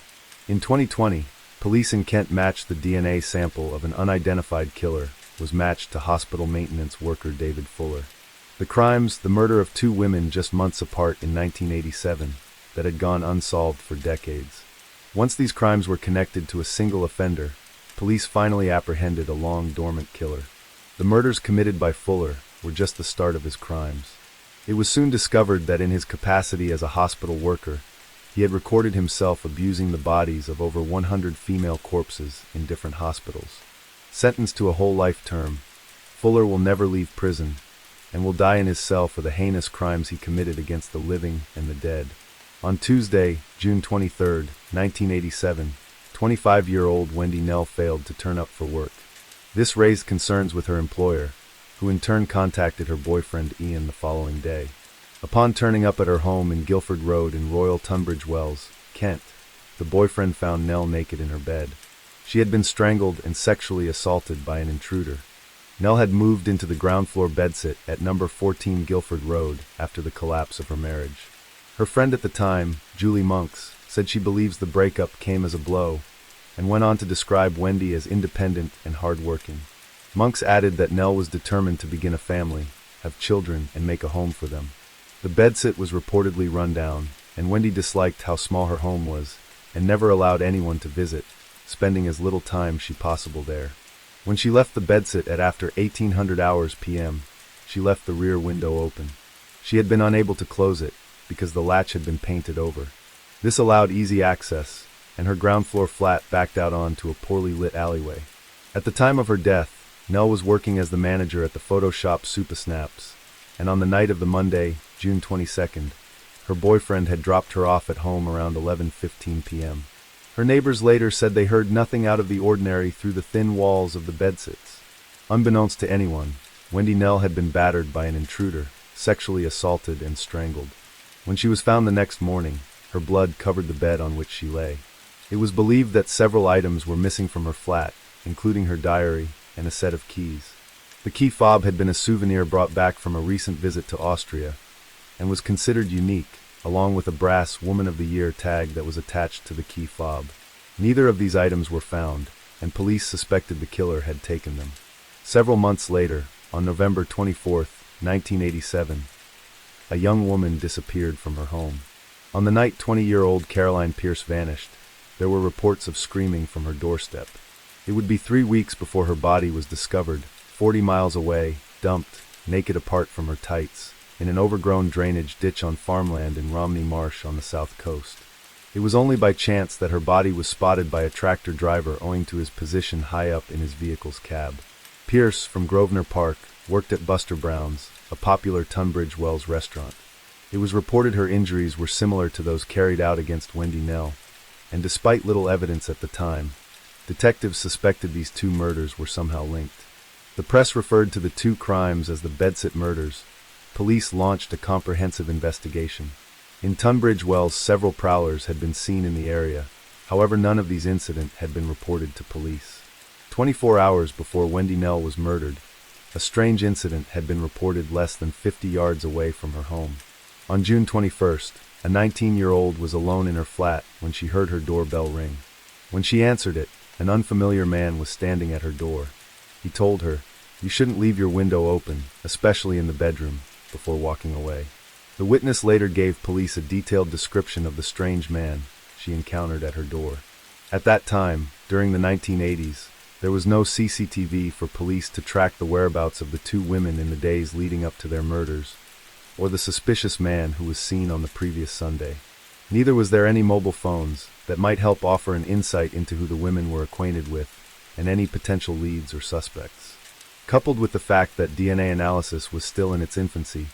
In 2020, police in Kent matched the DNA sample of an unidentified killer was matched to hospital maintenance worker David Fuller. The crimes, the murder of 2 women just months apart in 1987, that had gone unsolved for decades. Once these crimes were connected to a single offender, police finally apprehended a long-dormant killer. The murders committed by Fuller were just the start of his crimes. It was soon discovered that in his capacity as a hospital worker, he had recorded himself abusing the bodies of over 100 female corpses in different hospitals. Sentenced to a whole life term, Fuller will never leave prison and will die in his cell for the heinous crimes he committed against the living and the dead. On Tuesday, June 23, 1987, 25-year-old Wendy Nell failed to turn up for work. This raised concerns with her employer, who in turn contacted her boyfriend Ian the following day. Upon turning up at her home in Guildford Road in Royal Tunbridge Wells, Kent, the boyfriend found Nell naked in her bed. She had been strangled and sexually assaulted by an intruder. Nell had moved into the ground floor bedsit at number 14 Guildford Road after the collapse of her marriage. Her friend at the time, Julie Monks, said she believes the breakup came as a blow, and went on to describe Wendy as independent and hardworking. Monks added that Nell was determined to begin a family, have children, and make a home for them. The bedsit was reportedly run down, and Wendy disliked how small her home was, and never allowed anyone to visit, spending as little time she possible there. When she left the bedsit at after 1800 hours p.m., she left the rear window open. She had been unable to close it, because the latch had been painted over. This allowed easy access, and her ground floor flat backed out onto a poorly lit alleyway. At the time of her death, Nell was working as the manager at the photo shop Supasnaps, and on the night of the Monday, June 22nd, her boyfriend had dropped her off at home around 11:15 p.m. Her neighbors later said they heard nothing out of the ordinary through the thin walls of the bedsits. Unbeknownst to anyone, Wendy Nell had been battered by an intruder, sexually assaulted and strangled. When she was found the next morning, her blood covered the bed on which she lay. It was believed that several items were missing from her flat, including her diary and a set of keys. The key fob had been a souvenir brought back from a recent visit to Austria, and was considered unique, along with a brass Woman of the Year tag that was attached to the key fob. Neither of these items were found, and police suspected the killer had taken them. Several months later, on November 24, 1987, a young woman disappeared from her home. On the night 20-year-old Caroline Pierce vanished, there were reports of screaming from her doorstep. It would be 3 weeks before her body was discovered, 40 miles away, dumped, naked apart from her tights, in an overgrown drainage ditch on farmland in Romney Marsh on the south coast. It was only by chance that her body was spotted by a tractor driver owing to his position high up in his vehicle's cab. Pierce, from Grosvenor Park, worked at Buster Brown's, a popular Tunbridge Wells restaurant. It was reported her injuries were similar to those carried out against Wendy Nell, and despite little evidence at the time, detectives suspected these two murders were somehow linked. The press referred to the two crimes as the bedsit murders. Police launched a comprehensive investigation. In Tunbridge Wells, several prowlers had been seen in the area. However, none of these incidents had been reported to police. 24 hours before Wendy Nell was murdered, a strange incident had been reported less than 50 yards away from her home. On June 21st, a 19-year-old was alone in her flat when she heard her doorbell ring. When she answered it, an unfamiliar man was standing at her door. He told her, "You shouldn't leave your window open, especially in the bedroom," before walking away. The witness later gave police a detailed description of the strange man she encountered at her door. At that time, during the 1980s, there was no CCTV for police to track the whereabouts of the two women in the days leading up to their murders, or the suspicious man who was seen on the previous Sunday. Neither was there any mobile phones that might help offer an insight into who the women were acquainted with and any potential leads or suspects. Coupled with the fact that DNA analysis was still in its infancy,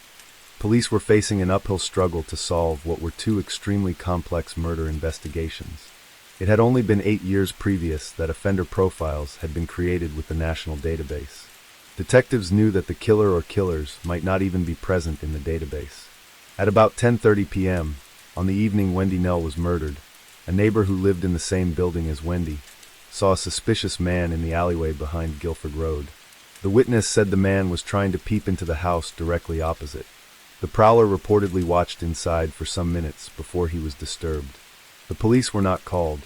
police were facing an uphill struggle to solve what were two extremely complex murder investigations. It had only been 8 years previous that offender profiles had been created with the national database. Detectives knew that the killer or killers might not even be present in the database. At about 10:30 p.m., on the evening Wendy Nell was murdered, a neighbor who lived in the same building as Wendy saw a suspicious man in the alleyway behind Guildford Road. The witness said the man was trying to peep into the house directly opposite. The prowler reportedly watched inside for some minutes before he was disturbed. The police were not called.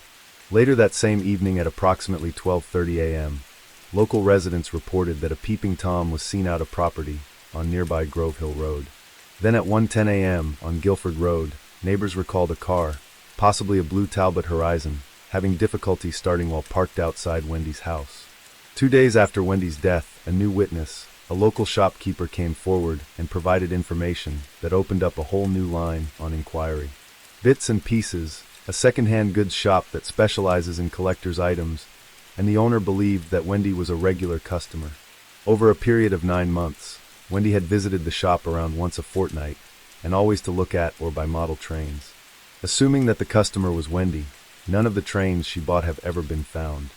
Later that same evening at approximately 12:30 a.m., local residents reported that a peeping Tom was seen out of property on nearby Grove Hill Road. Then at 1:10 a.m. on Guildford Road, neighbors recalled a car, possibly a blue Talbot Horizon, having difficulty starting while parked outside Wendy's house. 2 days after Wendy's death, a new witness, a local shopkeeper came forward and provided information that opened up a whole new line on inquiry. Bits and Pieces, a second-hand goods shop that specializes in collector's items, and the owner believed that Wendy was a regular customer. Over a period of 9 months, Wendy had visited the shop around once a fortnight, and always to look at or buy model trains. Assuming that the customer was Wendy, none of the trains she bought have ever been found.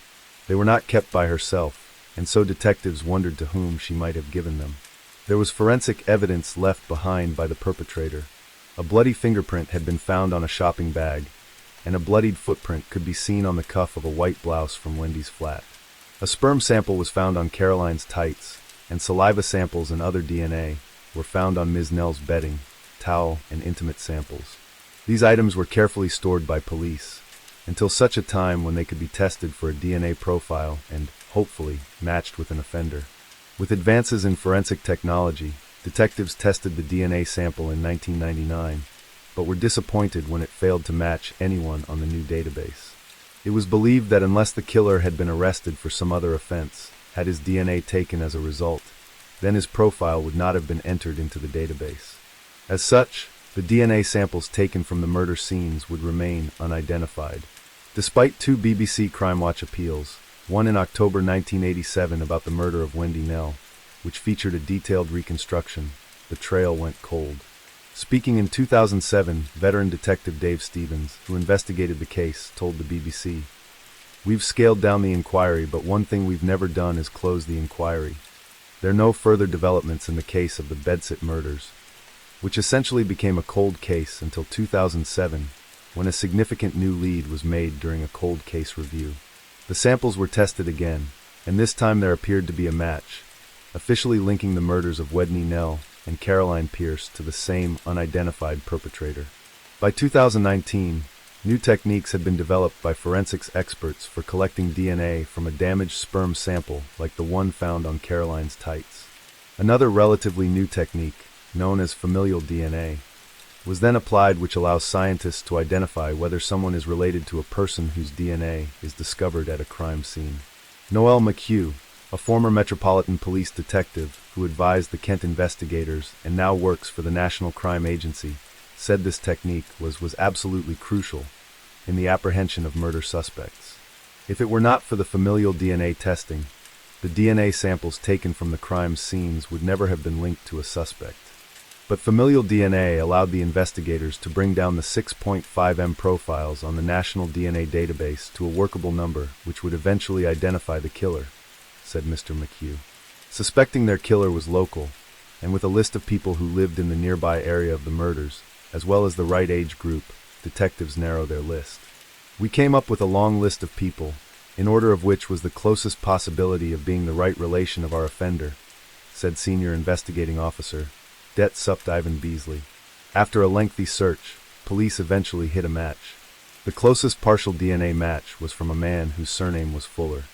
They were not kept by herself, and so detectives wondered to whom she might have given them. There was forensic evidence left behind by the perpetrator. A bloody fingerprint had been found on a shopping bag, and a bloodied footprint could be seen on the cuff of a white blouse from Wendy's flat. A sperm sample was found on Caroline's tights, and saliva samples and other DNA were found on Ms. Nell's bedding, towel, and intimate samples. These items were carefully stored by police, until such a time when they could be tested for a DNA profile and, hopefully, matched with an offender. With advances in forensic technology, detectives tested the DNA sample in 1999, but were disappointed when it failed to match anyone on the new database. It was believed that unless the killer had been arrested for some other offense, had his DNA taken as a result, then his profile would not have been entered into the database. As such, the DNA samples taken from the murder scenes would remain unidentified. Despite 2 BBC Crime Watch appeals, one in October 1987 about the murder of Wendy Nell, which featured a detailed reconstruction, the trail went cold. Speaking in 2007, veteran detective Dave Stevens, who investigated the case, told the BBC, "We've scaled down the inquiry, but one thing we've never done is close the inquiry. There are no further developments in the case of the Bedsit murders, which essentially became a cold case until 2007, when a significant new lead was made during a cold case review. The samples were tested again, and this time there appeared to be a match, officially linking the murders of Wendy Nell and Caroline Pierce to the same unidentified perpetrator. By 2019, new techniques had been developed by forensics experts for collecting DNA from a damaged sperm sample like the one found on Caroline's tights. Another relatively new technique, known as familial DNA, was then applied, which allows scientists to identify whether someone is related to a person whose DNA is discovered at a crime scene. Noel McHugh, a former Metropolitan Police detective who advised the Kent investigators and now works for the National Crime Agency, said this technique was absolutely crucial in the apprehension of murder suspects. If it were not for the familial DNA testing, the DNA samples taken from the crime scenes would never have been linked to a suspect. But familial DNA allowed the investigators to bring down the 6.5 M profiles on the National DNA Database to a workable number which would eventually identify the killer, said Mr. McHugh. Suspecting their killer was local, and with a list of people who lived in the nearby area of the murders, as well as the right age group, detectives narrow their list. "We came up with a long list of people, in order of which was the closest possibility of being the right relation of our offender," said Senior Investigating Officer Det Supt Ivan Beasley. After a lengthy search, police eventually hit a match. The closest partial DNA match was from a man whose surname was Fuller.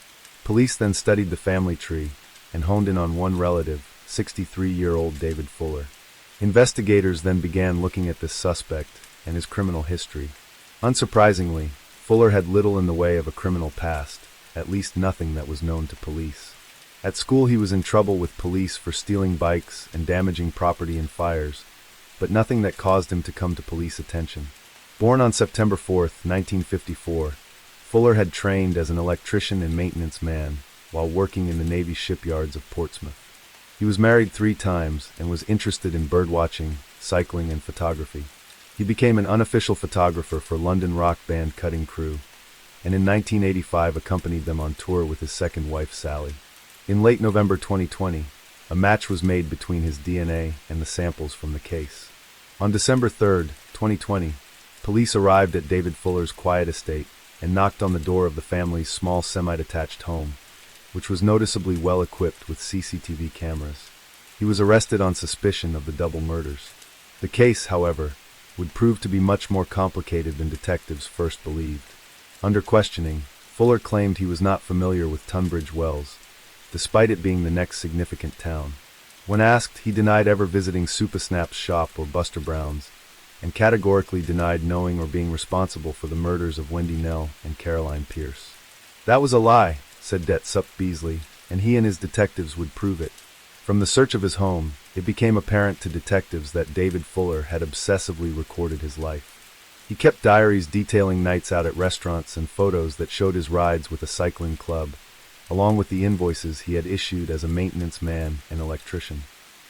Police then studied the family tree and honed in on one relative, 63-year-old David Fuller. Investigators then began looking at this suspect and his criminal history. Unsurprisingly, Fuller had little in the way of a criminal past, at least nothing that was known to police. At school he was in trouble with police for stealing bikes and damaging property in fires, but nothing that caused him to come to police attention. Born on September 4, 1954, Fuller had trained as an electrician and maintenance man while working in the Navy shipyards of Portsmouth. He was married 3 times and was interested in birdwatching, cycling, and photography. He became an unofficial photographer for London rock band Cutting Crew, and in 1985 accompanied them on tour with his second wife, Sally. In late November 2020, a match was made between his DNA and the samples from the case. On December 3, 2020, police arrived at David Fuller's quiet estate and knocked on the door of the family's small semi-detached home, which was noticeably well equipped with CCTV cameras. He was arrested on suspicion of the double murders. The case, however, would prove to be much more complicated than detectives first believed. Under questioning, Fuller claimed he was not familiar with Tunbridge Wells, despite it being the next significant town. When asked, he denied ever visiting Supasnap's shop or Buster Brown's, and categorically denied knowing or being responsible for the murders of Wendy Nell and Caroline Pierce. "That was a lie," said Det Supt Beasley, and he and his detectives would prove it. From the search of his home, it became apparent to detectives that David Fuller had obsessively recorded his life. He kept diaries detailing nights out at restaurants and photos that showed his rides with a cycling club, along with the invoices he had issued as a maintenance man and electrician.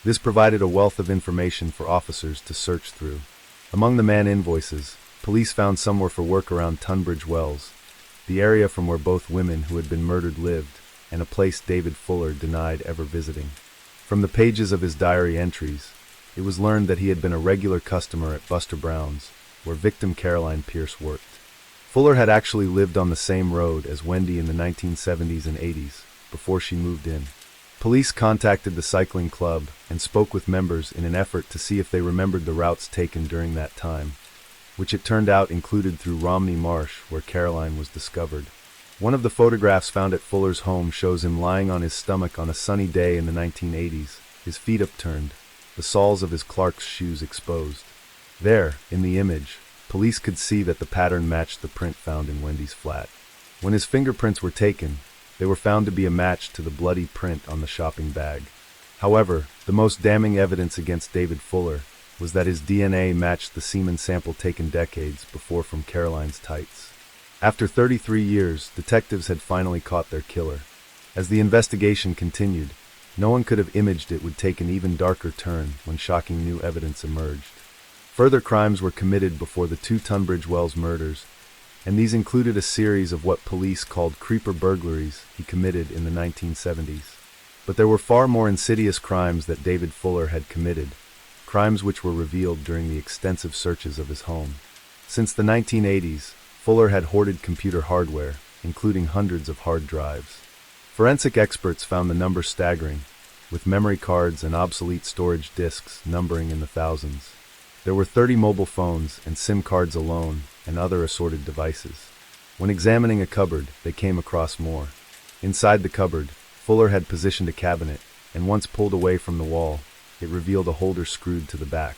This provided a wealth of information for officers to search through. Among the man invoices, police found some were for work around Tunbridge Wells, the area from where both women who had been murdered lived, and a place David Fuller denied ever visiting. From the pages of his diary entries, it was learned that he had been a regular customer at Buster Brown's, where victim Caroline Pierce worked. Fuller had actually lived on the same road as Wendy in the 1970s and 80s, before she moved in. Police contacted the cycling club and spoke with members in an effort to see if they remembered the routes taken during that time, which it turned out included through Romney Marsh, where Caroline was discovered. One of the photographs found at Fuller's home shows him lying on his stomach on a sunny day in the 1980s, his feet upturned, the soles of his Clark's shoes exposed. There, in the image, police could see that the pattern matched the print found in Wendy's flat. When his fingerprints were taken, they were found to be a match to the bloody print on the shopping bag. However, the most damning evidence against David Fuller was that his DNA matched the semen sample taken decades before from Caroline's tights. After 33 years, detectives had finally caught their killer. As the investigation continued, no one could have imagined it would take an even darker turn when shocking new evidence emerged. Further crimes were committed before the two Tunbridge Wells murders, and these included a series of what police called creeper burglaries he committed in the 1970s. But there were far more insidious crimes that David Fuller had committed, crimes which were revealed during the extensive searches of his home. Since the 1980s, Fuller had hoarded computer hardware, including hundreds of hard drives. Forensic experts found the number staggering, with memory cards and obsolete storage disks numbering in the thousands. There were 30 mobile phones and SIM cards alone, and other assorted devices. When examining a cupboard, they came across more. Inside the cupboard, Fuller had positioned a cabinet, and once pulled away from the wall, it revealed a holder screwed to the back.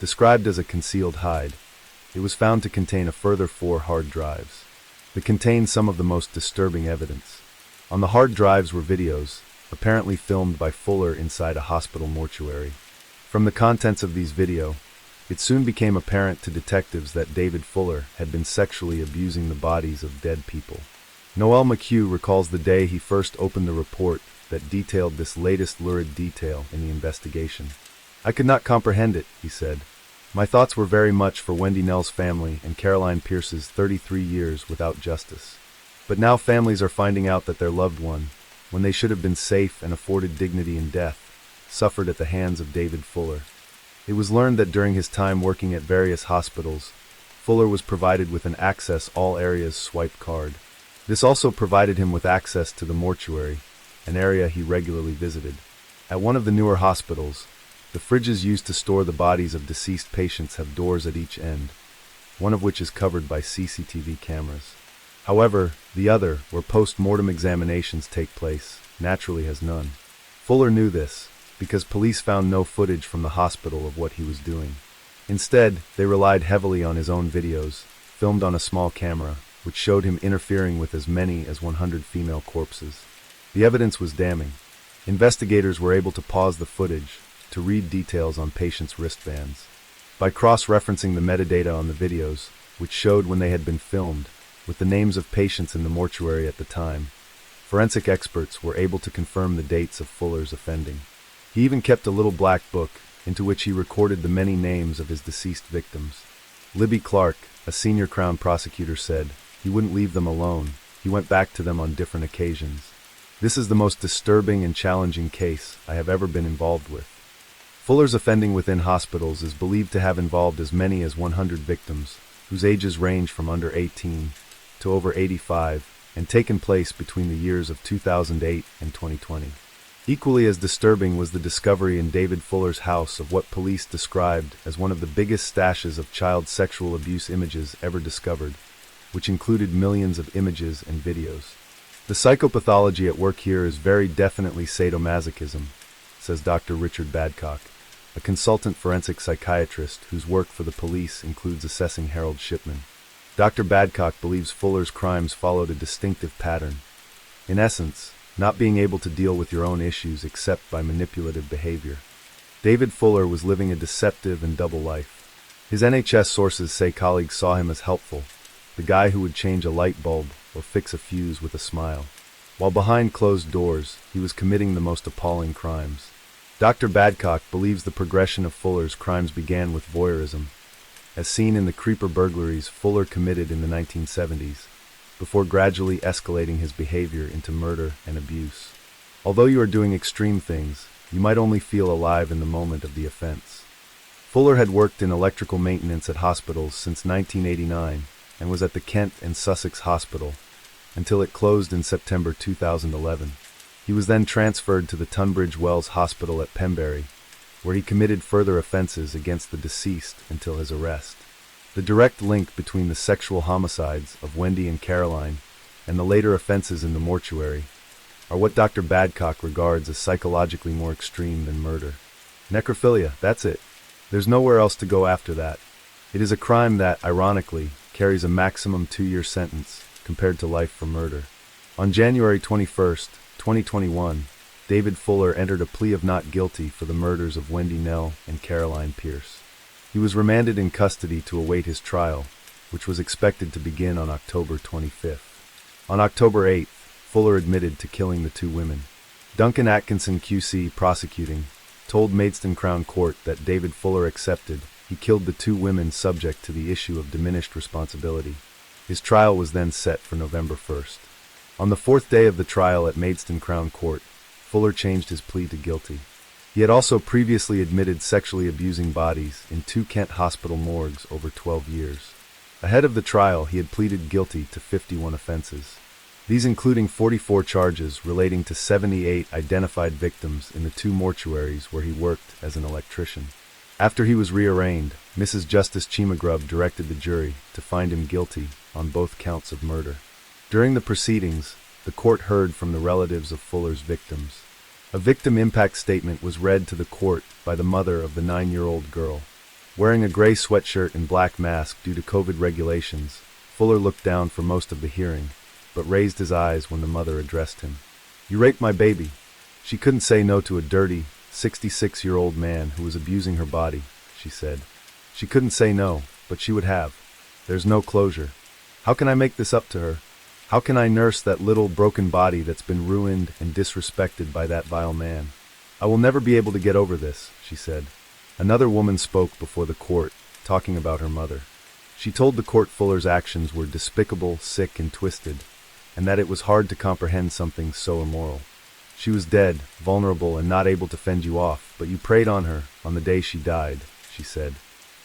Described as a concealed hide, it was found to contain a further 4 hard drives. They contained some of the most disturbing evidence. On the hard drives were videos, apparently filmed by Fuller inside a hospital mortuary. From the contents of these videos, it soon became apparent to detectives that David Fuller had been sexually abusing the bodies of dead people. Noel McHugh recalls the day he first opened the report that detailed this latest lurid detail in the investigation. "I could not comprehend it," he said. "My thoughts were very much for Wendy Nell's family and Caroline Pierce's 33 years without justice. But now families are finding out that their loved one, when they should have been safe and afforded dignity in death, suffered at the hands of David Fuller." It was learned that during his time working at various hospitals, Fuller was provided with an Access All Areas swipe card. This also provided him with access to the mortuary, an area he regularly visited. At one of the newer hospitals, the fridges used to store the bodies of deceased patients have doors at each end, one of which is covered by CCTV cameras. However, the other, where post-mortem examinations take place, naturally has none. Fuller knew this, because police found no footage from the hospital of what he was doing. Instead, they relied heavily on his own videos, filmed on a small camera, which showed him interfering with as many as 100 female corpses. The evidence was damning. Investigators were able to pause the footage to read details on patients' wristbands. By cross-referencing the metadata on the videos, which showed when they had been filmed, with the names of patients in the mortuary at the time, forensic experts were able to confirm the dates of Fuller's offending. He even kept a little black book, into which he recorded the many names of his deceased victims. Libby Clark, a senior Crown prosecutor, said he wouldn't leave them alone, he went back to them on different occasions. "This is the most disturbing and challenging case I have ever been involved with." Fuller's offending within hospitals is believed to have involved as many as 100 victims, whose ages range from under 18 to over 85, and taken place between the years of 2008 and 2020. Equally as disturbing was the discovery in David Fuller's house of what police described as one of the biggest stashes of child sexual abuse images ever discovered, which included millions of images and videos. "The psychopathology at work here is very definitely sadomasochism," says Dr. Richard Badcock, a consultant forensic psychiatrist whose work for the police includes assessing Harold Shipman. Dr. Badcock believes Fuller's crimes followed a distinctive pattern. In essence, not being able to deal with your own issues except by manipulative behavior. David Fuller was living a deceptive and double life. His NHS sources say colleagues saw him as helpful, the guy who would change a light bulb or fix a fuse with a smile. While behind closed doors, he was committing the most appalling crimes. Dr. Badcock believes the progression of Fuller's crimes began with voyeurism, as seen in the creeper burglaries Fuller committed in the 1970s, before gradually escalating his behavior into murder and abuse. Although you are doing extreme things, you might only feel alive in the moment of the offense. Fuller had worked in electrical maintenance at hospitals since 1989 and was at the Kent and Sussex Hospital until it closed in September 2011. He was then transferred to the Tunbridge Wells Hospital at Pembury, where he committed further offenses against the deceased until his arrest. The direct link between the sexual homicides of Wendy and Caroline and the later offenses in the mortuary are what Dr. Badcock regards as psychologically more extreme than murder. Necrophilia, that's it. There's nowhere else to go after that. It is a crime that, ironically, carries a maximum 2-year sentence compared to life for murder. On January 21, 2021, David Fuller entered a plea of not guilty for the murders of Wendy Nell and Caroline Pierce. He was remanded in custody to await his trial, which was expected to begin on October 25th. On October 8th, Fuller admitted to killing the 2 women. Duncan Atkinson QC, prosecuting, told Maidstone Crown Court that David Fuller accepted he killed the 2 women subject to the issue of diminished responsibility. His trial was then set for November 1st. On the 4th day of the trial at Maidstone Crown Court, Fuller changed his plea to guilty. He had also previously admitted sexually abusing bodies in 2 Kent hospital morgues over 12 years. Ahead of the trial, he had pleaded guilty to 51 offenses. These including 44 charges relating to 78 identified victims in the 2 mortuaries where he worked as an electrician. After he was rearraigned, Mrs. Justice Chimagrub directed the jury to find him guilty on both counts of murder. During the proceedings, the court heard from the relatives of Fuller's victims. A victim impact statement was read to the court by the mother of the 9-year-old girl. Wearing a gray sweatshirt and black mask due to COVID regulations, Fuller looked down for most of the hearing, but raised his eyes when the mother addressed him. "You raped my baby." She couldn't say no to a dirty, 66-year-old man who was abusing her body, she said. She couldn't say no, but she would have. There's no closure. How can I make this up to her? How can I nurse that little broken body that's been ruined and disrespected by that vile man? I will never be able to get over this, she said. Another woman spoke before the court, talking about her mother. She told the court Fuller's actions were despicable, sick, and twisted, and that it was hard to comprehend something so immoral. She was dead, vulnerable, and not able to fend you off, but you preyed on her on the day she died, she said.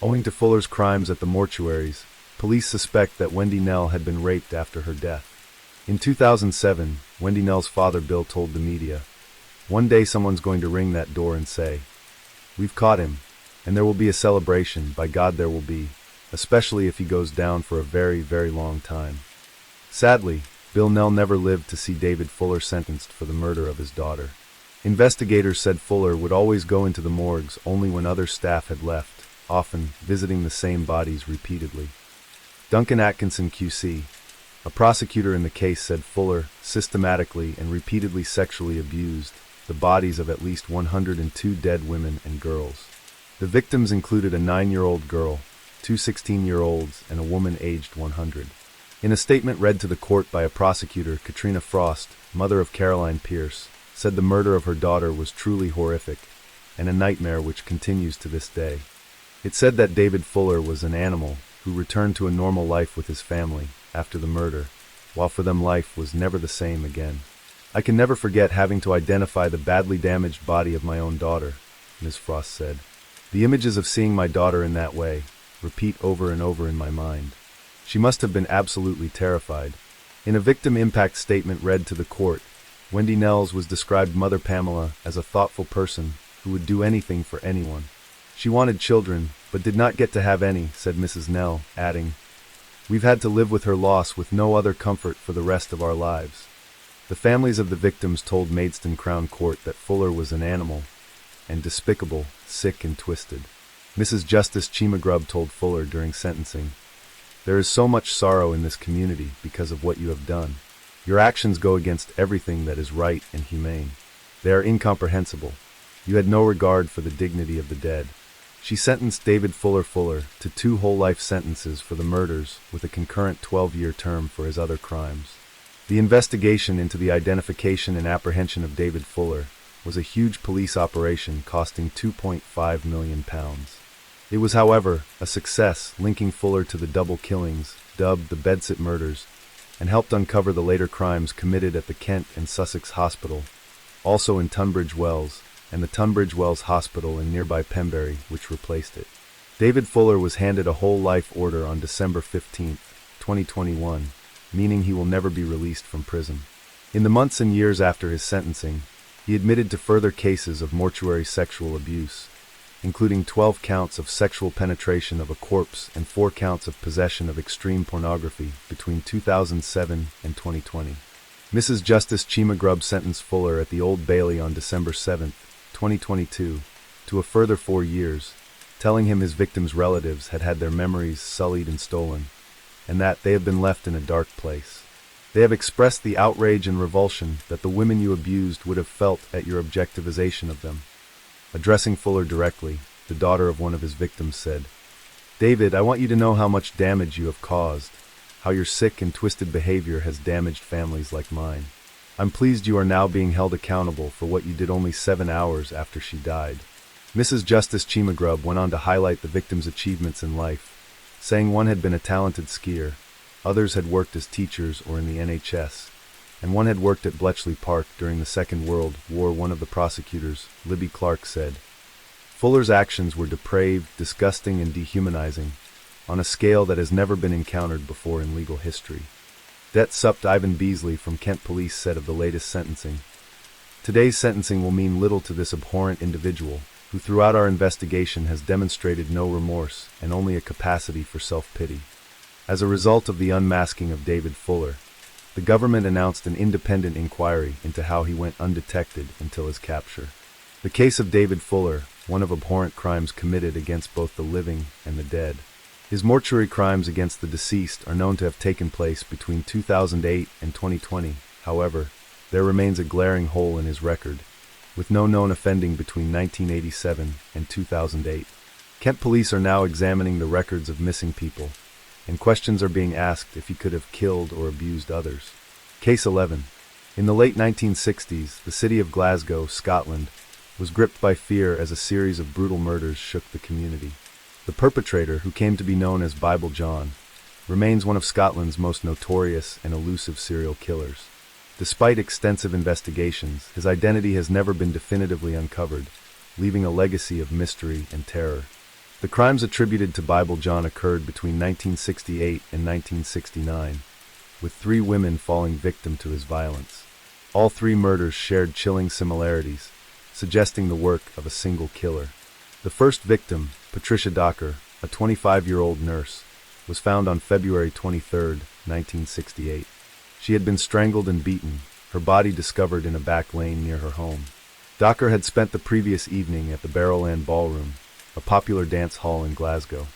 Owing to Fuller's crimes at the mortuaries, police suspect that Wendy Nell had been raped after her death. In 2007, Wendy Nell's father Bill told the media, "One day someone's going to ring that door and say, 'We've caught him,' and there will be a celebration, by God there will be, especially if he goes down for a very, very long time." Sadly, Bill Nell never lived to see David Fuller sentenced for the murder of his daughter. Investigators said Fuller would always go into the morgues only when other staff had left, often visiting the same bodies repeatedly. Duncan Atkinson QC, a prosecutor in the case, said Fuller systematically and repeatedly sexually abused the bodies of at least 102 dead women and girls. The victims included a 9-year-old girl, 2 16-year-olds, and a woman aged 100. In a statement read to the court by a prosecutor, Katrina Frost, mother of Caroline Pierce, said the murder of her daughter was truly horrific and a nightmare which continues to this day. It said that David Fuller was an animal who returned to a normal life with his family after the murder, while for them life was never the same again. "I can never forget having to identify the badly damaged body of my own daughter," Ms. Frost said. "The images of seeing my daughter in that way repeat over and over in my mind. She must have been absolutely terrified." In a victim impact statement read to the court, Wendy Nels was described Mother Pamela as a thoughtful person who would do anything for anyone. "She wanted children, but did not get to have any," said Mrs. Nell, adding, "We've had to live with her loss with no other comfort for the rest of our lives." The families of the victims told Maidstone Crown Court that Fuller was an animal, and despicable, sick, and twisted. Mrs. Justice Chimagrub told Fuller during sentencing, "There is so much sorrow in this community because of what you have done. Your actions go against everything that is right and humane. They are incomprehensible. You had no regard for the dignity of the dead. She sentenced David Fuller to 2 whole life sentences for the murders, with a concurrent 12-year term for his other crimes. The investigation into the identification and apprehension of David Fuller was a huge police operation costing £2.5 million. It was, however, a success, linking Fuller to the double killings, dubbed the Bedsit murders, and helped uncover the later crimes committed at the Kent and Sussex Hospital, also in Tunbridge Wells, and the Tunbridge Wells Hospital in nearby Pembury, which replaced it. David Fuller was handed a whole life order on December 15, 2021, meaning he will never be released from prison. In the months and years after his sentencing, he admitted to further cases of mortuary sexual abuse, including 12 counts of sexual penetration of a corpse and 4 counts of possession of extreme pornography between 2007 and 2020. Mrs. Justice Chima Grubb sentenced Fuller at the Old Bailey on December 7, 2022, to a further 4 years, telling him his victims' relatives had had their memories sullied and stolen, and that they have been left in a dark place. They have expressed the outrage and revulsion that the women you abused would have felt at your objectivization of them. Addressing Fuller directly, the daughter of one of his victims said, "David, I want you to know how much damage you have caused, how your sick and twisted behavior has damaged families like mine. I'm pleased you are now being held accountable for what you did only 7 hours after she died." Mrs. Justice Chima Grubb went on to highlight the victim's achievements in life, saying one had been a talented skier, others had worked as teachers or in the NHS, and one had worked at Bletchley Park during the Second World War. One of the prosecutors, Libby Clark, said, "Fuller's actions were depraved, disgusting, and dehumanizing, on a scale that has never been encountered before in legal history." Det Supt Ivan Beasley from Kent Police said of the latest sentencing, "Today's sentencing will mean little to this abhorrent individual, who throughout our investigation has demonstrated no remorse and only a capacity for self-pity." As a result of the unmasking of David Fuller, the government announced an independent inquiry into how he went undetected until his capture. The case of David Fuller, one of abhorrent crimes committed against both the living and the dead. His mortuary crimes against the deceased are known to have taken place between 2008 and 2020. However, there remains a glaring hole in his record, with no known offending between 1987 and 2008. Kent Police are now examining the records of missing people, and questions are being asked if he could have killed or abused others. Case 11. In the late 1960s, the city of Glasgow, Scotland, was gripped by fear as a series of brutal murders shook the community. The perpetrator, who came to be known as Bible John, remains one of Scotland's most notorious and elusive serial killers. Despite extensive investigations, his identity has never been definitively uncovered, leaving a legacy of mystery and terror. The crimes attributed to Bible John occurred between 1968 and 1969, with 3 women falling victim to his violence. All 3 murders shared chilling similarities, suggesting the work of a single killer. The first victim, Patricia Docker, a 25-year-old nurse, was found on February 23, 1968. She had been strangled and beaten, her body discovered in a back lane near her home. Docker had spent the previous evening at the Barrowland Ballroom, a popular dance hall in Glasgow.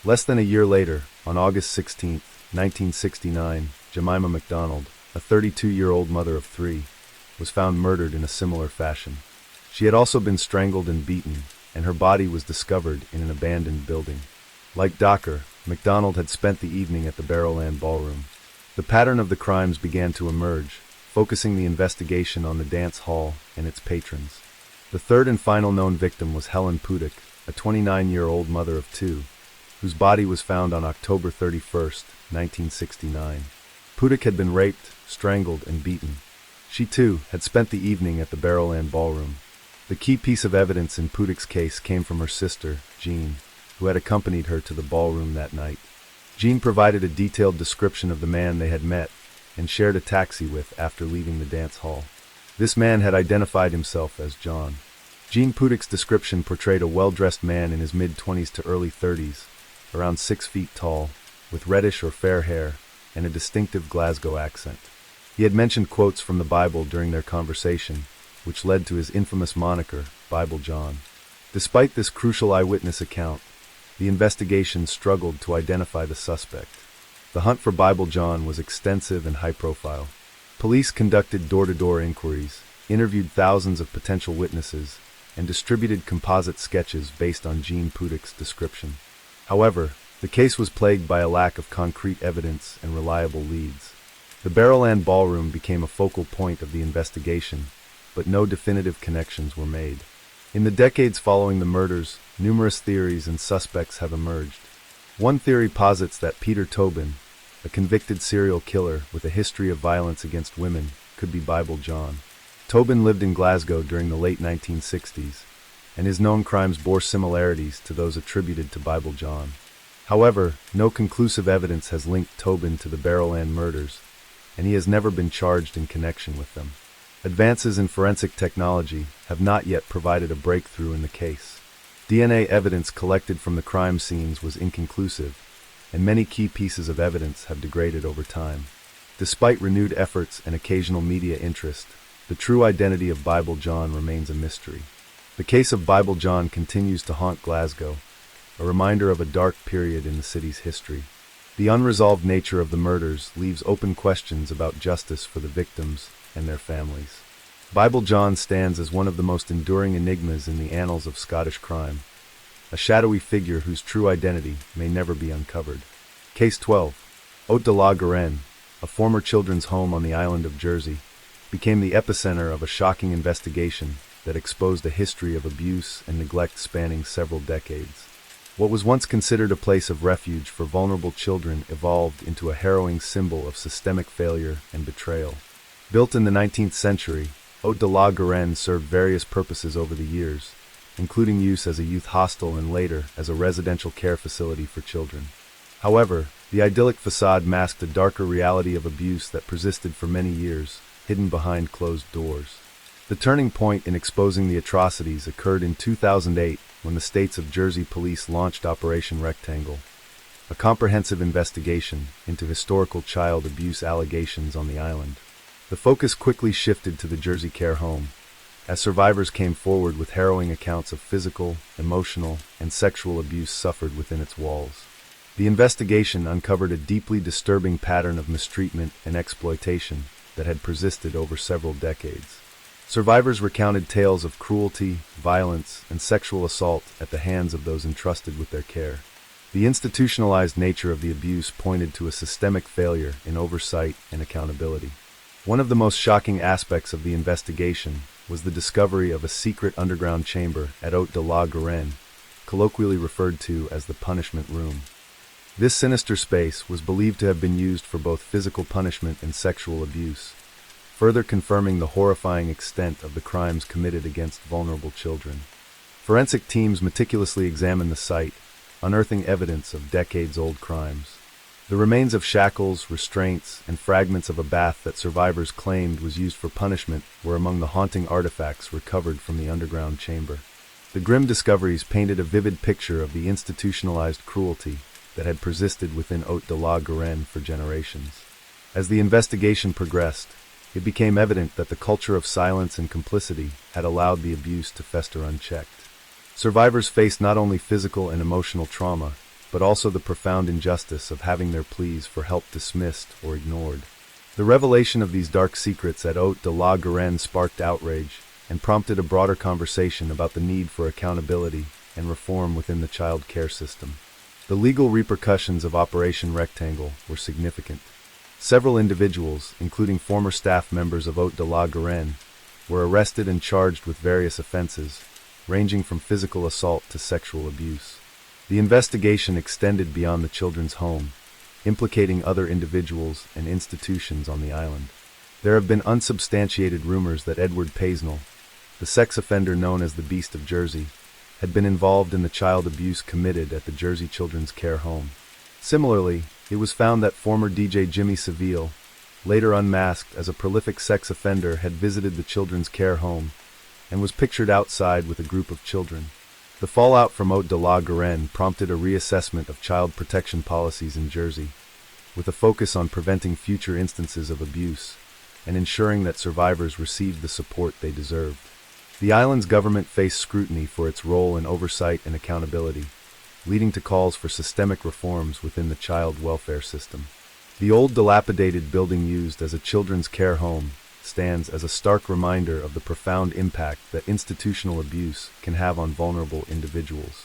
Less than a year later, on August 16, 1969, Jemima MacDonald, a 32-year-old mother of 3, was found murdered in a similar fashion. She had also been strangled and beaten, and her body was discovered in an abandoned building. Like Docker, MacDonald had spent the evening at the Barrowland Ballroom. The pattern of the crimes began to emerge, focusing the investigation on the dance hall and its patrons. The third and final known victim was Helen Pudick, a 29-year-old mother of 2, whose body was found on October 31, 1969. Pudick had been raped, strangled, and beaten. She, too, had spent the evening at the Barrowland Ballroom. The key piece of evidence in Pudick's case came from her sister, Jean, who had accompanied her to the ballroom that night. Jean provided a detailed description of the man they had met and shared a taxi with after leaving the dance hall. This man had identified himself as John. Jean Pudick's description portrayed a well-dressed man in his mid-20s to early 30s, around 6 feet tall, with reddish or fair hair, and a distinctive Glasgow accent. He had mentioned quotes from the Bible during their conversation, which led to his infamous moniker, Bible John. Despite this crucial eyewitness account, the investigation struggled to identify the suspect. The hunt for Bible John was extensive and high-profile. Police conducted door-to-door inquiries, interviewed thousands of potential witnesses, and distributed composite sketches based on Jean Pudic's description. However, the case was plagued by a lack of concrete evidence and reliable leads. The Barrowland Ballroom became a focal point of the investigation, but no definitive connections were made. In the decades following the murders, numerous theories and suspects have emerged. One theory posits that Peter Tobin, a convicted serial killer with a history of violence against women, could be Bible John. Tobin lived in Glasgow during the late 1960s, and his known crimes bore similarities to those attributed to Bible John. However, no conclusive evidence has linked Tobin to the Barrowland murders, and he has never been charged in connection with them. Advances in forensic technology have not yet provided a breakthrough in the case. DNA evidence collected from the crime scenes was inconclusive, and many key pieces of evidence have degraded over time. Despite renewed efforts and occasional media interest, the true identity of Bible John remains a mystery. The case of Bible John continues to haunt Glasgow, a reminder of a dark period in the city's history. The unresolved nature of the murders leaves open questions about justice for the victims and their families. Bible John stands as one of the most enduring enigmas in the annals of Scottish crime, a shadowy figure whose true identity may never be uncovered. Case 12. Haute de la Garenne, a former children's home on the island of Jersey, became the epicenter of a shocking investigation that exposed a history of abuse and neglect spanning several decades. What was once considered a place of refuge for vulnerable children evolved into a harrowing symbol of systemic failure and betrayal. Built in the 19th century, Haute de la Garenne served various purposes over the years, including use as a youth hostel and later as a residential care facility for children. However, the idyllic facade masked a darker reality of abuse that persisted for many years, hidden behind closed doors. The turning point in exposing the atrocities occurred in 2008 when the states of Jersey police launched Operation Rectangle, a comprehensive investigation into historical child abuse allegations on the island. The focus quickly shifted to the Jersey care home, as survivors came forward with harrowing accounts of physical, emotional, and sexual abuse suffered within its walls. The investigation uncovered a deeply disturbing pattern of mistreatment and exploitation that had persisted over several decades. Survivors recounted tales of cruelty, violence, and sexual assault at the hands of those entrusted with their care. The institutionalized nature of the abuse pointed to a systemic failure in oversight and accountability. One of the most shocking aspects of the investigation was the discovery of a secret underground chamber at Haute de la Garenne, colloquially referred to as the punishment room. This sinister space was believed to have been used for both physical punishment and sexual abuse, further confirming the horrifying extent of the crimes committed against vulnerable children. Forensic teams meticulously examined the site, unearthing evidence of decades-old crimes. The remains of shackles, restraints, and fragments of a bath that survivors claimed was used for punishment were among the haunting artifacts recovered from the underground chamber. The grim discoveries painted a vivid picture of the institutionalized cruelty that had persisted within Haute de la Garenne for generations. As the investigation progressed, it became evident that the culture of silence and complicity had allowed the abuse to fester unchecked. Survivors faced not only physical and emotional trauma, but also the profound injustice of having their pleas for help dismissed or ignored. The revelation of these dark secrets at Haute de la Garenne sparked outrage and prompted a broader conversation about the need for accountability and reform within the child care system. The legal repercussions of Operation Rectangle were significant. Several individuals, including former staff members of Haute de la Garenne, were arrested and charged with various offenses, ranging from physical assault to sexual abuse. The investigation extended beyond the children's home, implicating other individuals and institutions on the island. There have been unsubstantiated rumors that Edward Paisnell, the sex offender known as the Beast of Jersey, had been involved in the child abuse committed at the Jersey Children's Care Home. Similarly, it was found that former DJ Jimmy Savile, later unmasked as a prolific sex offender, had visited the Children's Care Home and was pictured outside with a group of children. The fallout from Haute de la Garenne prompted a reassessment of child protection policies in Jersey, with a focus on preventing future instances of abuse and ensuring that survivors received the support they deserved. The island's government faced scrutiny for its role in oversight and accountability, leading to calls for systemic reforms within the child welfare system. The old dilapidated building used as a children's care home stands as a stark reminder of the profound impact that institutional abuse can have on vulnerable individuals.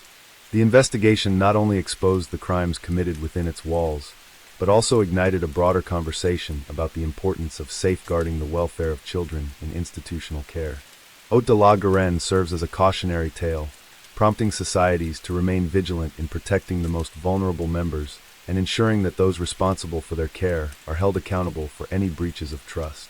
The investigation not only exposed the crimes committed within its walls, but also ignited a broader conversation about the importance of safeguarding the welfare of children in institutional care. Haute de la Garenne serves as a cautionary tale, prompting societies to remain vigilant in protecting the most vulnerable members and ensuring that those responsible for their care are held accountable for any breaches of trust.